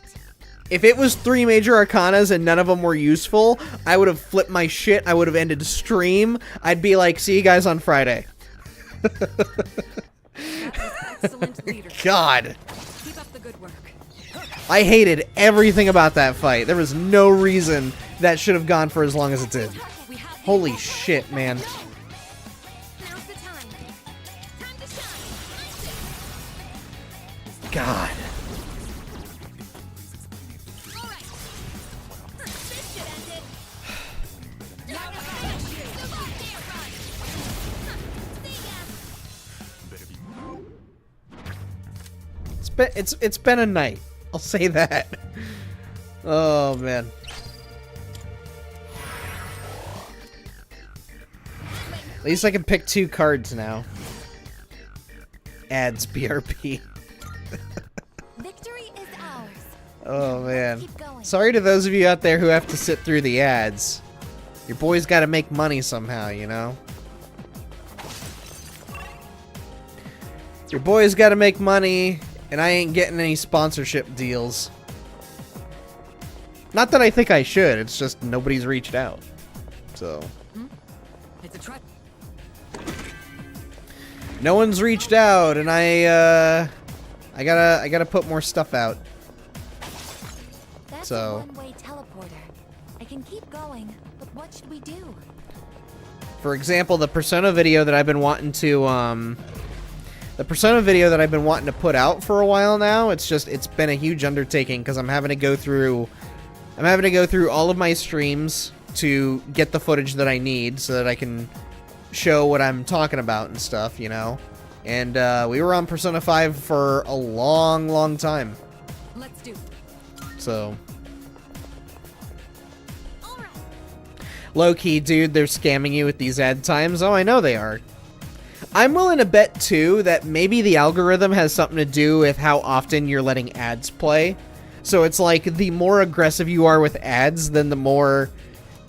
If it was 3 major Arcanas and none of them were useful, I would have flipped my shit. I would have ended the stream. I'd be like, see you guys on Friday. Excellent leader. God. Keep up the good work. I hated everything about that fight. There was no reason that should have gone for as long as it did. Holy shit, man. Now's the time. Time to shine. God. All right. This should end it. Now the volunteer run. See ya. It's been a night. I'll say that. Oh man. At least I can pick 2 cards now. Ads BRP. Victory is ours. Oh man. Keep going. Sorry to those of you out there who have to sit through the ads. Your boy's got to make money somehow, you know? Your boy's got to make money, and I ain't getting any sponsorship deals. Not that I think I should, it's just nobody's reached out. So. It's a try. No one's reached out, and I gotta put more stuff out. That's So. a one-way teleporter. I can keep going, but what should we do? For example, the Persona video that I've been wanting to, put out for a while now, it's been a huge undertaking because I'm having to go through all of my streams to get the footage that I need so that I can show what I'm talking about and stuff, you know? And, we were on Persona 5 for a long, long time. Let's do. So. Low-key, dude, they're scamming you with these ad times. Oh, I know they are. I'm willing to bet, too, that maybe the algorithm has something to do with how often you're letting ads play. So it's like, the more aggressive you are with ads, then the more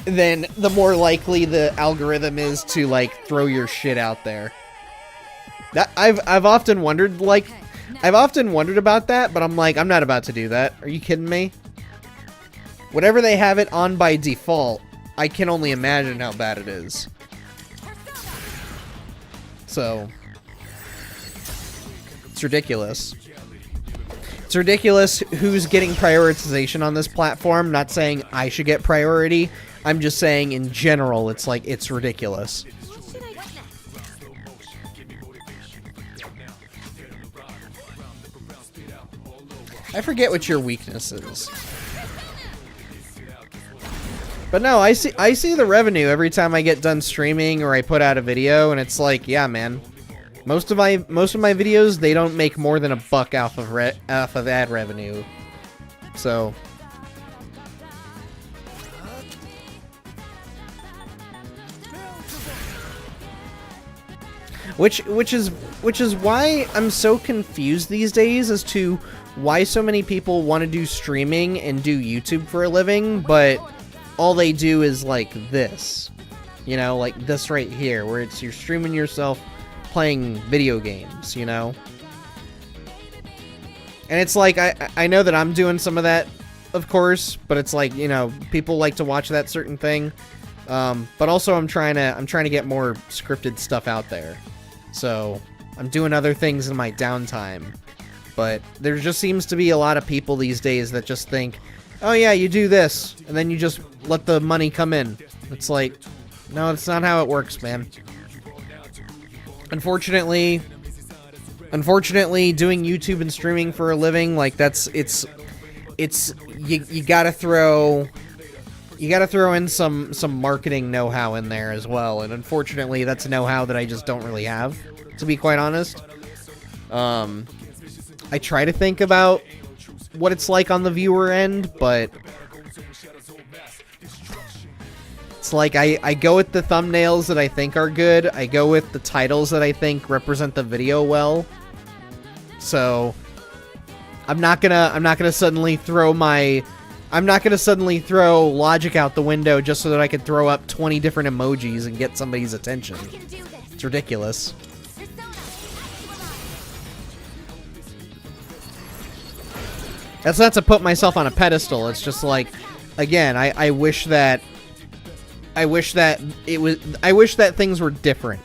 likely the algorithm is to, like, throw your shit out there. That I've often wondered, like, about that, but I'm like, I'm not about to do that. Are you kidding me? Whatever they have it on by default, I can only imagine how bad it is. So, it's ridiculous. It's ridiculous who's getting prioritization on this platform. Not saying I should get priority. I'm just saying in general, it's like, it's ridiculous. What should I witness? I forget what your weakness is. But no, I see the revenue every time I get done streaming or I put out a video, and it's like, yeah, man. Most of my videos, they don't make more than $1 off of ad revenue. So which is why I'm so confused these days as to why so many people want to do streaming and do YouTube for a living, but all they do is like this. You know, like this right here, where you're streaming yourself playing video games, you know? And it's like, I know that I'm doing some of that, of course, but it's like, you know, people like to watch that certain thing. But also I'm trying to get more scripted stuff out there. So I'm doing other things in my downtime. But there just seems to be a lot of people these days that just think, oh yeah, you do this, and then you just let the money come in. It's like, no, that's not how it works, man. Unfortunately, doing YouTube and streaming for a living, like you gotta throw in some marketing know-how in there as well, and unfortunately that's know-how that I just don't really have, to be quite honest. I try to think about what it's like on the viewer end, but it's like I go with the thumbnails that I think are good. I go with the titles that I think represent the video well. So I'm not gonna suddenly throw logic out the window just so that I could throw up 20 different emojis and get somebody's attention. It's ridiculous. That's not to put myself on a pedestal. It's just like, again, I wish that things were different.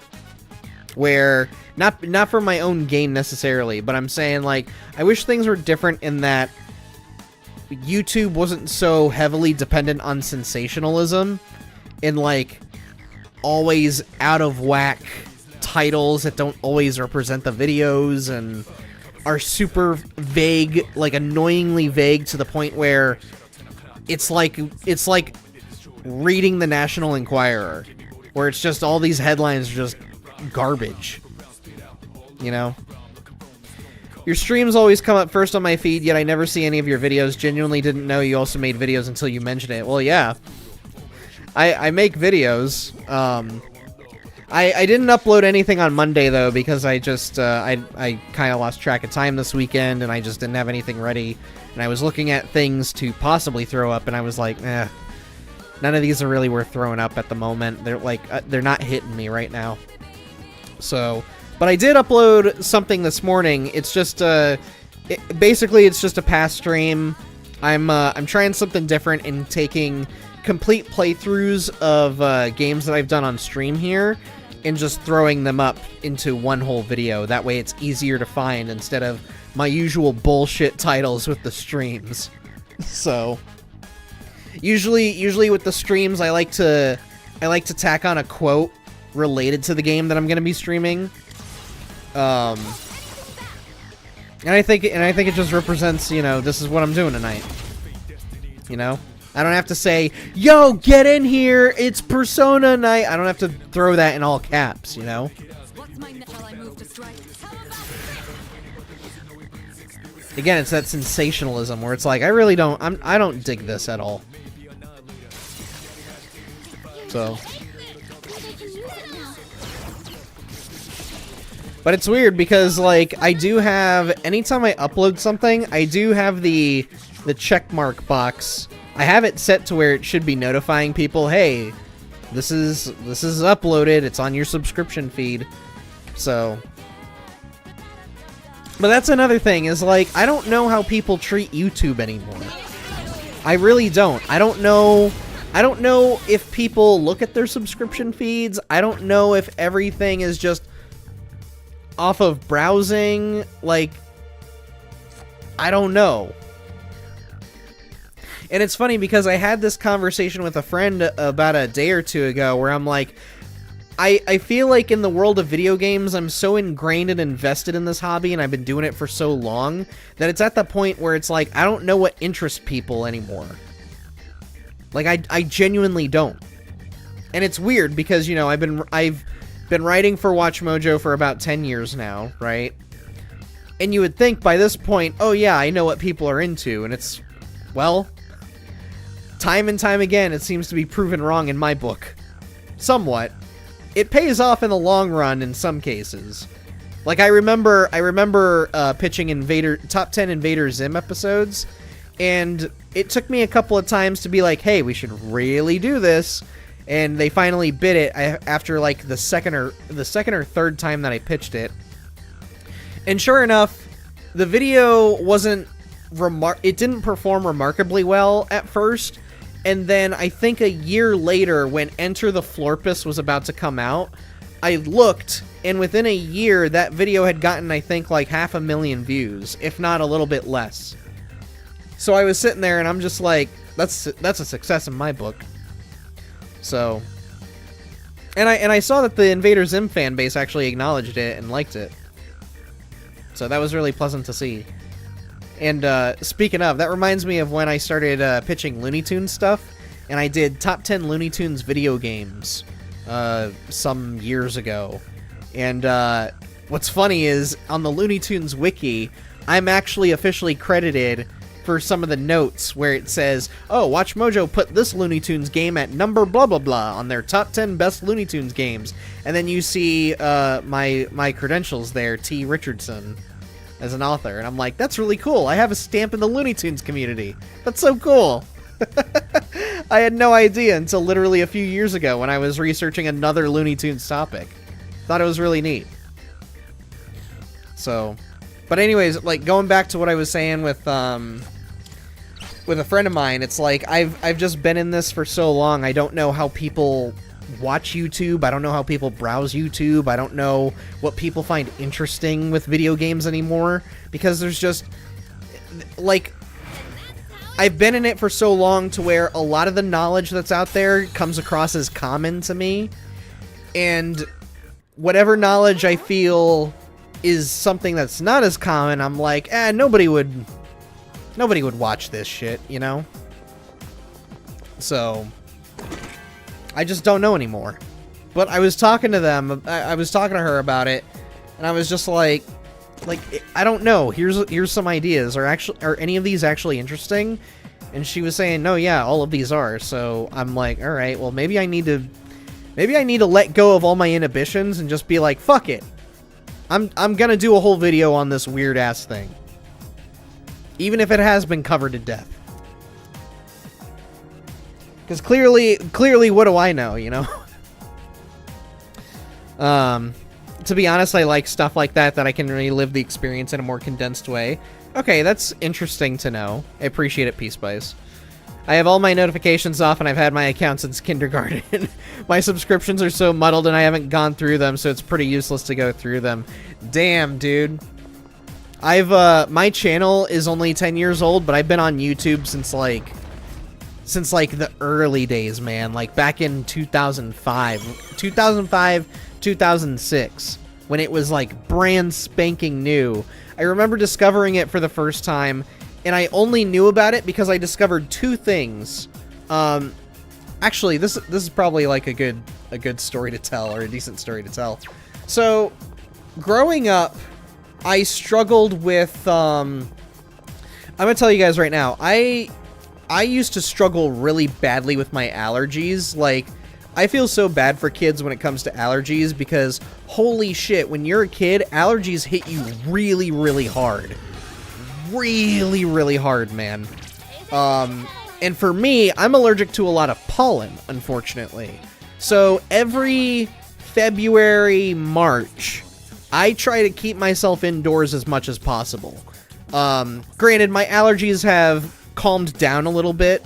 Where not for my own gain necessarily, but I'm saying, like, I wish things were different in that YouTube wasn't so heavily dependent on sensationalism and like always out of whack titles that don't always represent the videos and are super vague, like annoyingly vague to the point where it's like reading the National Enquirer, where it's just all these headlines are just garbage. You know? Your streams always come up first on my feed, yet I never see any of your videos. Genuinely didn't know you also made videos until you mentioned it. Well, yeah. I make videos. I didn't upload anything on Monday, though, because I just, I kind of lost track of time this weekend, and I just didn't have anything ready. And I was looking at things to possibly throw up, and I was like, none of these are really worth throwing up at the moment. They're like, they're not hitting me right now. So, but I did upload something this morning. It's just, basically it's just a past stream. I'm trying something different and taking complete playthroughs of games that I've done on stream here and just throwing them up into one whole video. That way it's easier to find instead of my usual bullshit titles with the streams. So usually with the streams I like to tack on a quote related to the game that I'm going to be streaming. And I think it just represents, you know, this is what I'm doing tonight. You know? I don't have to say, yo, get in here, it's Persona night. I don't have to throw that in all caps, you know? Again, it's that sensationalism where it's like, I don't dig this at all. So. But it's weird because, like, I do have, anytime I upload something, I do have the checkmark box. I have it set to where it should be notifying people, hey, this is uploaded, it's on your subscription feed. So, but that's another thing, is like, I don't know how people treat YouTube anymore. I really don't. I don't know if people look at their subscription feeds. I don't know if everything is just off of browsing. Like, I don't know. And it's funny because I had this conversation with a friend about a day or two ago where I'm like, I feel like in the world of video games, I'm so ingrained and invested in this hobby, and I've been doing it for so long, that it's at the point where it's like, I don't know what interests people anymore. Like, I genuinely don't. And it's weird, because, you know, I've been writing for WatchMojo for about 10 years now, right? And you would think by this point, oh yeah, I know what people are into, and it's, well, time and time again, it seems to be proven wrong in my book. Somewhat. It pays off in the long run in some cases. Like, I remember pitching top 10 Invader Zim episodes, and it took me a couple of times to be like, hey, we should really do this, and they finally bid it after like the second or third time that I pitched it. And sure enough, the video wasn't it didn't perform remarkably well at first. And then I think a year later, when Enter the Florpus was about to come out, I looked, and within a year, that video had gotten, I think, like 500,000 views, if not a little bit less. So I was sitting there, and I'm just like, that's a success in my book. So, and I saw that the Invader Zim fan base actually acknowledged it and liked it. So that was really pleasant to see. And speaking of, that reminds me of when I started pitching Looney Tunes stuff, and I did top 10 Looney Tunes video games some years ago. And what's funny is, on the Looney Tunes wiki, I'm actually officially credited for some of the notes where it says, oh, WatchMojo put this Looney Tunes game at number blah blah blah on their top 10 best Looney Tunes games. And then you see my credentials there, T. Richardson, as an author, and I'm like, that's really cool. I have a stamp in the Looney Tunes community. That's so cool. I had no idea until literally a few years ago when I was researching another Looney Tunes topic. Thought it was really neat. So, but anyways, like, going back to what I was saying with a friend of mine, it's like, I've just been in this for so long, I don't know how people watch YouTube. I don't know how people browse YouTube. I don't know what people find interesting with video games anymore, because there's just, like, I've been in it for so long to where a lot of the knowledge that's out there comes across as common to me, and whatever knowledge I feel is something that's not as common, I'm like, nobody would watch this shit, you know? So I just don't know anymore. But I was talking to them, I was talking to her about it, and I was just like, I don't know, here's some ideas. Are any of these actually interesting? And she was saying, no, yeah, all of these are. So I'm like, all right, well, maybe I need to let go of all my inhibitions and just be like, fuck it. I'm gonna do a whole video on this weird ass thing, even if it has been covered to death. Because clearly, what do I know, you know? To be honest, I like stuff like that I can relive the experience in a more condensed way. Okay, that's interesting to know. I appreciate it, Peace Spice. I have all my notifications off, and I've had my account since kindergarten. My subscriptions are so muddled, and I haven't gone through them, so it's pretty useless to go through them. Damn, dude. My channel is only 10 years old, but I've been on YouTube since the early days, man. Like, back in 2006, when it was, like, brand spanking new. I remember discovering it for the first time, and I only knew about it because I discovered two things. Actually, this is probably, like, a good story to tell, or a decent story to tell. So, growing up, I struggled with, I'm gonna tell you guys right now, I used to struggle really badly with my allergies. Like, I feel so bad for kids when it comes to allergies, because holy shit, when you're a kid, allergies hit you really, really hard. Really, really hard, man. And for me, I'm allergic to a lot of pollen, unfortunately. So every February, March, I try to keep myself indoors as much as possible. Granted, my allergies have calmed down a little bit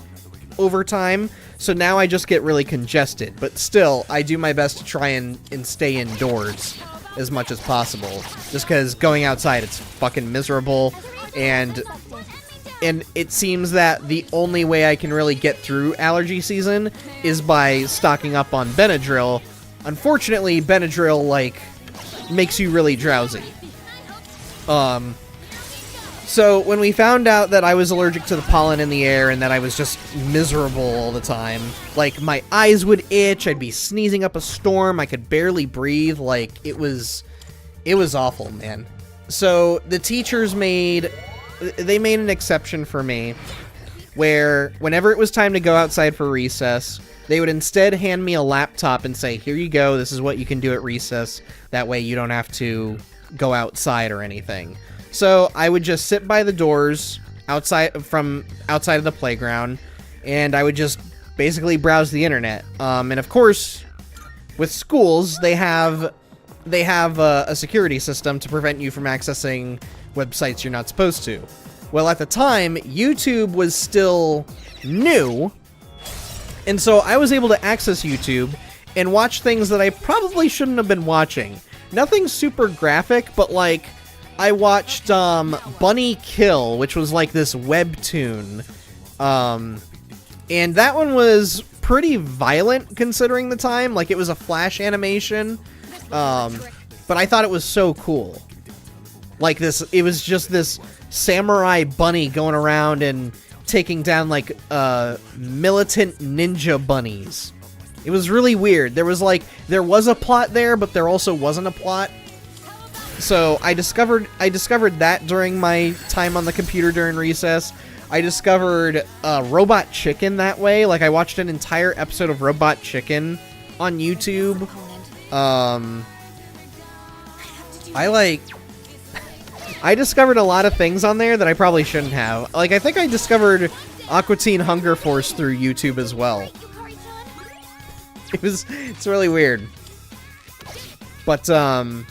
over time, so now I just get really congested, but still, I do my best to try and stay indoors as much as possible, just because going outside, it's fucking miserable, and it seems that the only way I can really get through allergy season is by stocking up on Benadryl, unfortunately, Benadryl, like, makes you really drowsy. So when we found out that I was allergic to the pollen in the air and that I was just miserable all the time, like, my eyes would itch, I'd be sneezing up a storm, I could barely breathe, like, it was awful, man. So the teachers made an exception for me, where whenever it was time to go outside for recess, they would instead hand me a laptop and say, here you go, this is what you can do at recess, that way you don't have to go outside or anything. So I would just sit by the doors outside of the playground, and I would just basically browse the internet. And of course, with schools, they have a security system to prevent you from accessing websites you're not supposed to. Well, at the time, YouTube was still new, and so I was able to access YouTube and watch things that I probably shouldn't have been watching. Nothing super graphic, but like, I watched Bunny Kill, which was like this webtoon, and that one was pretty violent considering the time. Like, it was a flash animation, but I thought it was so cool. Like, it was just this samurai bunny going around and taking down like militant ninja bunnies. It was really weird. There was a plot there, but there also wasn't a plot. So I discovered that during my time on the computer during recess. I discovered Robot Chicken that way. Like, I watched an entire episode of Robot Chicken on YouTube. I discovered a lot of things on there that I probably shouldn't have. Like, I think I discovered Aqua Teen Hunger Force through YouTube as well. It's really weird. But, and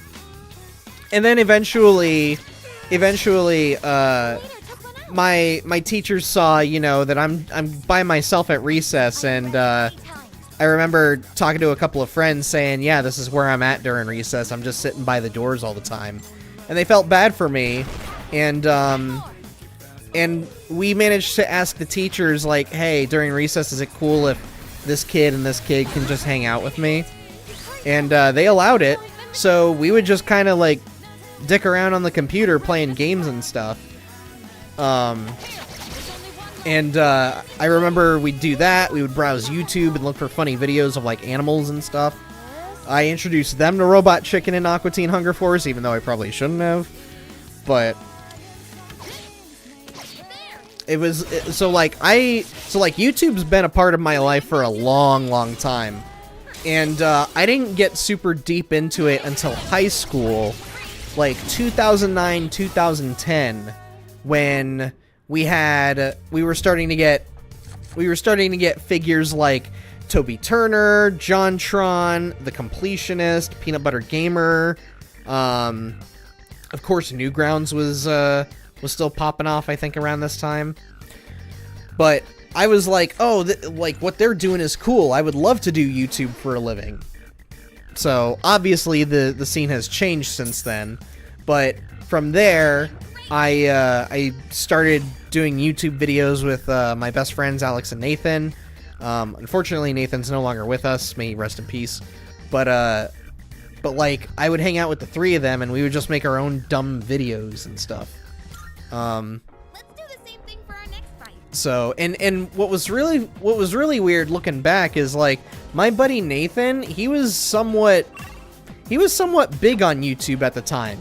then eventually, my teachers saw, you know, that I'm by myself at recess, and, I remember talking to a couple of friends saying, yeah, this is where I'm at during recess. I'm just sitting by the doors all the time. And they felt bad for me, and we managed to ask the teachers, like, hey, during recess, is it cool if this kid and this kid can just hang out with me? And they allowed it, so we would just kind of, like, dick around on the computer playing games and stuff. And I remember we'd do that, we would browse YouTube and look for funny videos of, like, animals and stuff. I introduced them to Robot Chicken and Aqua Teen Hunger Force, even though I probably shouldn't have. But it was so like YouTube's been a part of my life for a long, long time, and I didn't get super deep into it until high school, like 2009, 2010, when we were starting to get figures like Toby Turner, JonTron, The Completionist, Peanut Butter Gamer. Of course, Newgrounds was still popping off, I think, around this time. But I was like, oh, like, what they're doing is cool. I would love to do YouTube for a living. So, obviously, the scene has changed since then. But from there, I started doing YouTube videos with my best friends, Alex and Nathan. Unfortunately, Nathan's no longer with us. May he rest in peace. But like, I would hang out with the three of them, and we would just make our own dumb videos and stuff. Let's do the same thing for our next fight. So, and what was really weird looking back is, like, my buddy Nathan, he was somewhat big on YouTube at the time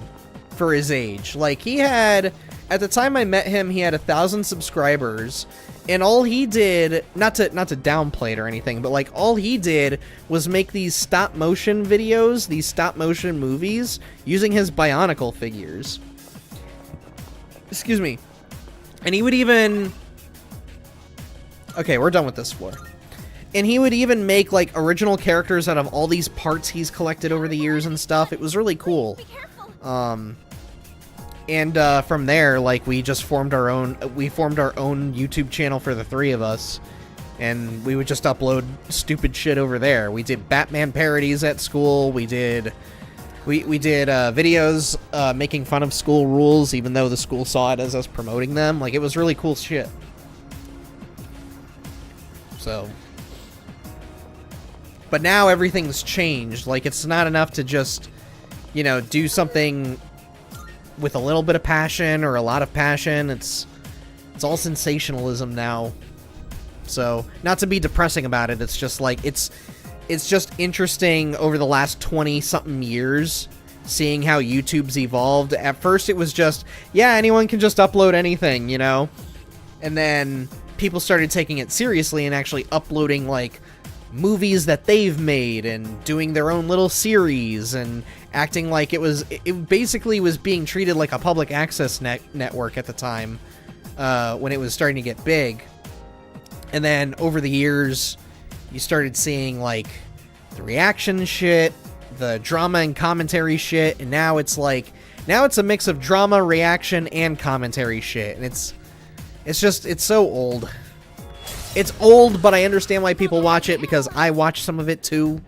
for his age. Like, at the time I met him, he had 1,000 subscribers. And all he did, not to downplay it or anything, but like all he did was make these stop motion videos, these stop motion movies, using his Bionicle figures. Excuse me. And he would even... Okay, we're done with this floor. And he would even make like original characters out of all these parts he's collected over the years and stuff. It was really cool. And from there, like, we formed our own YouTube channel for the three of us, and we would just upload stupid shit over there. We did Batman parodies at school. We did videos making fun of school rules, even though the school saw it as us promoting them. Like, it was really cool shit. So, But now everything's changed. Like, it's not enough to just, you know, do something with a little bit of passion or a lot of passion. It's all sensationalism now. So, not to be depressing about it, it's just like, it's just interesting over the last 20-something years, seeing how YouTube's evolved. At first it was just, yeah, anyone can just upload anything, you know? And then people started taking it seriously and actually uploading, like, movies that they've made and doing their own little series and acting like it basically was being treated like a public access network at the time, when it was starting to get big. And then over the years, you started seeing, like, the reaction shit, the drama and commentary shit, and now it's a mix of drama, reaction, and commentary shit, and it's so old. It's old, but I understand why people watch it, because I watch some of it too.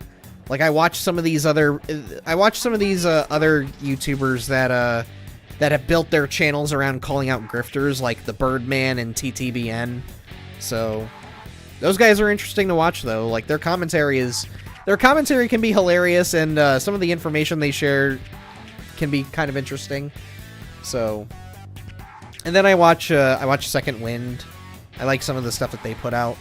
Like, I watch some of these other YouTubers that have built their channels around calling out grifters, like the Birdman and TTBN. So, those guys are interesting to watch, though. Like, their commentary can be hilarious, and some of the information they share can be kind of interesting. So, and then I watch Second Wind. I like some of the stuff that they put out.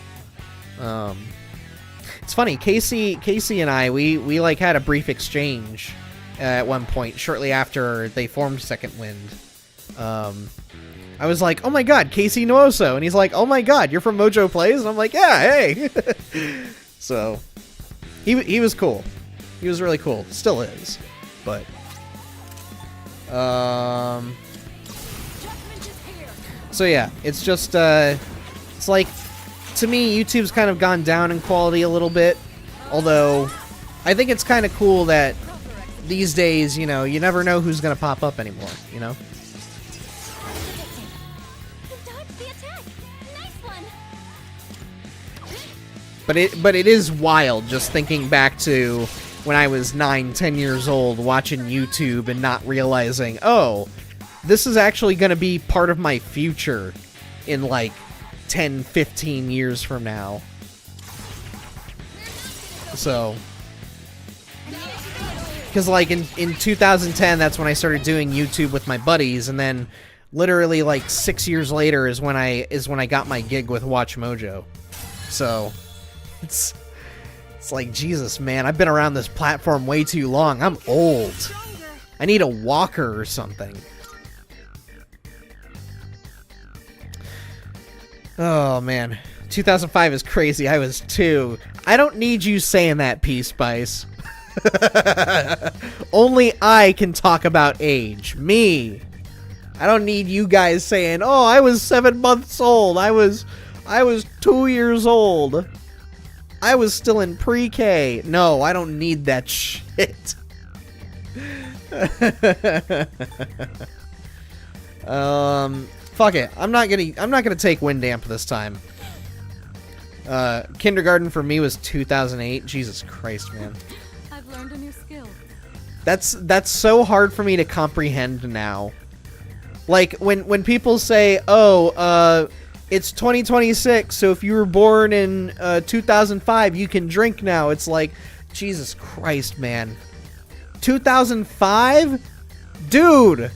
It's funny, Casey and I, we like had a brief exchange at one point shortly after they formed Second Wind. I was like, oh my god, Casey Nuoso. And he's like, oh my god, you're from Mojo Plays? And I'm like, yeah, hey. So, he was cool. He was really cool. Still is. But, so yeah, it's just, it's like, to me, YouTube's kind of gone down in quality a little bit. Although, I think it's kind of cool that these days, you know, you never know who's going to pop up anymore, you know? But it is wild just thinking back to when I was 9, 10 years old watching YouTube and not realizing, oh, this is actually going to be part of my future in like 10, 15 years from now. So, because like in 2010, that's when I started doing YouTube with my buddies, and then literally like 6 years later is when I got my gig with Watch Mojo. So, it's like, Jesus, man, I've been around this platform way too long. I'm old. I need a walker or something. Oh, man. 2005 is crazy. I was 2. I don't need you saying that, P-Spice. Only I can talk about age. Me. I don't need you guys saying, oh, I was 7 months old. I was 2 years old. I was still in pre-K. No, I don't need that shit. Fuck it. I'm not gonna take Windamp this time. Kindergarten for me was 2008. Jesus Christ, man. I've learned a new skill. That's so hard for me to comprehend now. Like when people say, "Oh, it's 2026, so if you were born in 2005, you can drink now." It's like, Jesus Christ, man. 2005? Dude,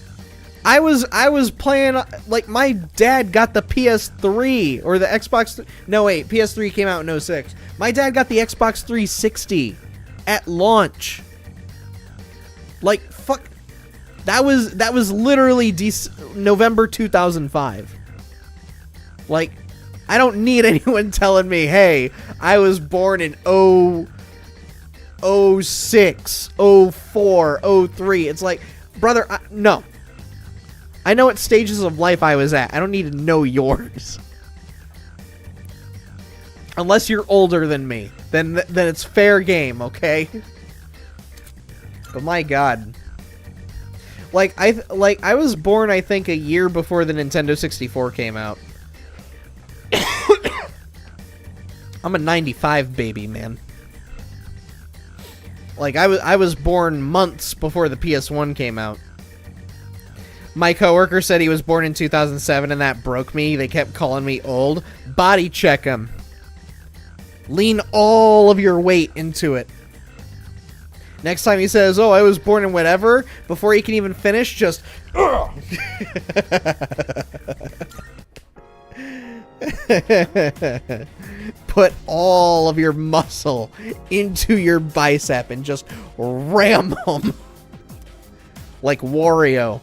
I was playing, like, my dad got the PS3 or the Xbox. No, wait, PS3 came out in 06. My dad got the Xbox 360 at launch. Like, fuck. That was literally November 2005. Like, I don't need anyone telling me, hey, I was born in 06, 04, 03. It's like, brother, no. I know what stages of life I was at. I don't need to know yours. Unless you're older than me. Then it's fair game, okay? But my god. I was born, I think, a year before the Nintendo 64 came out. I'm a 95 baby, man. Like, I was born months before the PS1 came out. My coworker said he was born in 2007, and that broke me. They kept calling me old. Body check him. Lean all of your weight into it. Next time he says, oh, I was born in whatever, before he can even finish, just... Put all of your muscle into your bicep and just ram them. Like Wario.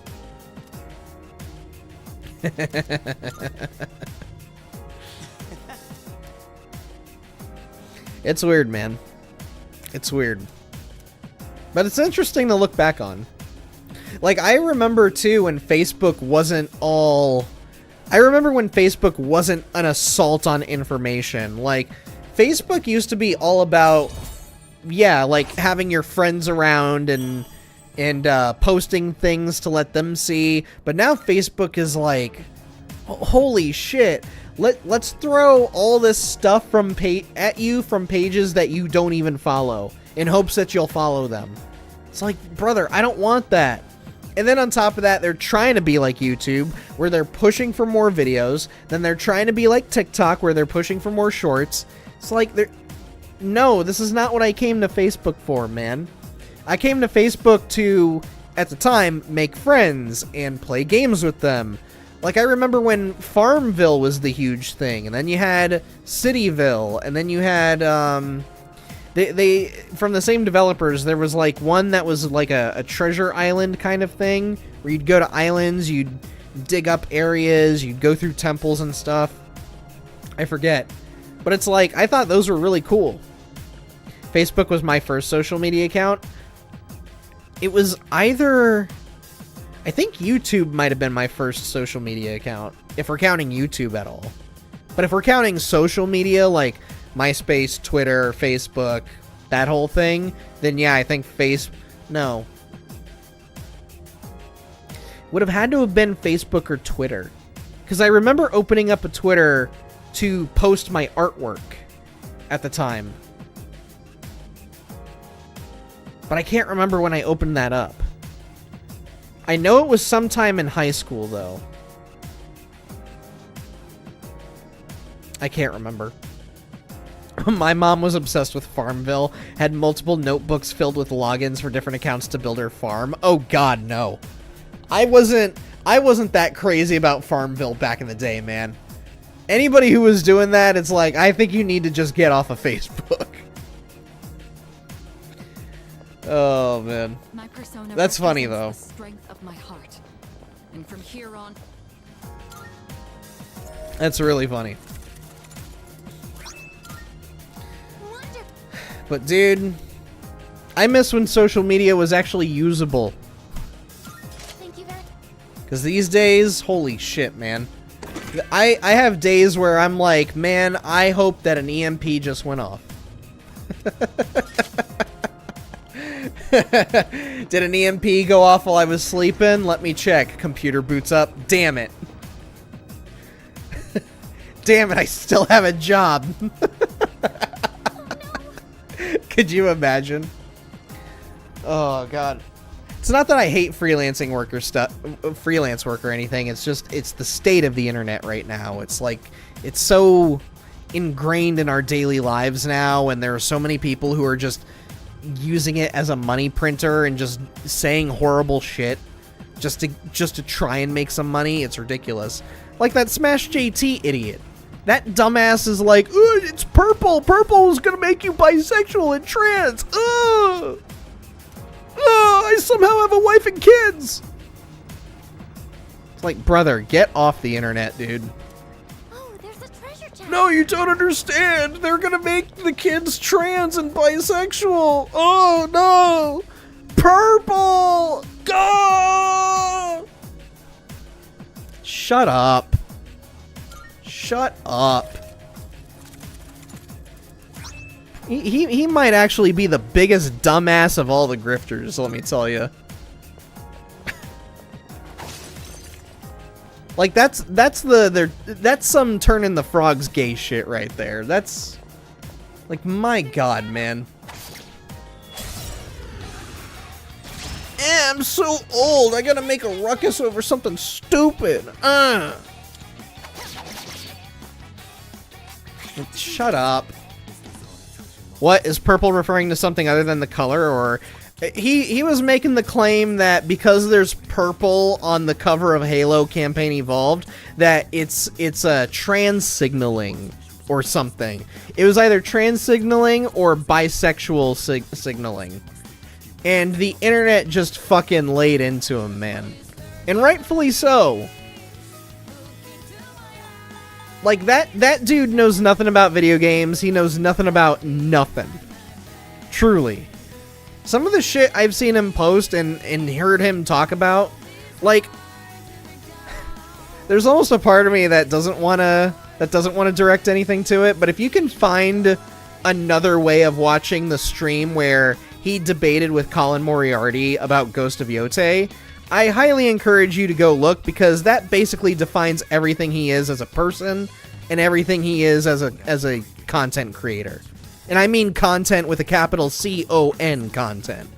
It's weird, man. It's weird. But it's interesting to look back on. Like, I remember, too, when Facebook wasn't all... I remember when Facebook wasn't an assault on information. Like, Facebook used to be all about, yeah, like, having your friends around and posting things to let them see. But now Facebook is like, holy shit. Let's throw all this stuff at you from pages that you don't even follow in hopes that you'll follow them. It's like, brother, I don't want that. And then on top of that, they're trying to be like YouTube, where they're pushing for more videos. Then they're trying to be like TikTok, where they're pushing for more shorts. It's like, no, this is not what I came to Facebook for, man. I came to Facebook to, at the time, make friends and play games with them. Like, I remember when Farmville was the huge thing, and then you had Cityville, and then you had, They from the same developers, there was like one that was like a treasure island kind of thing, where you'd go to islands, you'd dig up areas, you'd go through temples and stuff. I forget. But it's like, I thought those were really cool. Facebook was my first social media account. It was either... I think YouTube might have been my first social media account, if we're counting YouTube at all. But if we're counting social media, like MySpace, Twitter, Facebook, that whole thing, then yeah, I think no. Would have had to have been Facebook or Twitter. Because I remember opening up a Twitter to post my artwork at the time. But I can't remember when I opened that up. I know it was sometime in high school, though. I can't remember. My mom was obsessed with Farmville, had multiple notebooks filled with logins for different accounts to build her farm. Oh god, no. I wasn't that crazy about Farmville back in the day, man. Anybody who was doing that, it's like, I think you need to just get off of Facebook. Oh, man. My persona That's funny, though. the strength of my heart. And from here on... That's really funny. But dude, I miss when social media was actually usable. Thank you, Vet. Because these days, holy shit, man. I have days where I'm like, man, I hope that an EMP just went off. Did an EMP go off while I was sleeping? Let me check. Computer boots up. Damn it. Damn it, I still have a job. Could you imagine? Oh god. It's not that I hate freelancing work or freelance work or anything. It's just, it's the state of the internet right now. It's like, it's so ingrained in our daily lives now, and there are so many people who are just using it as a money printer and just saying horrible shit just to try and make some money. It's ridiculous. Like that Smash JT idiot. That dumbass is like, it's purple. Purple is gonna make you bisexual and trans. I somehow have a wife and kids. It's like, brother, get off the internet, dude. Oh, there's a treasure chest. No, you don't understand. They're gonna make the kids trans and bisexual. Oh, no. Purple. Go. Shut up. Shut up. He might actually be the biggest dumbass of all the grifters, let me tell you. Like that's some turning the frogs gay shit right there. That's like, my god, man. I'm so old. I gotta make a ruckus over something stupid. Shut up. What, is purple referring to something other than the color? Or he was making the claim that because there's purple on the cover of Halo Campaign Evolved, that it's trans signaling or something. It was either trans signaling or bisexual signaling. And the internet just fucking laid into him, man. And rightfully so. Like, that dude knows nothing about video games. He knows nothing about nothing. Truly. Some of the shit I've seen him post and heard him talk about, like, there's almost a part of me that doesn't want to direct anything to it, but if you can find another way of watching the stream where he debated with Colin Moriarty about Ghost of Yotei, I highly encourage you to go look, because that basically defines everything he is as a person and everything he is as a content creator. And I mean content with a capital C-O-N content.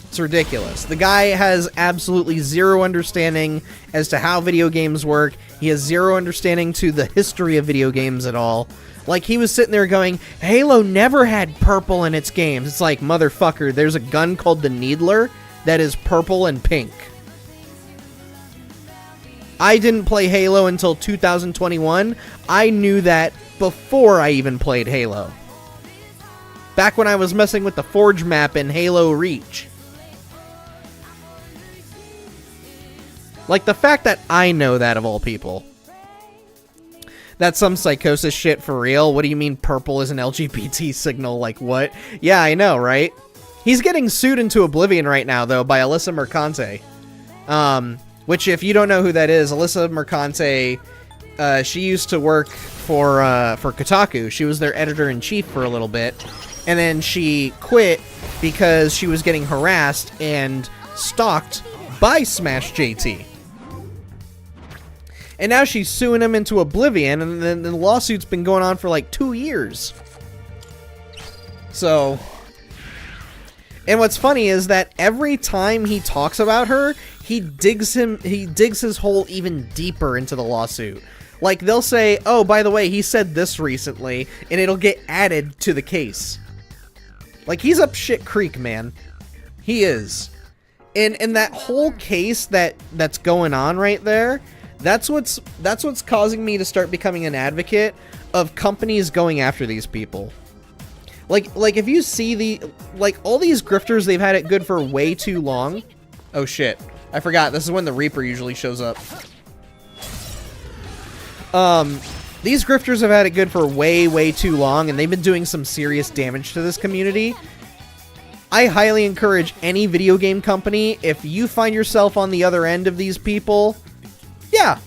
It's ridiculous. The guy has absolutely zero understanding as to how video games work. He has zero understanding to the history of video games at all. Like, he was sitting there going, Halo never had purple in its games. It's like, motherfucker, there's a gun called the Needler that is purple and pink. I didn't play Halo until 2021. I knew that before I even played Halo. Back when I was messing with the Forge map in Halo Reach. Like, the fact that I know that, of all people. That's some psychosis shit for real. What do you mean purple is an LGBT signal? Like, what? Yeah, I know, right? He's getting sued into oblivion right now, though, by Alyssa Mercante. Which, if you don't know who that is, Alyssa Mercante, she used to work for Kotaku. She was their editor-in-chief for a little bit. And then she quit because she was getting harassed and stalked by Smash JT. And now she's suing him into oblivion, and then the lawsuit's been going on for like 2 years. So, and what's funny is that every time he talks about her, he digs his hole even deeper into the lawsuit. Like, they'll say, oh, by the way, he said this recently, and it'll get added to the case. Like, he's up shit creek, man. He is. And that whole case that's going on right there, that's what's causing me to start becoming an advocate of companies going after these people. Like if you see all these grifters, they've had it good for way too long. Oh shit. I forgot. This is when the Reaper usually shows up. These grifters have had it good for way too long, and they've been doing some serious damage to this community. I highly encourage any video game company, if you find yourself on the other end of these people, yeah,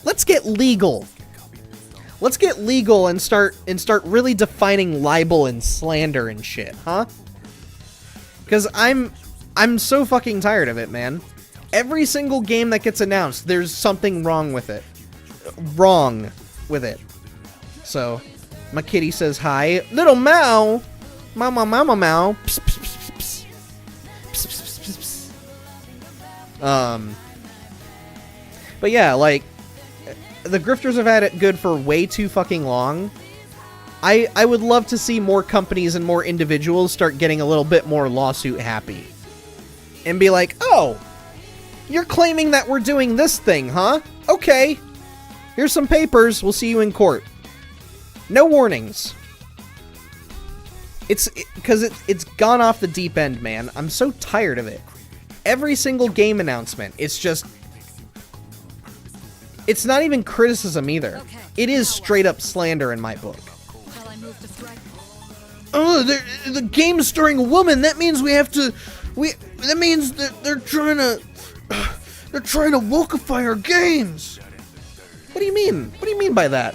let's get legal. Let's get legal and start really defining libel and slander and shit, huh? Because I'm so fucking tired of it, man. Every single game that gets announced, there's something wrong with it. So, my kitty says hi. Little Mao! Mama Mao. Psst, psst, psst, psst. Psst, psst, psst, psst. But yeah, like, the grifters have had it good for way too fucking long. I would love to see more companies and more individuals start getting a little bit more lawsuit happy. And be like, oh, you're claiming that we're doing this thing, huh? Okay. Here's some papers. We'll see you in court. No warnings. Because it's gone off the deep end, man. I'm so tired of it. Every single game announcement, it's just... It's not even criticism either. It is straight up slander in my book. Oh, the game's starring a woman. That means we have to... That means that they're trying to wokeify our games. What do you mean? What do you mean by that?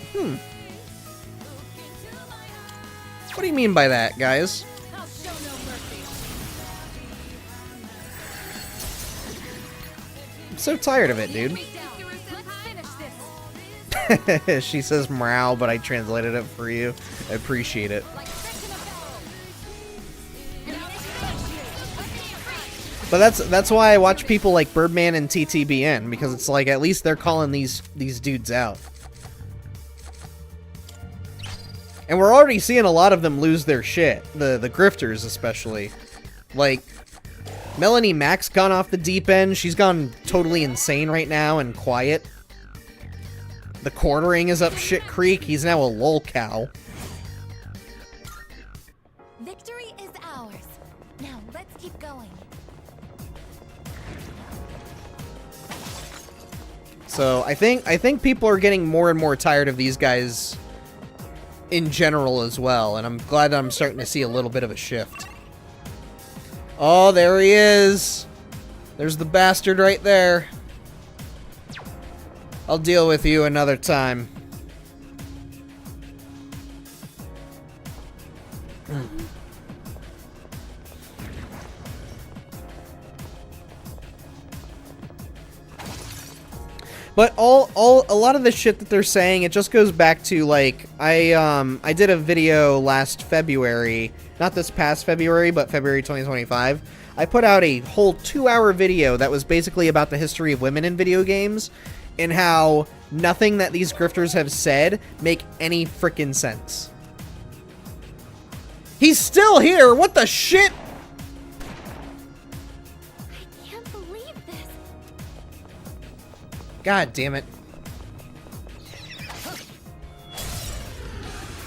What do you mean by that, guys? I'm so tired of it, dude. She says meow, but I translated it for you. I appreciate it. But that's why I watch people like Birdman and TTBN, because it's like at least they're calling these dudes out. And we're already seeing a lot of them lose their shit. The grifters, especially. Like, Melanie Mack's gone off the deep end. She's gone totally insane right now and quiet. The quartering is up shit creek. He's now a lolcow. Victory is ours. Now let's keep going. So I think people are getting more and more tired of these guys in general as well, and I'm glad that I'm starting to see a little bit of a shift. Oh, there he is. There's the bastard right there. I'll deal with you another time. But a lot of the shit that they're saying, it just goes back to, like, I did a video last February, not this past February, but February 2025. I put out a whole 2-hour video that was basically about the history of women in video games and how nothing that these grifters have said make any frickin' sense. He's still here! What the shit? I can't believe this. God damn it.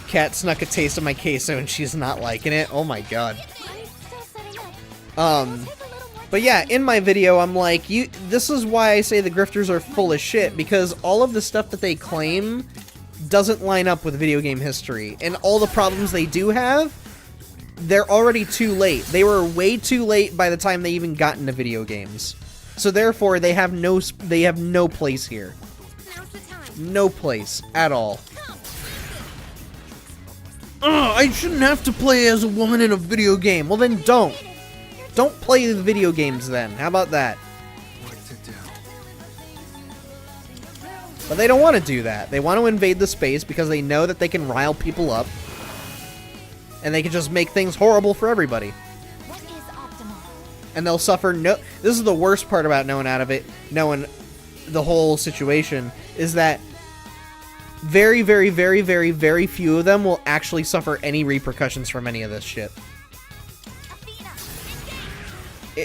Cat snuck a taste of my queso and she's not liking it. Oh my god. I'm still setting up. But yeah, in my video, I'm like, this is why I say the grifters are full of shit, because all of the stuff that they claim doesn't line up with video game history. And all the problems they do have, they're already too late. They were way too late by the time they even got into video games. So therefore, they have no place here. No place at all. I shouldn't have to play as a woman in a video game. Well, then don't. Don't play the video games then. How about that? But they don't want to do that. They want to invade the space because they know that they can rile people up. And they can just make things horrible for everybody. What is optimal? And they'll suffer no... This is the worst part about knowing the whole situation, is that very, very, very, very, very few of them will actually suffer any repercussions from any of this shit.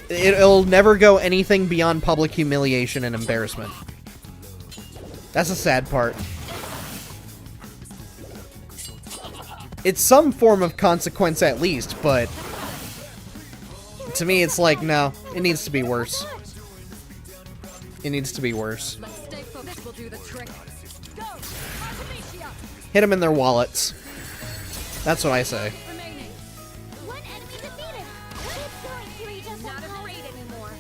It'll never go anything beyond public humiliation and embarrassment. That's the sad part. It's some form of consequence at least, but to me it's like, no, it needs to be worse. It needs to be worse. Let's stay focused. Will do the trick. Go! Artemisia! Hit them in their wallets. That's what I say. Remaining. One enemy defeated. Keep going, Kirito. Not afraid anymore.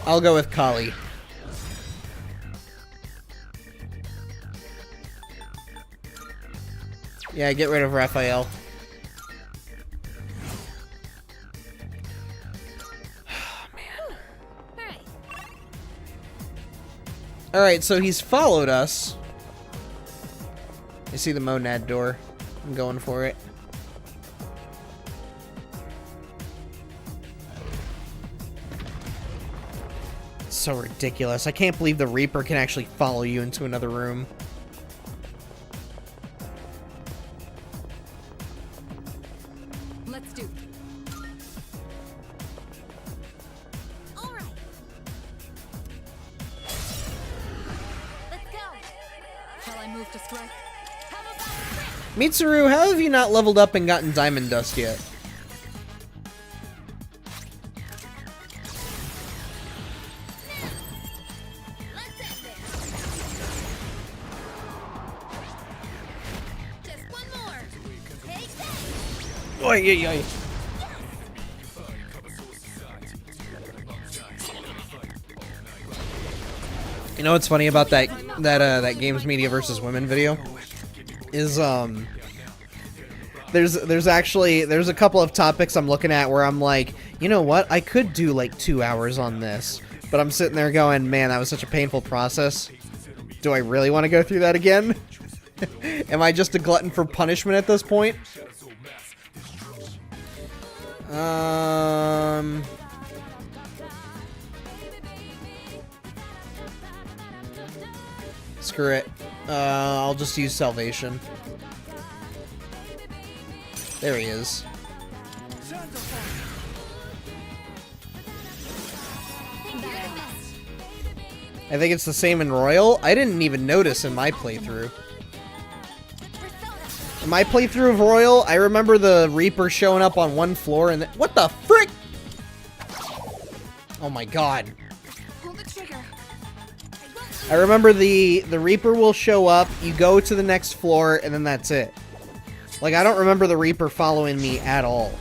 I'll go with Kali. Yeah, get rid of Raphael. Alright, so he's followed us. I see the Monad door. I'm going for it. So ridiculous. I can't believe the Reaper can actually follow you into another room. Let's do. All right. Let's go. Shall I move to strike? How about that? Mitsuru, how have you not leveled up and gotten Diamond Dust yet? Let's end this. Just one more. Take that. Oy, oy, oy. You know what's funny about that Games Media versus Women video? Is there's a couple of topics I'm looking at where I'm like, you know what, I could do like 2 hours on this, but I'm sitting there going, man, that was such a painful process. Do I really want to go through that again? Am I just a glutton for punishment at this point? Screw it. I'll just use Salvation. There he is. I think it's the same in Royal. I didn't even notice in my playthrough. In my playthrough of Royal, I remember the Reaper showing up on one floor and what the frick? Oh my god. Pull the trigger. I remember the Reaper will show up, you go to the next floor, and then that's it. Like, I don't remember the Reaper following me at all.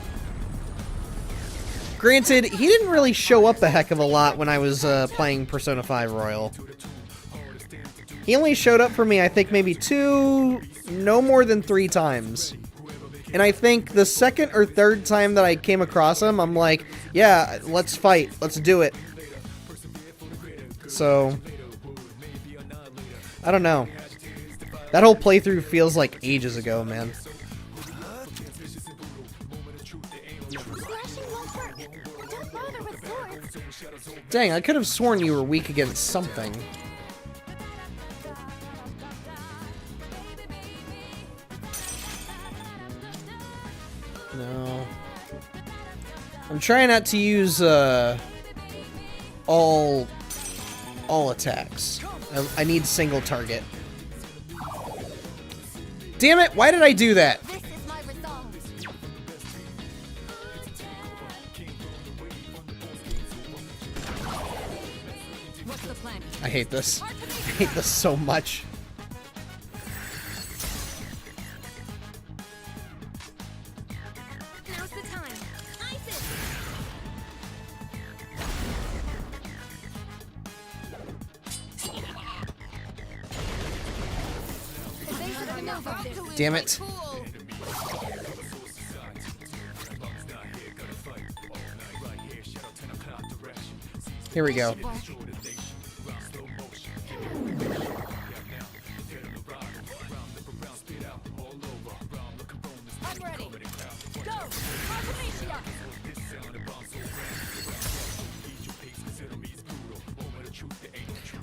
Granted, he didn't really show up a heck of a lot when I was playing Persona 5 Royal. He only showed up for me, I think, maybe 2, no more than 3 times. And I think the second or third time that I came across him, I'm like, yeah, let's fight. Let's do it. So, I don't know. That whole playthrough feels like ages ago, man. Dang, I could have sworn you were weak against something. No. I'm trying not to use all attacks. I need single target. Damn it, why did I do that? I hate this. I hate this so much. Now's the time. Isis! Damn it. Here we go. I'm ready. Go! Artemisia!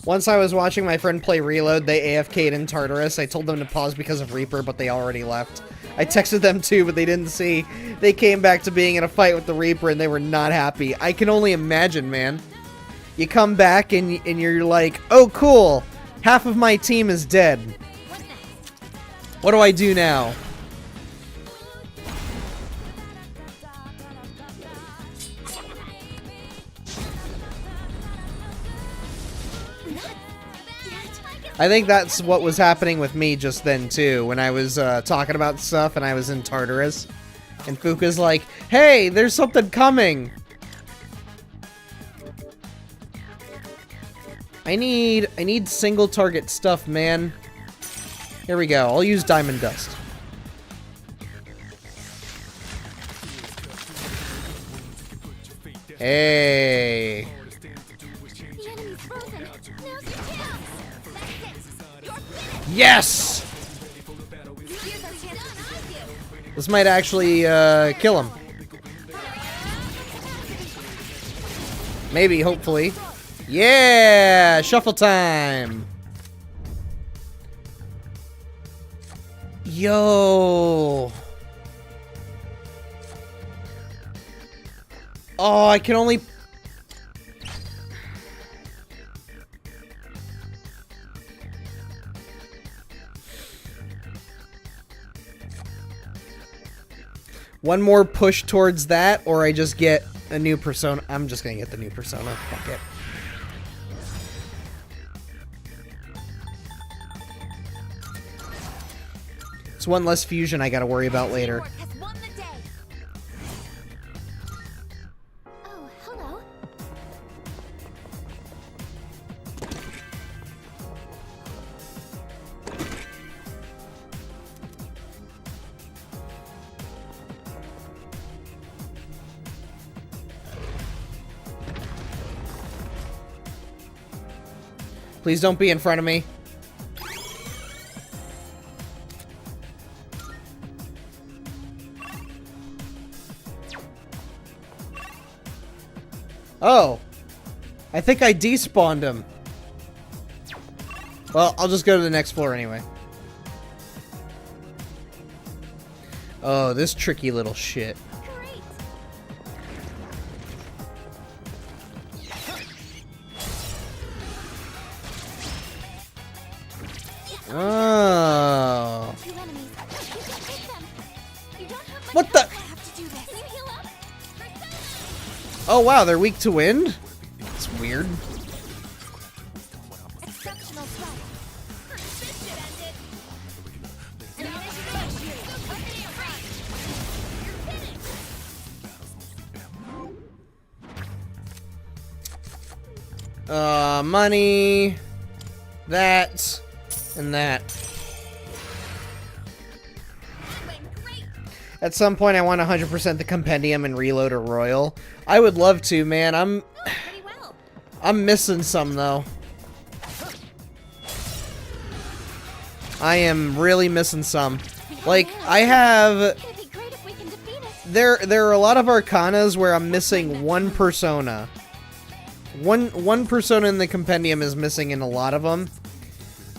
Once I was watching my friend play Reload, they AFK'd in Tartarus. I told them to pause because of Reaper, but they already left. I texted them too, but they didn't see. They came back to being in a fight with the Reaper and they were not happy. I can only imagine, man. You come back and you're like, oh cool, half of my team is dead. What do I do now? I think that's what was happening with me just then too, when I was talking about stuff and I was in Tartarus. And Fuka's like, hey, there's something coming! I need single target stuff, man. Here we go, I'll use Diamond Dust. Hey! Yes! This might actually kill him. Maybe, hopefully. Yeah! Shuffle time! Yo! Oh, I can only... One more push towards that, or I just get a new persona. I'm just gonna get the new persona. Fuck it. It's one less fusion I gotta worry about later. Oh, hello. Please don't be in front of me. Oh. I think I despawned him. Well, I'll just go to the next floor anyway. Oh, this tricky little shit. Great. Oh. Two enemies. You can take them. You don't have much What the? time. I have to do this. Can you heal up? Oh, wow, they're weak to wind? It's weird. Exceptional strike. This should end it. And now this is about you. Weapon free. You're finished. Money. That. And that. Doing great. At some point, I want 100% the compendium and reload a royal. I would love to, man. Pretty well. I'm missing some though. I am really missing some. Like I have It'd be great if we can defeat it. there are a lot of arcanas where I'm missing one persona. One persona in the compendium is missing in a lot of them.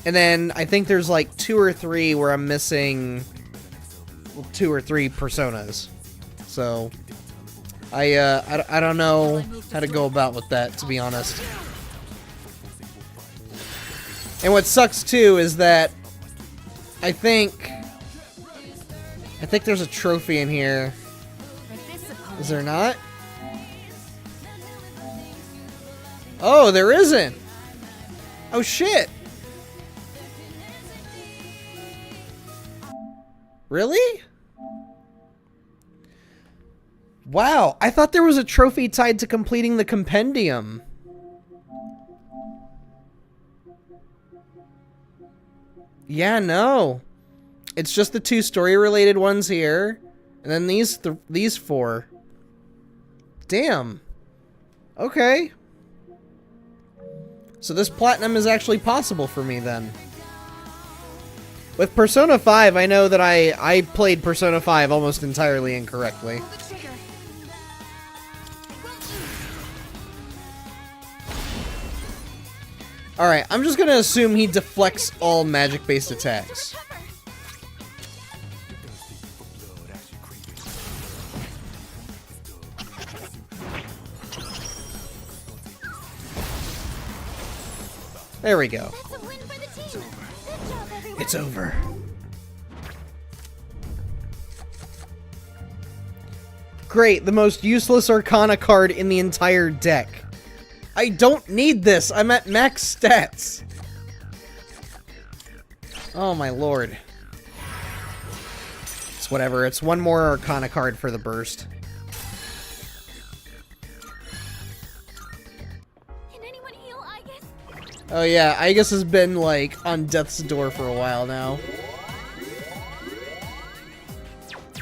And then I think there's like 2 or 3 where I'm missing 2 or 3 personas. So I don't know how to go about with that, to be honest. And what sucks too is that I think there's a trophy in here. For this opponent. Is there not? Oh, there isn't. Oh shit. Really? Wow, I thought there was a trophy tied to completing the compendium. Yeah, no. It's just the 2 story-related ones here, and then these 4. Damn. Okay. So this platinum is actually possible for me then. With Persona 5, I know that I played Persona 5 almost entirely incorrectly. Pull the trigger. Alright, I'm just gonna assume he deflects all magic-based attacks. Cover. There we go. That's a win for the team. Good job, everyone. It's over. Great, the most useless Arcana card in the entire deck. I don't need this. I'm at max stats. Oh my lord. It's whatever. It's one more Arcana card for the burst. Can anyone heal Aegis? Oh yeah, Aegis has been like on death's door for a while now.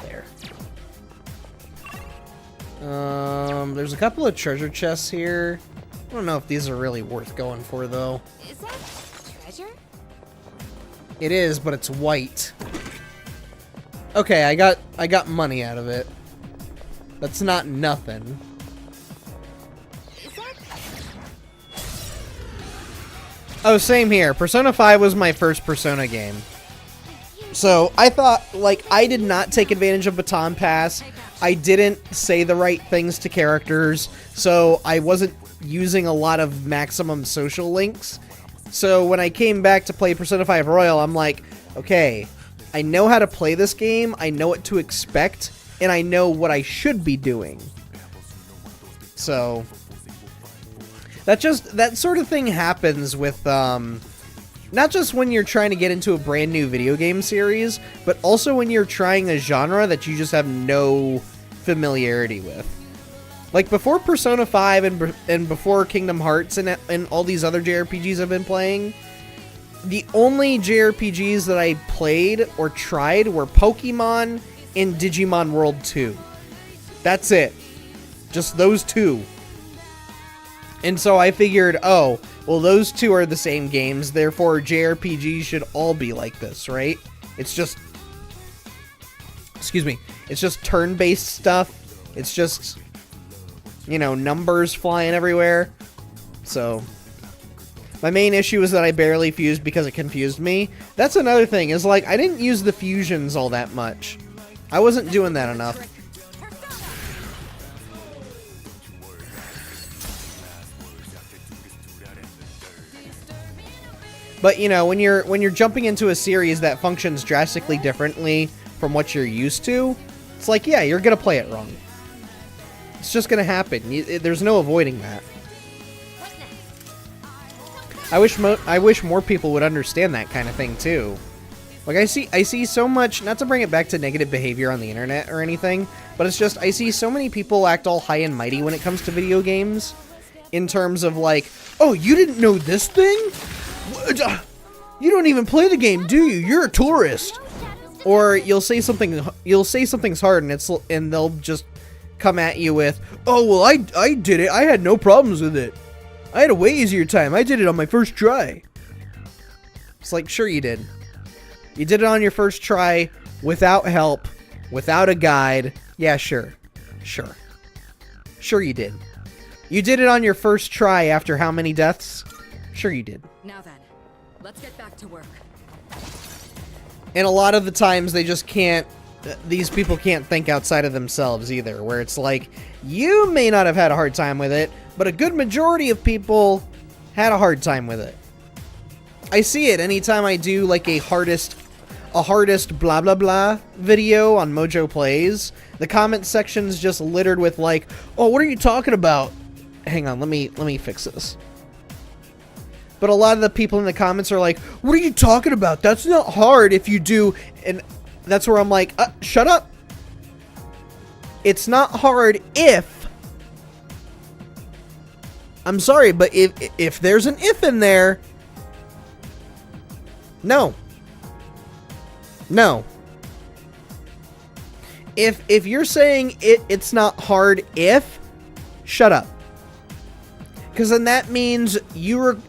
There. There's a couple of treasure chests here. I don't know if these are really worth going for though. Is that treasure? It is, but it's white. Okay, I got money out of it. That's not nothing. Is that... Oh, same here. Persona 5 was my first Persona game. So, I thought, like, I did not take advantage of Baton Pass. I didn't say the right things to characters, so I wasn't using a lot of maximum social links. So, when I came back to play Persona 5 Royal, I'm like, okay, I know how to play this game, I know what to expect, and I know what I should be doing. So... that sort of thing happens with, not just when you're trying to get into a brand new video game series, but also when you're trying a genre that you just have no familiarity with. Like, before Persona 5 and before Kingdom Hearts and all these other JRPGs I've been playing, the only JRPGs that I played or tried were Pokemon and Digimon World 2. That's it. Just those 2. And so I figured, oh, well, those 2 are the same games, therefore JRPGs should all be like this, right? It's just... Excuse me. It's just turn-based stuff. It's just, you know, numbers flying everywhere. So... My main issue is that I barely fused because it confused me. That's another thing, is like, I didn't use the fusions all that much. I wasn't doing that enough. But you know, when you're jumping into a series that functions drastically differently from what you're used to, it's like, yeah, you're gonna play it wrong. It's just gonna happen. There's no avoiding that. I wish more people would understand that kind of thing too. Like I see so much, not to bring it back to negative behavior on the internet or anything, but it's just I see so many people act all high and mighty when it comes to video games, in terms of like, oh, you didn't know this thing? You don't even play the game, do you? You're a tourist. Or you'll say something's hard, and they'll just come at you with, oh well, I did it. I had no problems with it. I had a way easier time. I did it on my first try. It's like, sure you did. You did it on your first try without help, without a guide. Yeah, sure. Sure you did. You did it on your first try after how many deaths? Sure you did. Now then, let's get back to work. And a lot of the times they just can't, these people can't think outside of themselves either, where it's like, you may not have had a hard time with it, but a good majority of people had a hard time with it. I see it anytime I do like a hardest blah blah blah video on Mojo Plays. The comment section's just littered with like, oh, what are you talking about? Hang on, let me fix this. But a lot of the people in the comments are like, what are you talking about? That's not hard if you do... And that's where I'm like, shut up. It's not hard if... I'm sorry, but if there's an if in there... No. No. If you're saying it's not hard if... Shut up. Because then that means you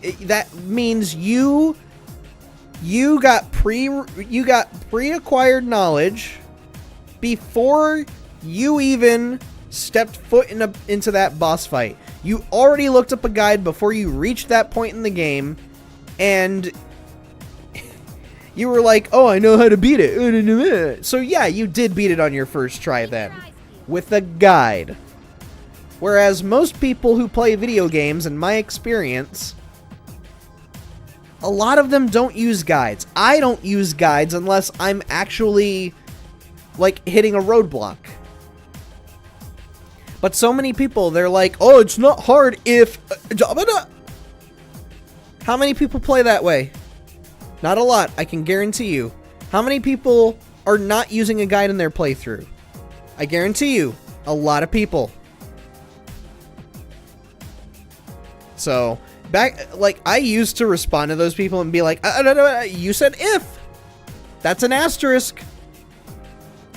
got pre-acquired knowledge before you even stepped foot into that boss fight. You already looked up a guide before you reached that point in the game, and you were like, "Oh, I know how to beat it." So yeah, you did beat it on your first try then, with a guide. Whereas most people who play video games, in my experience, a lot of them don't use guides. I don't use guides unless I'm actually, like, hitting a roadblock. But so many people, they're like, oh, it's not hard if... How many people play that way? Not a lot, I can guarantee you. How many people are not using a guide in their playthrough? I guarantee you, a lot of people. So, I used to respond to those people and be like, no, you said if. That's an asterisk.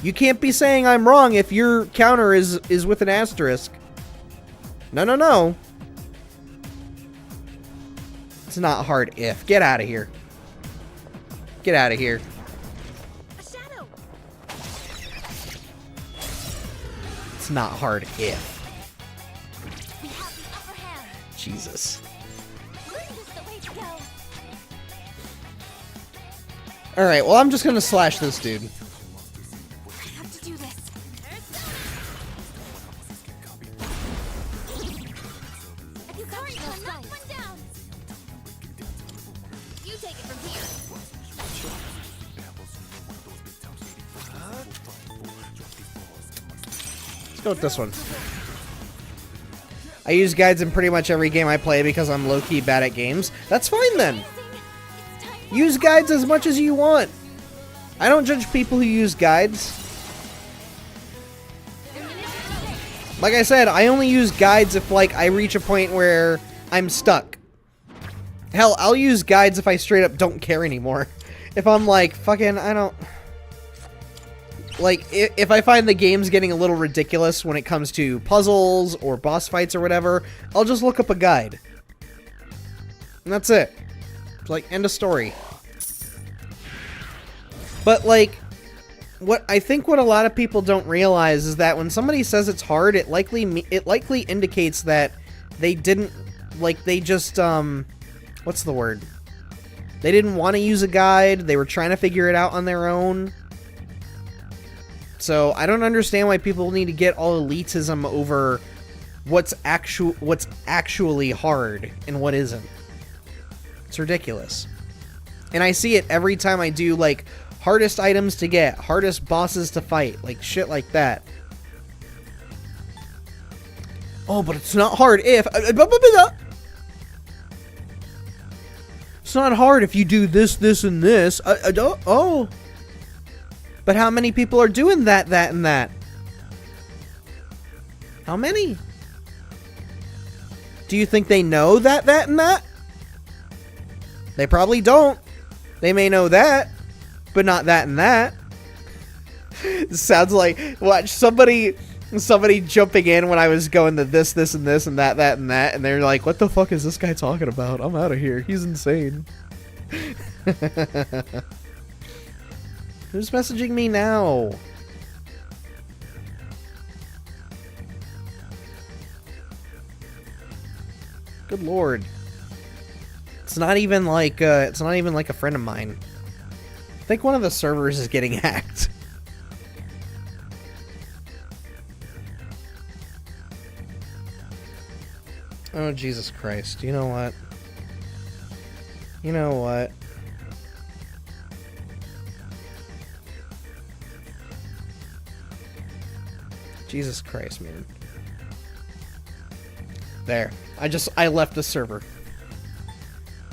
You can't be saying I'm wrong if your counter is with an asterisk. No. It's not hard if. Get out of here. Get out of here. A shadow. It's not hard if. We have the upper hand. Jesus. This is the way to go. Alright, well, I'm just gonna slash this dude. I have to do this. If you come to knock one down. You take it from here. Let's go with this one. I use guides in pretty much every game I play because I'm low-key bad at games. That's fine then. Use guides as much as you want. I don't judge people who use guides. Like I said, I only use guides if, like, I reach a point where I'm stuck. Hell, I'll use guides if I straight up don't care anymore. If I'm like, fucking, I don't... Like, if I find the game's getting a little ridiculous when it comes to puzzles or boss fights or whatever, I'll just look up a guide. And that's it. It's like, end of story. But, like, what a lot of people don't realize is that when somebody says it's hard, it likely indicates that they didn't, like, they just, what's the word? They didn't want to use a guide. They were trying to figure it out on their own. So I don't understand why people need to get all elitism over what's actually hard and what isn't. It's ridiculous. And I see it every time I do, like, hardest items to get, hardest bosses to fight, like shit like that. Oh, but it's not hard if... It's not hard if you do this, this, and this. Oh. But how many people are doing that, and that? How many? Do you think they know that, and that? They probably don't. They may know that, but not that and that. It sounds like, watch, somebody jumping in when I was going to this, and this, and that, and that, and they're like, what the fuck is this guy talking about? I'm out of here. He's insane. Who's messaging me now? Good lord. It's not even like a friend of mine. I think one of the servers is getting hacked. Oh, Jesus Christ. You know what? You know what? Jesus Christ, man. There. I left the server.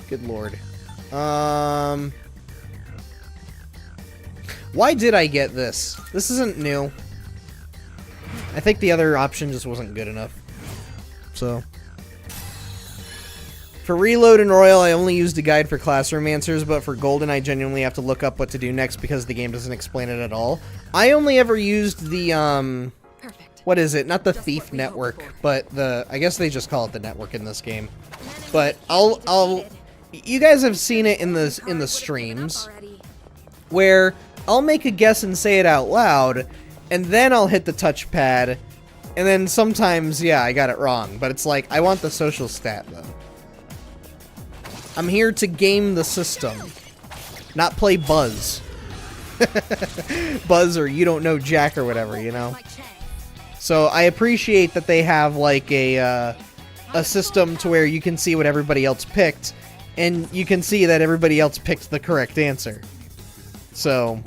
Good lord. Why did I get this? This isn't new. I think the other option just wasn't good enough. So. For Reload and Royal, I only used a guide for Classroom answers, but for Golden, I genuinely have to look up what to do next because the game doesn't explain it at all. I only ever used the, what is it? Not the Thief Network, but I guess they just call it the network in this game. But you guys have seen it in the streams, where I'll make a guess and say it out loud, and then I'll hit the touchpad, and then sometimes, yeah, I got it wrong, but it's like, I want the social stat, though. I'm here to game the system, not play Buzz. Buzz or You Don't Know Jack or whatever, you know? So I appreciate that they have, like, a system to where you can see what everybody else picked, and you can see that everybody else picked the correct answer. So,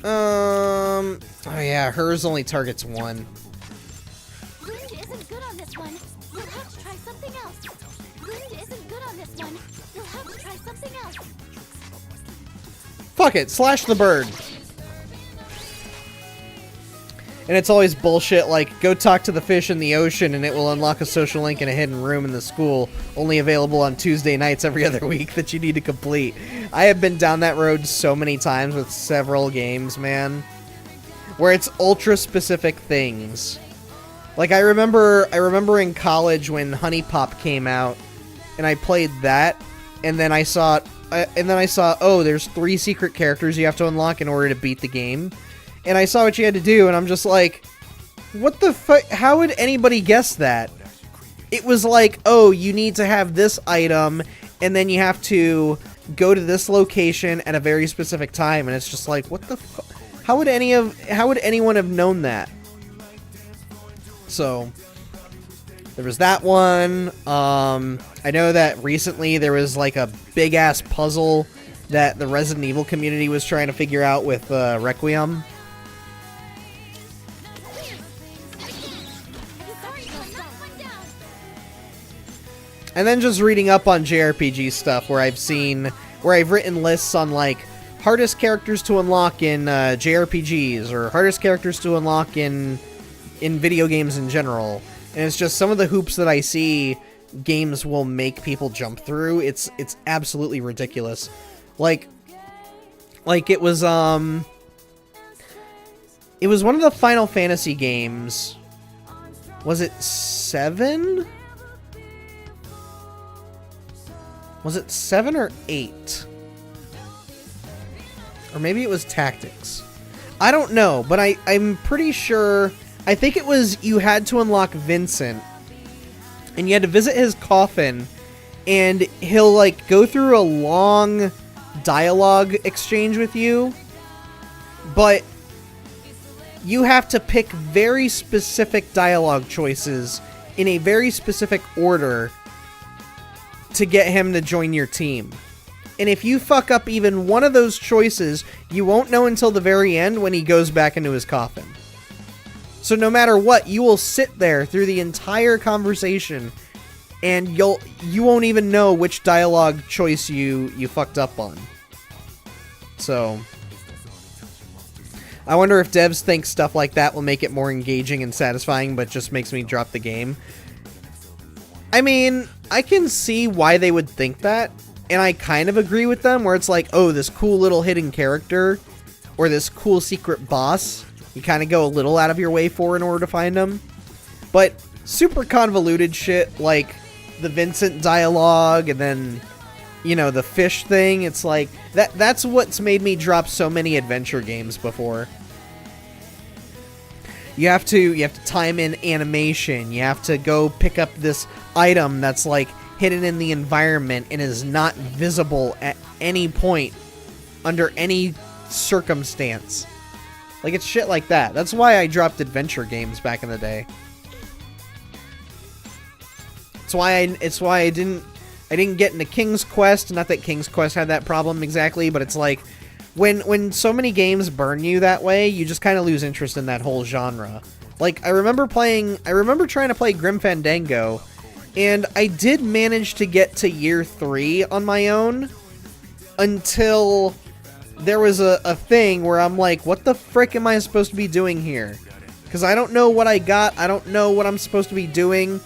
oh yeah, hers only targets one. Wind isn't good on this one. You'll have to try something else. Wind isn't good on this one. You'll have to try something else. Fuck it, slash the bird. And it's always bullshit like, go talk to the fish in the ocean and it will unlock a social link in a hidden room in the school, only available on Tuesday nights every other week that you need to complete. I have been down that road so many times with several games, man, where it's ultra-specific things. Like, I remember in college when Honey Pop came out, and I played that, and then I saw, oh, there's 3 secret characters you have to unlock in order to beat the game. And I saw what you had to do, and I'm just like, what the fuck? How would anybody guess that? It was like, oh, you need to have this item, and then you have to go to this location at a very specific time, and it's just like, what the fuck? How would anyone have known that? So, there was that one. I know that recently there was like a big-ass puzzle that the Resident Evil community was trying to figure out with Requiem. And then just reading up on JRPG stuff where I've written lists on like hardest characters to unlock in JRPGs or hardest characters to unlock in video games in general. And it's just some of the hoops that I see games will make people jump through. It's absolutely ridiculous. Like it was one of the Final Fantasy games. Was it 7? Was it 7 or 8? Or maybe it was Tactics. I don't know, but I'm pretty sure... I think it was you had to unlock Vincent and you had to visit his coffin, and he'll like go through a long dialogue exchange with you, but you have to pick very specific dialogue choices in a very specific order to get him to join your team. And if you fuck up even one of those choices, you won't know until the very end when he goes back into his coffin. So no matter what, you will sit there through the entire conversation and you won't even know which dialogue choice you fucked up on. So I wonder if devs think stuff like that will make it more engaging and satisfying, but just makes me drop the game. I mean, I can see why they would think that, and I kind of agree with them, where it's like, oh, this cool little hidden character, or this cool secret boss, you kind of go a little out of your way for in order to find them. But super convoluted shit, like the Vincent dialogue, and then, you know, the fish thing, it's like, that's what's made me drop so many adventure games before. You have to time in animation, you have to go pick up this item that's like hidden in the environment and is not visible at any point under any circumstance. Like, it's shit like that. That's why I dropped adventure games back in the day. It's why I didn't get into King's Quest. Not that King's Quest had that problem exactly, but it's like when so many games burn you that way, you just kind of lose interest in that whole genre. Like, I remember trying to play Grim Fandango, and I did manage to get to year 3 on my own until there was a thing where I'm like, what the frick am I supposed to be doing here? Because I don't know what I got. I don't know what I'm supposed to be doing.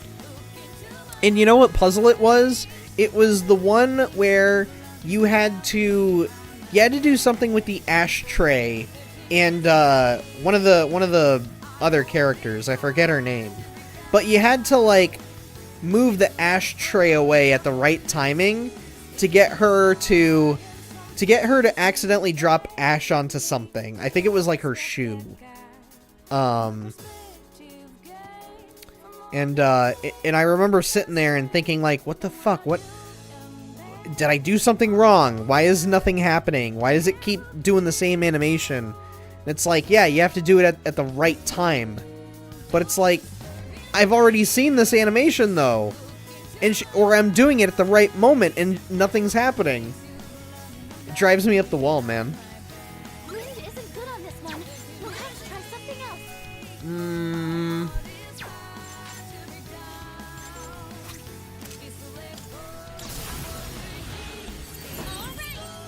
And you know what puzzle it was? It was the one where you had to do something with the ashtray and one of the other characters. I forget her name. But you had to like move the ashtray away at the right timing to get her to accidentally drop ash onto something. I think it was like her shoe. And I remember sitting there and thinking like, what the fuck? What did I do something wrong? Why is nothing happening? Why does it keep doing the same animation? And it's like, yeah, you have to do it at the right time. But it's like, I've already seen this animation though. Or I'm doing it at the right moment and nothing's happening. It drives me up the wall, man. Wind isn't good on this one. We'll have to try something else.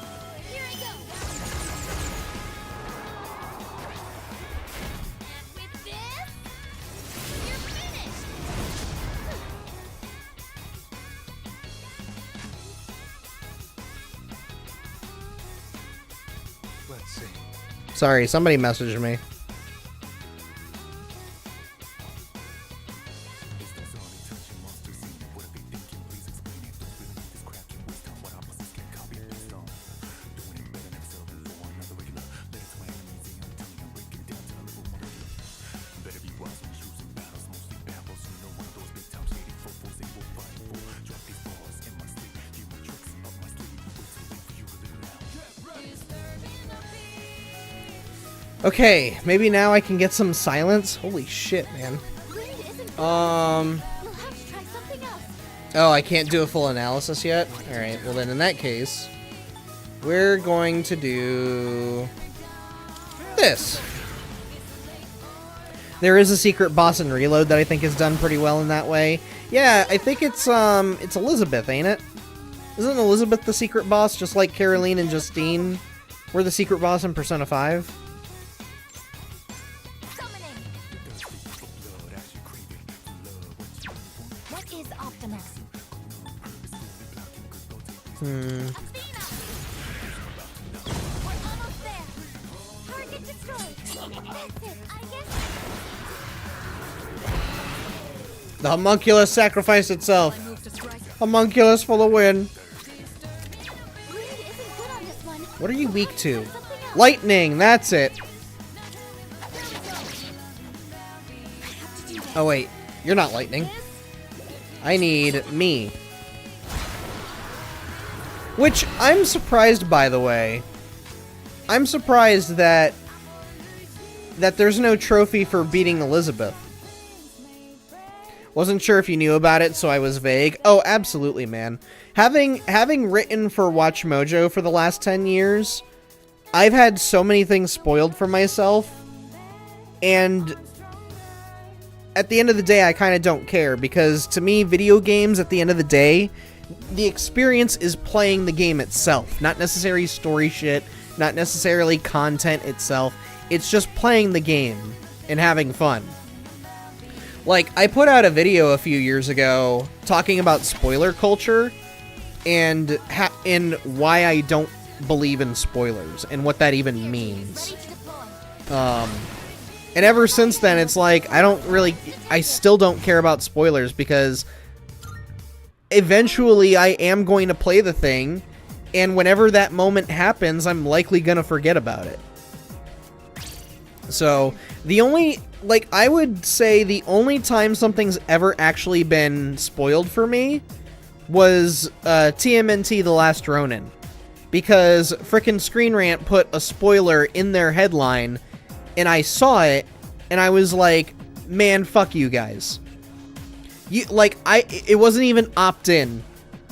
Alright, here I go. And with this, you're finished. Let's see. Sorry, somebody messaged me. Okay, maybe now I can get some silence. Holy shit, man. Wind isn't good. Um, We'll have to try something else. oh, I can't do a full analysis yet? Alright, well then in that case, we're going to do this. There is a secret boss in Reload that I think is done pretty well in that way. Yeah, I think it's Elizabeth, ain't it? Isn't Elizabeth the secret boss, just like Caroline and Justine were the secret boss in Persona 5? Summoning. What is Optimus? Athena! We're almost there. Target destroyed. That's it. I guess. The homunculus sacrificed itself. Homunculus for the win. Wind isn't good on this one. What are you weak to? Something else. Lightning, that's it. Oh wait, you're not lightning. I need me. Which, I'm surprised, by the way. I'm surprised that there's no trophy for beating Elizabeth. Wasn't sure if you knew about it, so I was vague. Oh, absolutely, man. Having written for WatchMojo for the last 10 years, I've had so many things spoiled for myself, and at the end of the day, I kind of don't care, because to me, video games, at the end of the day, the experience is playing the game itself, not necessarily story shit, not necessarily content itself. It's just playing the game and having fun. Like, I put out a video a few years ago talking about spoiler culture and why I don't believe in spoilers and what that even means. And ever since then, it's like, I still don't care about spoilers, because eventually I am going to play the thing, and whenever that moment happens, I'm likely going to forget about it. So, I would say the only time something's ever actually been spoiled for me was TMNT The Last Ronin. Because frickin' Screen Rant put a spoiler in their headline, and I saw it, and I was like, man, fuck you guys. It wasn't even opt-in.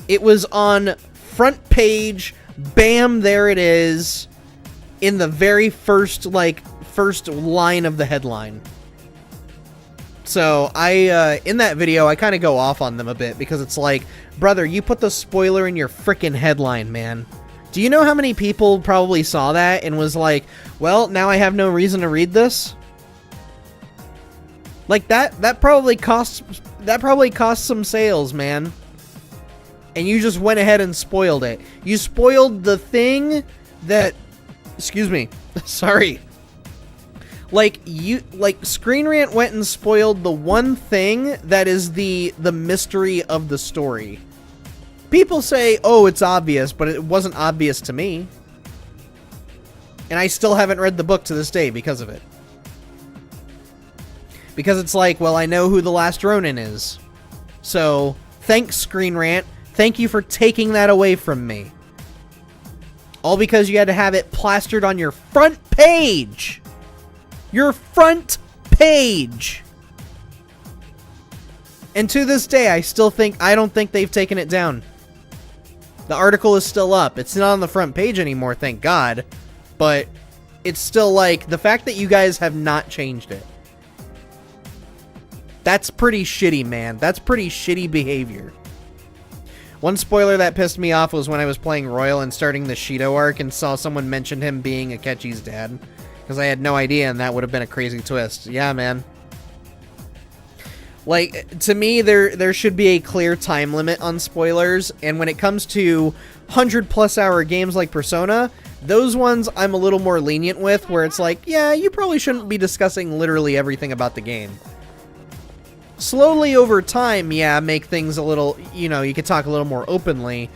It was on front page, bam, there it is, in the very first line of the headline. So, in that video, I kind of go off on them a bit, because it's like, brother, you put the spoiler in your frickin' headline, man. Do you know how many people probably saw that and was like, well, now I have no reason to read this? Like, that probably costs some sales, man. And you just went ahead and spoiled it. You spoiled the thing that... Excuse me. Sorry. Screen Rant went and spoiled the one thing that is the mystery of the story. People say, oh, it's obvious, but it wasn't obvious to me. And I still haven't read the book to this day because of it. Because it's like, well, I know who the Last Ronin is. So, thanks, Screen Rant. Thank you for taking that away from me. All because you had to have it plastered on your front page. Your front page. And to this day, I don't think they've taken it down. The article is still up. It's not on the front page anymore, thank God. But it's still like, the fact that you guys have not changed it. That's pretty shitty, man. That's pretty shitty behavior. One spoiler that pissed me off was when I was playing Royal and starting the Shido arc and saw someone mention him being Akechi's dad. Because I had no idea, and that would have been a crazy twist. Yeah, man. Like, to me, there should be a clear time limit on spoilers, and when it comes to 100+ hour games like Persona, those ones I'm a little more lenient with, where it's like, yeah, you probably shouldn't be discussing literally everything about the game. Slowly over time, yeah, make things a little, you could talk a little more openly.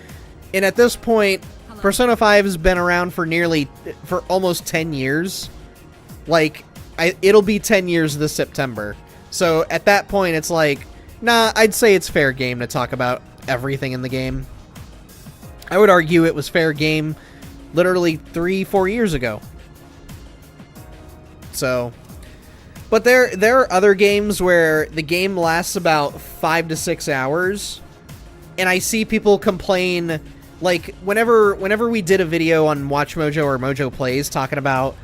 And at this point, Persona 5 has been around for almost 10 years. Like, it'll be 10 years this September. So at that point, it's like, nah, I'd say it's fair game to talk about everything in the game. I would argue it was fair game literally 3-4 years ago. So, but there are other games where the game lasts about 5 to 6 hours, and I see people complain, like, whenever we did a video on WatchMojo or Mojo Plays talking about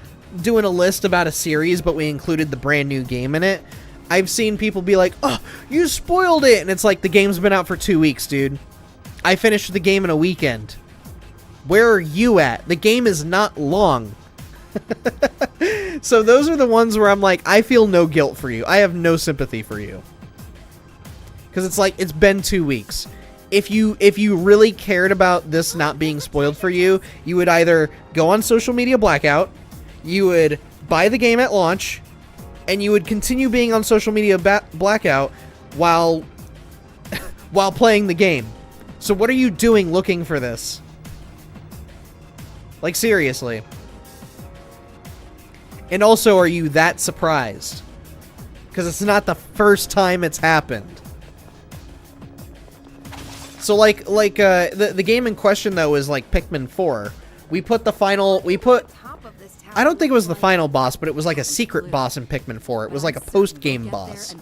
doing a list about a series, but we included the brand new game in it, I've seen people be like, oh, you spoiled it! And it's like, the game's been out for 2 weeks, dude. I finished the game in a weekend. Where are you at? The game is not long. So those are the ones where I'm like, I feel no guilt for you. I have no sympathy for you. Because it's like, it's been 2 weeks. If you really cared about this not being spoiled for you, you would either go on social media blackout, you would buy the game at launch, and you would continue being on social media blackout while playing the game. So what are you doing looking for this? Like, seriously. And also, are you that surprised? Because it's not the first time it's happened. So the game in question though is like Pikmin 4. We put I don't think it was the final boss, but it was like a secret boss in Pikmin 4. It was like a post-game boss.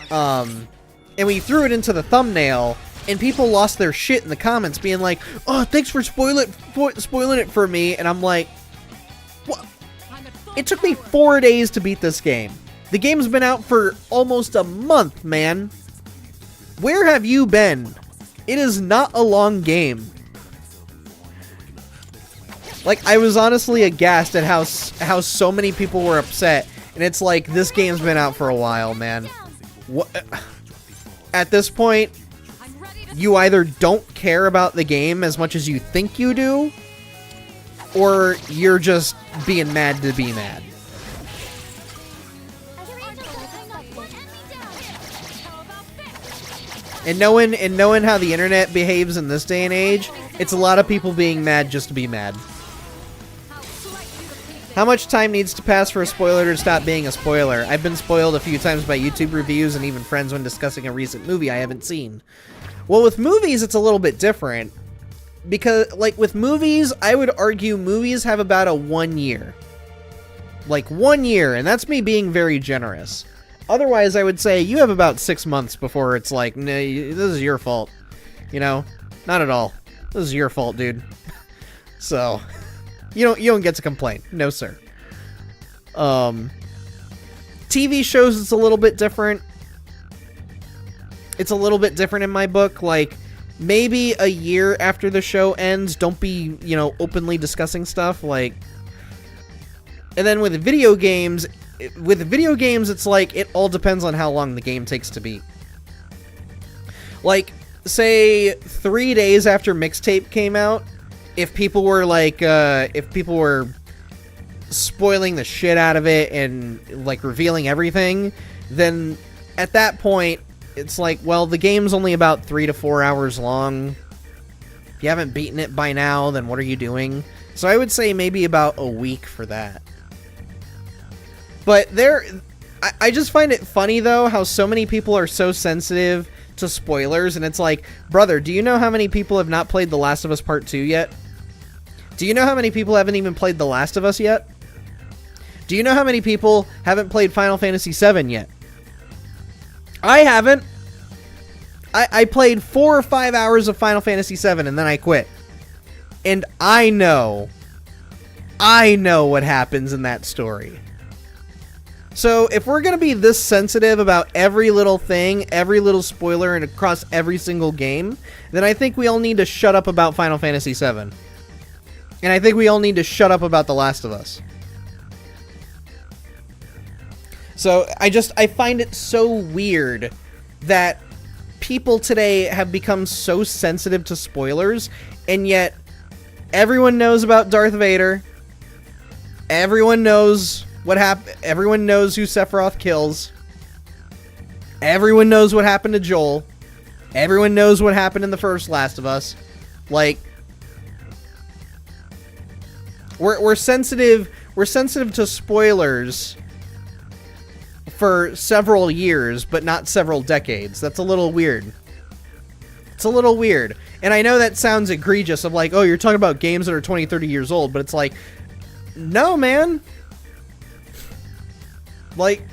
And we threw it into the thumbnail, and people lost their shit in the comments being like, "Oh, thanks for spoiling it for me." And I'm like, "What? It took me 4 days to beat this game. The game's been out for almost a month, man. Where have you been? It is not a long game." Like, I was honestly aghast at how so many people were upset. And it's like, this game's been out for a while, man. What? At this point, you either don't care about the game as much as you think you do, or you're just being mad to be mad. And knowing how the internet behaves in this day and age, it's a lot of people being mad just to be mad. How much time needs to pass for a spoiler to stop being a spoiler? I've been spoiled a few times by YouTube reviews and even friends when discussing a recent movie I haven't seen. Well, with movies, it's a little bit different. Because, like, with movies, I would argue movies have about a 1 year. Like, 1 year, and that's me being very generous. Otherwise, I would say you have about 6 months before it's like, nah, this is your fault. You know? Not at all. This is your fault, dude. So... You don't get to complain. No, sir. TV shows, it's a little bit different. It's a little bit different in my book. Like, maybe a year after the show ends, don't be, openly discussing stuff. Like, and then with video games, it's like, it all depends on how long the game takes to beat. Like, say, 3 days after Mixtape came out, if people were spoiling the shit out of it and like revealing everything, then at that point it's like, well, the game's only about 3 to 4 hours long. If you haven't beaten it by now, then what are you doing? So I would say maybe about a week for that. But I just find it funny though how so many people are so sensitive to spoilers, and it's like, brother, do you know how many people have not played The Last of Us Part 2 yet? Do you know how many people haven't even played The Last of Us yet? Do you know how many people haven't played Final Fantasy VII yet? I haven't. I played 4 or 5 hours of Final Fantasy VII and then I quit. And I know what happens in that story. So if we're going to be this sensitive about every little thing, every little spoiler, and across every single game, then I think we all need to shut up about Final Fantasy VII. And I think we all need to shut up about The Last of Us. So I find it so weird that people today have become so sensitive to spoilers, and yet everyone knows about Darth Vader. Everyone knows what happened. Everyone knows who Sephiroth kills. Everyone knows what happened to Joel. Everyone knows what happened in the first Last of Us. Like, we're sensitive to spoilers for several years, but not several decades. That's a little weird. It's a little weird. And I know that sounds egregious of like, oh, you're talking about games that are 20, 30 years old, but it's like, no, man. Like,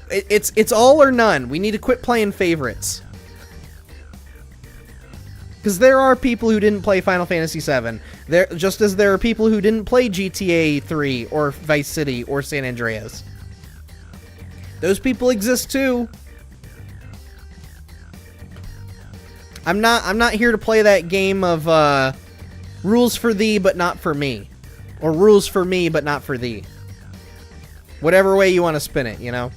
it's all or none. We need to quit playing favorites. Because there are people who didn't play Final Fantasy VII. Just as there are people who didn't play GTA 3 or Vice City or San Andreas. Those people exist too. I'm not here to play that game of rules for thee but not for me. Or rules for me but not for thee. Whatever way you want to spin it, you know?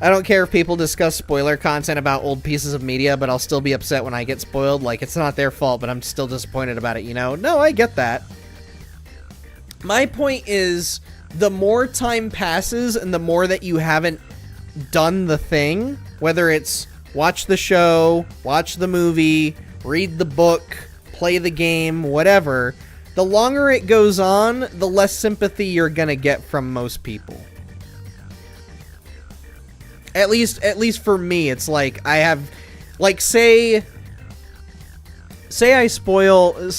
I don't care if people discuss spoiler content about old pieces of media, but I'll still be upset when I get spoiled. Like, it's not their fault, but I'm still disappointed about it, you know? No, I get that. My point is, the more time passes and the more that you haven't done the thing, whether it's watch the show, watch the movie, read the book, play the game, whatever, the longer it goes on, the less sympathy you're gonna get from most people. At least for me, it's like I Like, say I spoil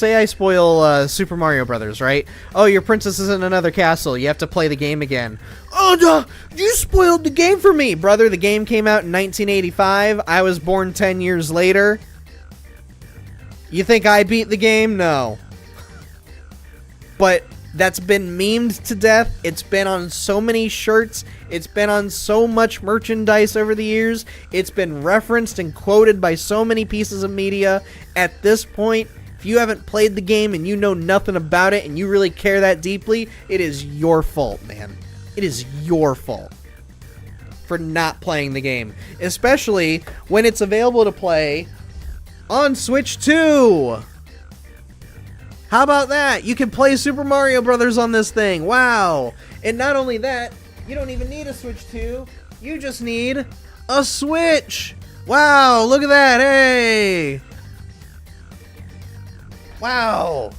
Super Mario Brothers, right? Oh, your princess is in another castle. You have to play the game again. Oh, no, you spoiled the game for me, brother. The game came out in 1985. I was born 10 years later. You think I beat the game? No. But that's been memed to death. It's been on so many shirts. It's been on so much merchandise over the years. It's been referenced and quoted by so many pieces of media. At this point, if you haven't played the game and you know nothing about it and you really care that deeply, it is your fault, man. It is your fault for not playing the game. Especially when it's available to play on Switch 2. How about that? You can play Super Mario Brothers on this thing. Wow. And not only that, you don't even need a Switch 2. You just need a Switch. Wow, look at that. Hey. Wow.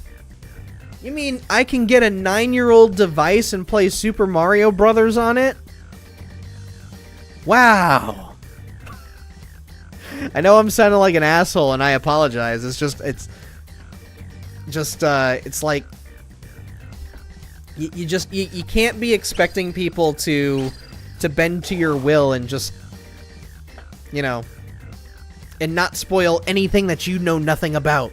You mean I can get a 9-year-old device and play Super Mario Brothers on it? Wow. I know I'm sounding like an asshole and I apologize. It's like you can't be expecting people to bend to your will and just, you know, and not spoil anything that you know nothing about.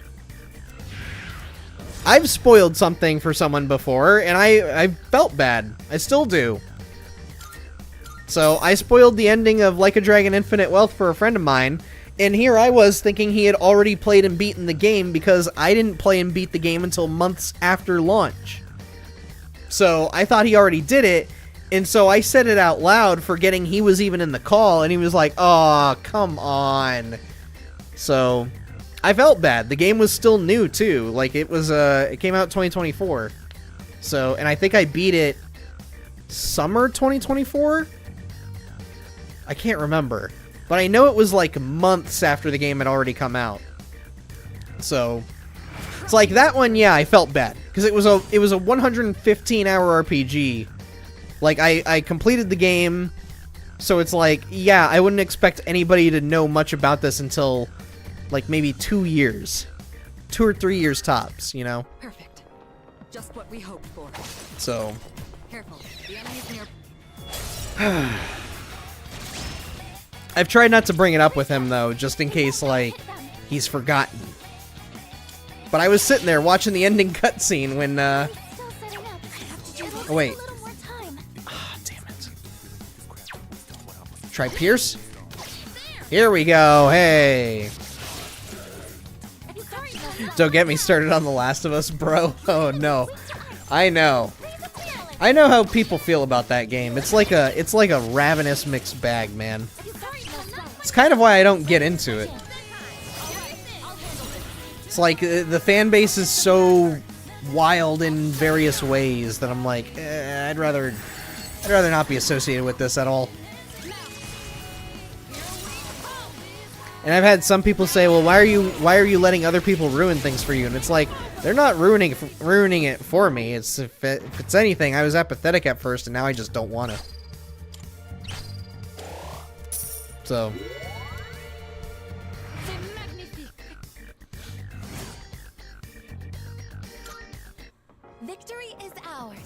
I've spoiled something for someone before and I felt bad. I still do. So I spoiled the ending of Like a Dragon Infinite Wealth for a friend of mine. And here I was thinking he had already played and beaten the game because I didn't play and beat the game until months after launch. So I thought he already did it, and so I said it out loud forgetting he was even in the call, and he was like, "Oh, come on." So I felt bad. The game was still new too. Like it came out 2024. So, and I think I beat it summer 2024? I can't remember. But I know it was like months after the game had already come out. So it's like that one, yeah, I felt bad because it was a 115-hour RPG. Like I completed the game, so it's like, yeah, I wouldn't expect anybody to know much about this until like maybe 2 years. 2 or 3 years tops, you know. Perfect. Just what we hoped for. So Careful. The enemy's near. I've tried not to bring it up with him, though, just in case, like, he's forgotten. But I was sitting there watching the ending cutscene when, Oh, wait. Ah, damn it. Try Pierce? Here we go, hey! Don't get me started on The Last of Us, bro. Oh, no. I know. I know how people feel about that game. It's like a ravenous mixed bag, man. It's kind of why I don't get into it. It's like the fan base is so wild in various ways that I'm like, I'd rather not be associated with this at all. And I've had some people say, "Well, why are you letting other people ruin things for you?" And it's like, they're not ruining it for me. It's if it's anything, I was apathetic at first, and now I just don't want to. So. Victory is ours.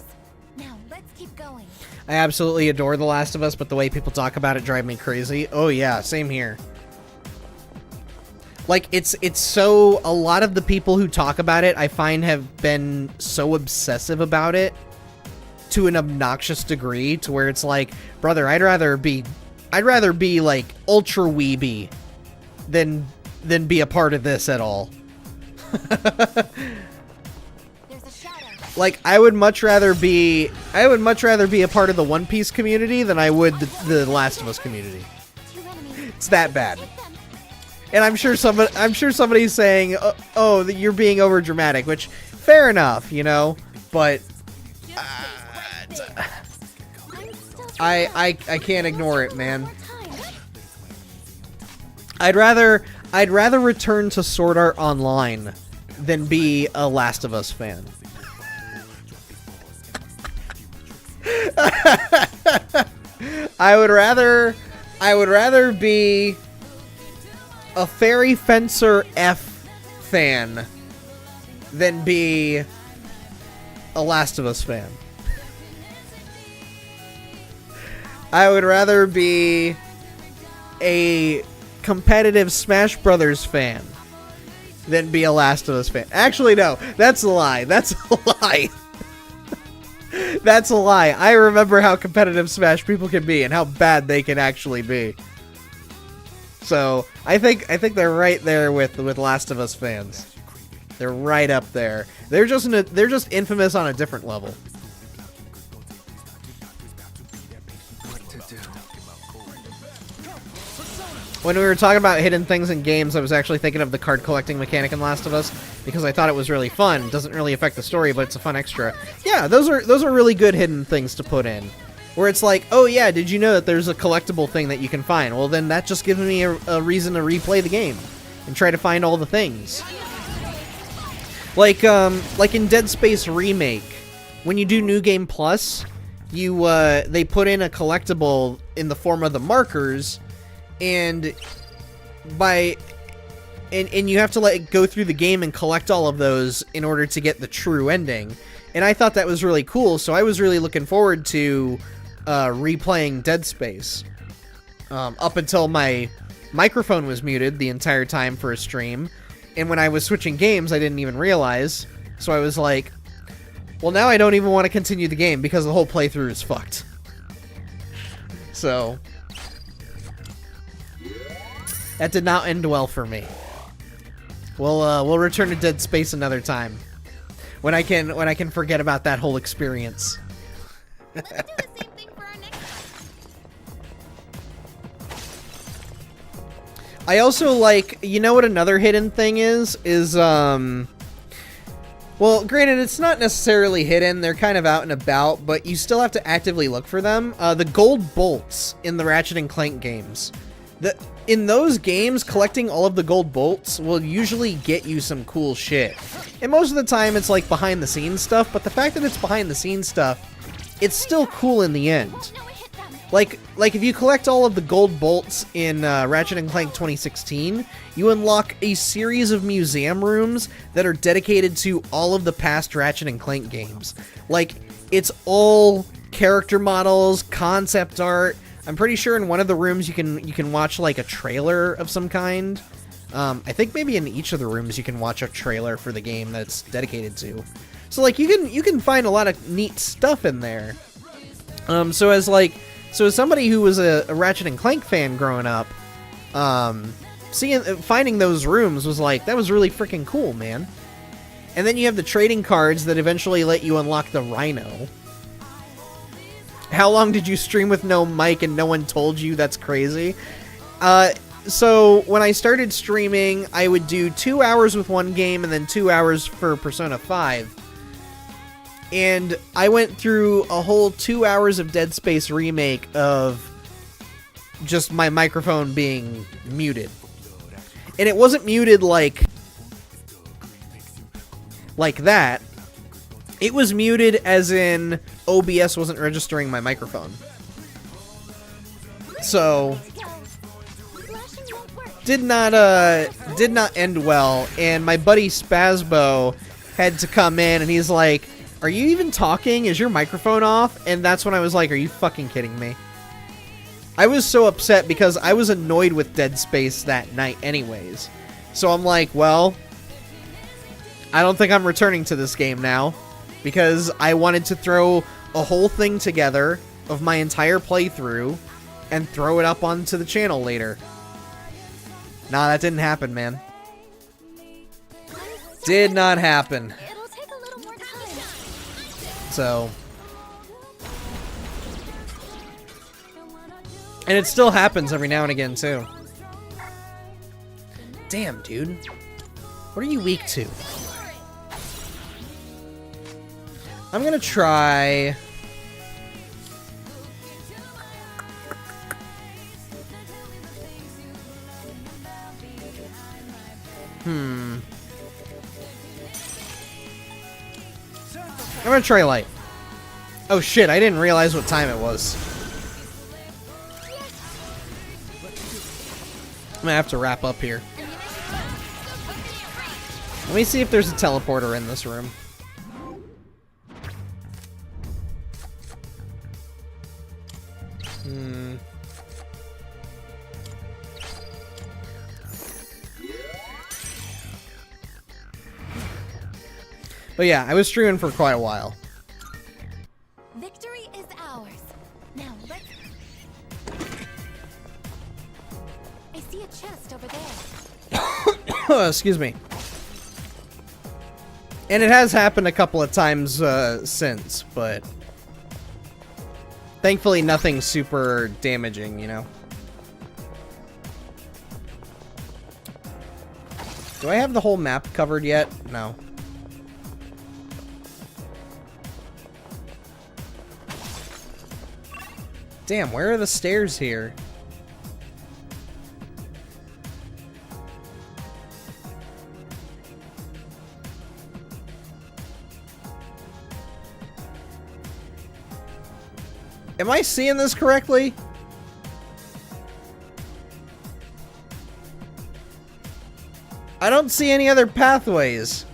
Now let's keep going. I absolutely adore The Last of Us, but the way people talk about it drive me crazy. Oh yeah, same here. Like it's so, a lot of the people who talk about it I find have been so obsessive about it to an obnoxious degree to where it's like, brother, I'd rather be like ultra weeby than be a part of this at all. Like I would much rather be a part of the One Piece community than I would the Last of Us community. It's that bad. And I'm sure somebody's saying, "Oh, you're being over dramatic," which fair enough, you know, but I can't ignore it, man. I'd rather return to Sword Art Online than be a Last of Us fan. I would rather be a Fairy Fencer F fan than be a Last of Us fan. I would rather be a competitive Smash Brothers fan than be a Last of Us fan. Actually, no. That's a lie. That's a lie. That's a lie. I remember how competitive Smash people can be and how bad they can actually be. So, I think they're right there with Last of Us fans. They're right up there. They're just infamous on a different level. When we were talking about hidden things in games, I was actually thinking of the card collecting mechanic in Last of Us because I thought it was really fun. It doesn't really affect the story, but it's a fun extra. Yeah, those are really good hidden things to put in. Where it's like, oh yeah, did you know that there's a collectible thing that you can find? Well, then that just gives me a reason to replay the game and try to find all the things. Like in Dead Space Remake, when you do New Game Plus, they put in a collectible in the form of the markers. And you have to go through the game and collect all of those in order to get the true ending. And I thought that was really cool, so I was really looking forward to replaying Dead Space. Up until my microphone was muted the entire time for a stream. And when I was switching games, I didn't even realize. So I was like, well, now I don't even want to continue the game because the whole playthrough is fucked. So that did not end well for me. We'll return to Dead Space another time when I can forget about that whole experience. Let's do the same thing for our next one. I also like, you know what another hidden thing is well, granted, it's not necessarily hidden, they're kind of out and about, but you still have to actively look for them. The gold bolts in the Ratchet & Clank games. In those games, collecting all of the gold bolts will usually get you some cool shit. And most of the time, it's like behind the scenes stuff, but the fact that it's behind the scenes stuff, it's still cool in the end. Like if you collect all of the gold bolts in Ratchet & Clank 2016, you unlock a series of museum rooms that are dedicated to all of the past Ratchet & Clank games. Like, it's all character models, concept art. I'm pretty sure in one of the rooms you can watch like a trailer of some kind. I think maybe in each of the rooms you can watch a trailer for the game that it's dedicated to. So like you can find a lot of neat stuff in there. So as somebody who was a Ratchet & Clank fan growing up, finding those rooms was like, that was really freaking cool, man. And then you have the trading cards that eventually let you unlock the Rhino. How long did you stream with no mic and no one told you? That's crazy. So when I started streaming, I would do 2 hours with one game and then 2 hours for Persona 5. And I went through a whole 2 hours of Dead Space Remake of just my microphone being muted. And it wasn't muted like that. It was muted as in OBS wasn't registering my microphone. So did not end well, and my buddy Spazbo had to come in and he's like, "Are you even talking? Is your microphone off?" And that's when I was like, "Are you fucking kidding me?" I was so upset because I was annoyed with Dead Space that night anyways. So I'm like, well, I don't think I'm returning to this game now. Because I wanted to throw a whole thing together of my entire playthrough and throw it up onto the channel later. Nah, that didn't happen, man. Did not happen. It'll take a little more time. So. And it still happens every now and again, too. Damn, dude. What are you weak to? I'm gonna try... I'm gonna try light. Oh shit, I didn't realize what time it was. gonna have to wrap up here. Let me see if there's a teleporter in this room. But yeah, I was streaming for quite a while. Victory is ours. Now let's... I see a chest over there. Excuse me. And it has happened a couple of times since, but thankfully nothing super damaging, you know. Do I have the whole map covered yet? No. Damn, where are the stairs here? Am I seeing this correctly? I don't see any other pathways.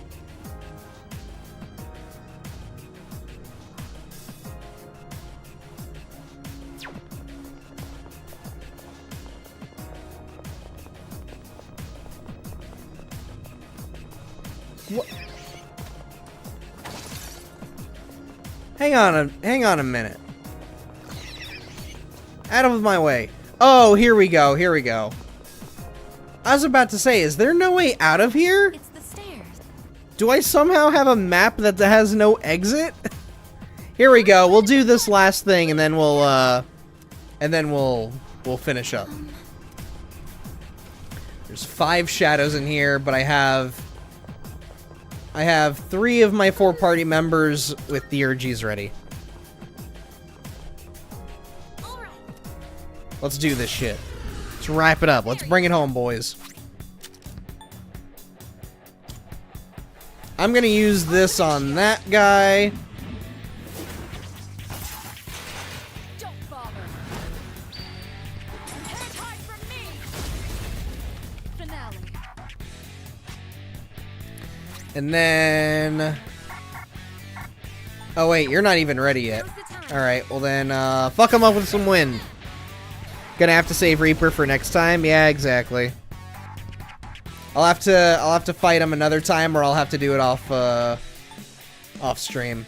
What? Hang on a minute. Out of my way. Oh, here we go. Here we go. I was about to say, is there no way out of here? It's the stairs. Do I somehow have a map that has no exit? Here we go. We'll do this last thing and then we'll finish up. There's 5 shadows in here, but I have 3 of my 4 party members with theurgies ready. Let's do this shit. Let's wrap it up. Let's bring it home, boys. I'm gonna use this on that guy. Don't bother. Can't hide from me. Finale. And then... Oh wait, you're not even ready yet. Alright, well then, fuck him up with some wind. Gonna have to save Reaper for next time? Yeah, exactly. I'll have to fight him another time, or I'll have to do it off stream.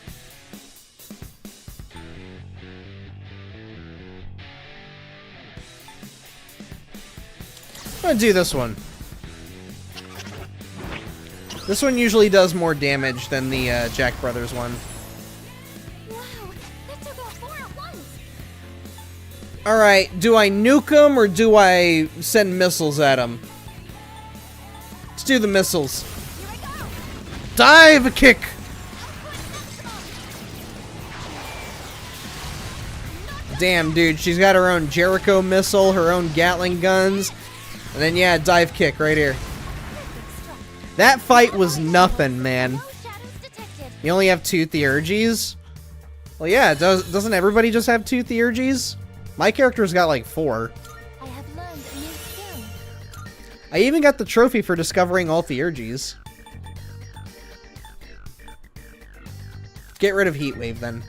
I'm gonna do this one. This one usually does more damage than the Jack Brothers one. Alright, do I nuke him or do I send missiles at him? Let's do the missiles. Dive kick! Damn, dude, she's got her own Jericho missile, her own Gatling guns, and then, yeah, dive kick right here. That fight was nothing, man. You only have 2 theurgies? Well, yeah, doesn't everybody just have 2 theurgies? My character's got like 4. I have learned a new skill. I even got the trophy for discovering all theurgies. Get rid of Heatwave then.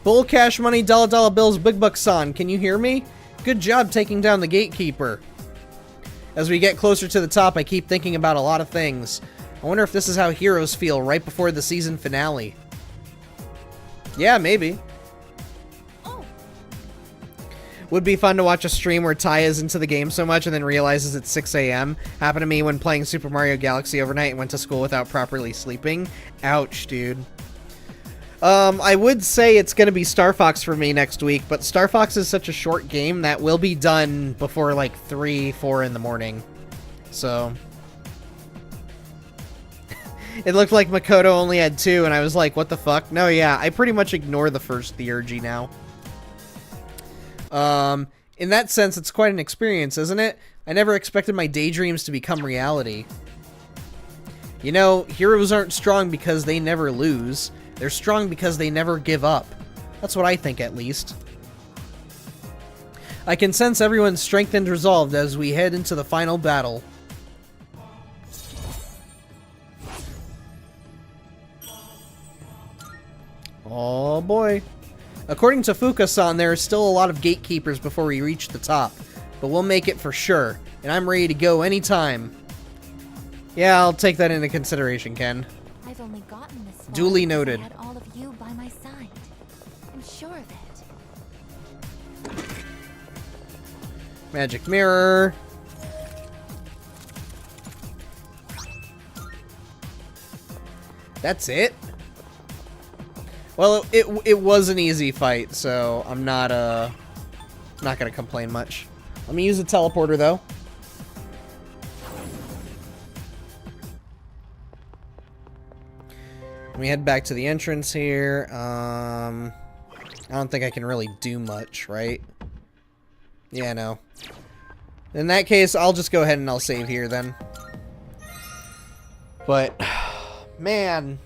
Bull Cash Money, Dollar Bills, Big Buck-san, can you hear me? Good job taking down the Gatekeeper. As we get closer to the top, I keep thinking about a lot of things. I wonder if this is how heroes feel right before the season finale. Yeah, maybe. Would be fun to watch a stream where Ty is into the game so much and then realizes it's 6 a.m. Happened to me when playing Super Mario Galaxy overnight and went to school without properly sleeping. Ouch, dude. I would say it's going to be Star Fox for me next week, but Star Fox is such a short game that will be done before like 3, 4 in the morning. So... It looked like Makoto only had 2, and I was like, what the fuck? No, yeah, I pretty much ignore the first theurgy now. In that sense, it's quite an experience, isn't it? I never expected my daydreams to become reality. You know, heroes aren't strong because they never lose. They're strong because they never give up. That's what I think, at least. I can sense everyone's strength and resolve as we head into the final battle. Oh boy. According to Fuka-san, there are still a lot of gatekeepers before we reach the top, but we'll make it for sure, and I'm ready to go anytime. Yeah, I'll take that into consideration, Ken. I've only gotten this far Duly because noted. I had all of you by my side. I'm sure of it. Magic mirror. That's it? Well, it was an easy fight, so I'm not gonna complain much. Let me use the teleporter though. Let me head back to the entrance here. I don't think I can really do much, right? Yeah, no. In that case, I'll just go ahead and I'll save here then. But man,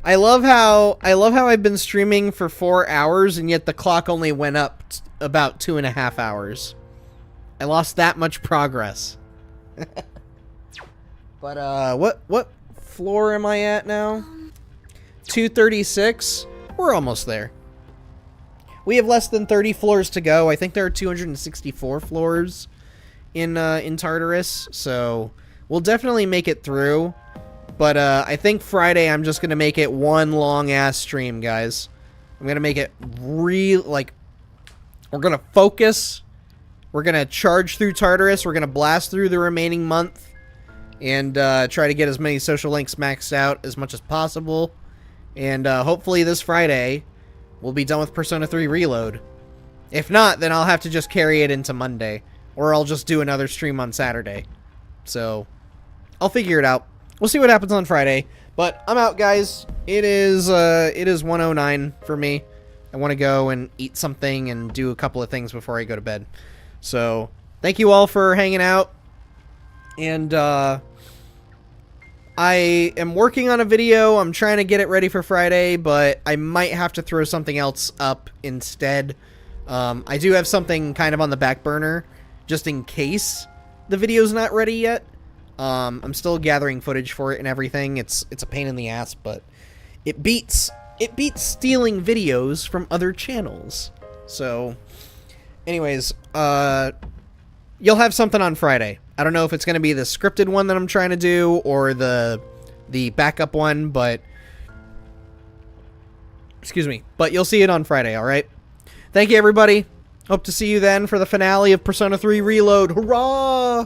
I love how I've been streaming for 4 hours and yet the clock only went up about 2.5 hours. I lost that much progress. But what floor am I at now? 236. We're almost there. We have less than 30 floors to go. I think there are 264 floors in Tartarus, so we'll definitely make it through. But I think Friday I'm just gonna make it one long ass stream, guys. I'm gonna make it real, like, we're gonna focus. We're gonna charge through Tartarus. We're gonna blast through the remaining month and try to get as many social links maxed out as much as possible. And hopefully this Friday we'll be done with Persona 3 Reload. If not, then I'll have to just carry it into Monday, or I'll just do another stream on Saturday. So I'll figure it out. We'll see what happens on Friday. But I'm out, guys. It is 1:09 for me. I want to go and eat something and do a couple of things before I go to bed. So thank you all for hanging out. And I am working on a video. I'm trying to get it ready for Friday, but I might have to throw something else up instead. I do have something kind of on the back burner, just in case the video's not ready yet. I'm still gathering footage for it and everything. It's a pain in the ass, but it beats stealing videos from other channels. So, anyways, you'll have something on Friday. I don't know if it's going to be the scripted one that I'm trying to do or the backup one, but excuse me, but you'll see it on Friday, all right? Thank you, everybody. Hope to see you then for the finale of Persona 3 Reload. Hurrah!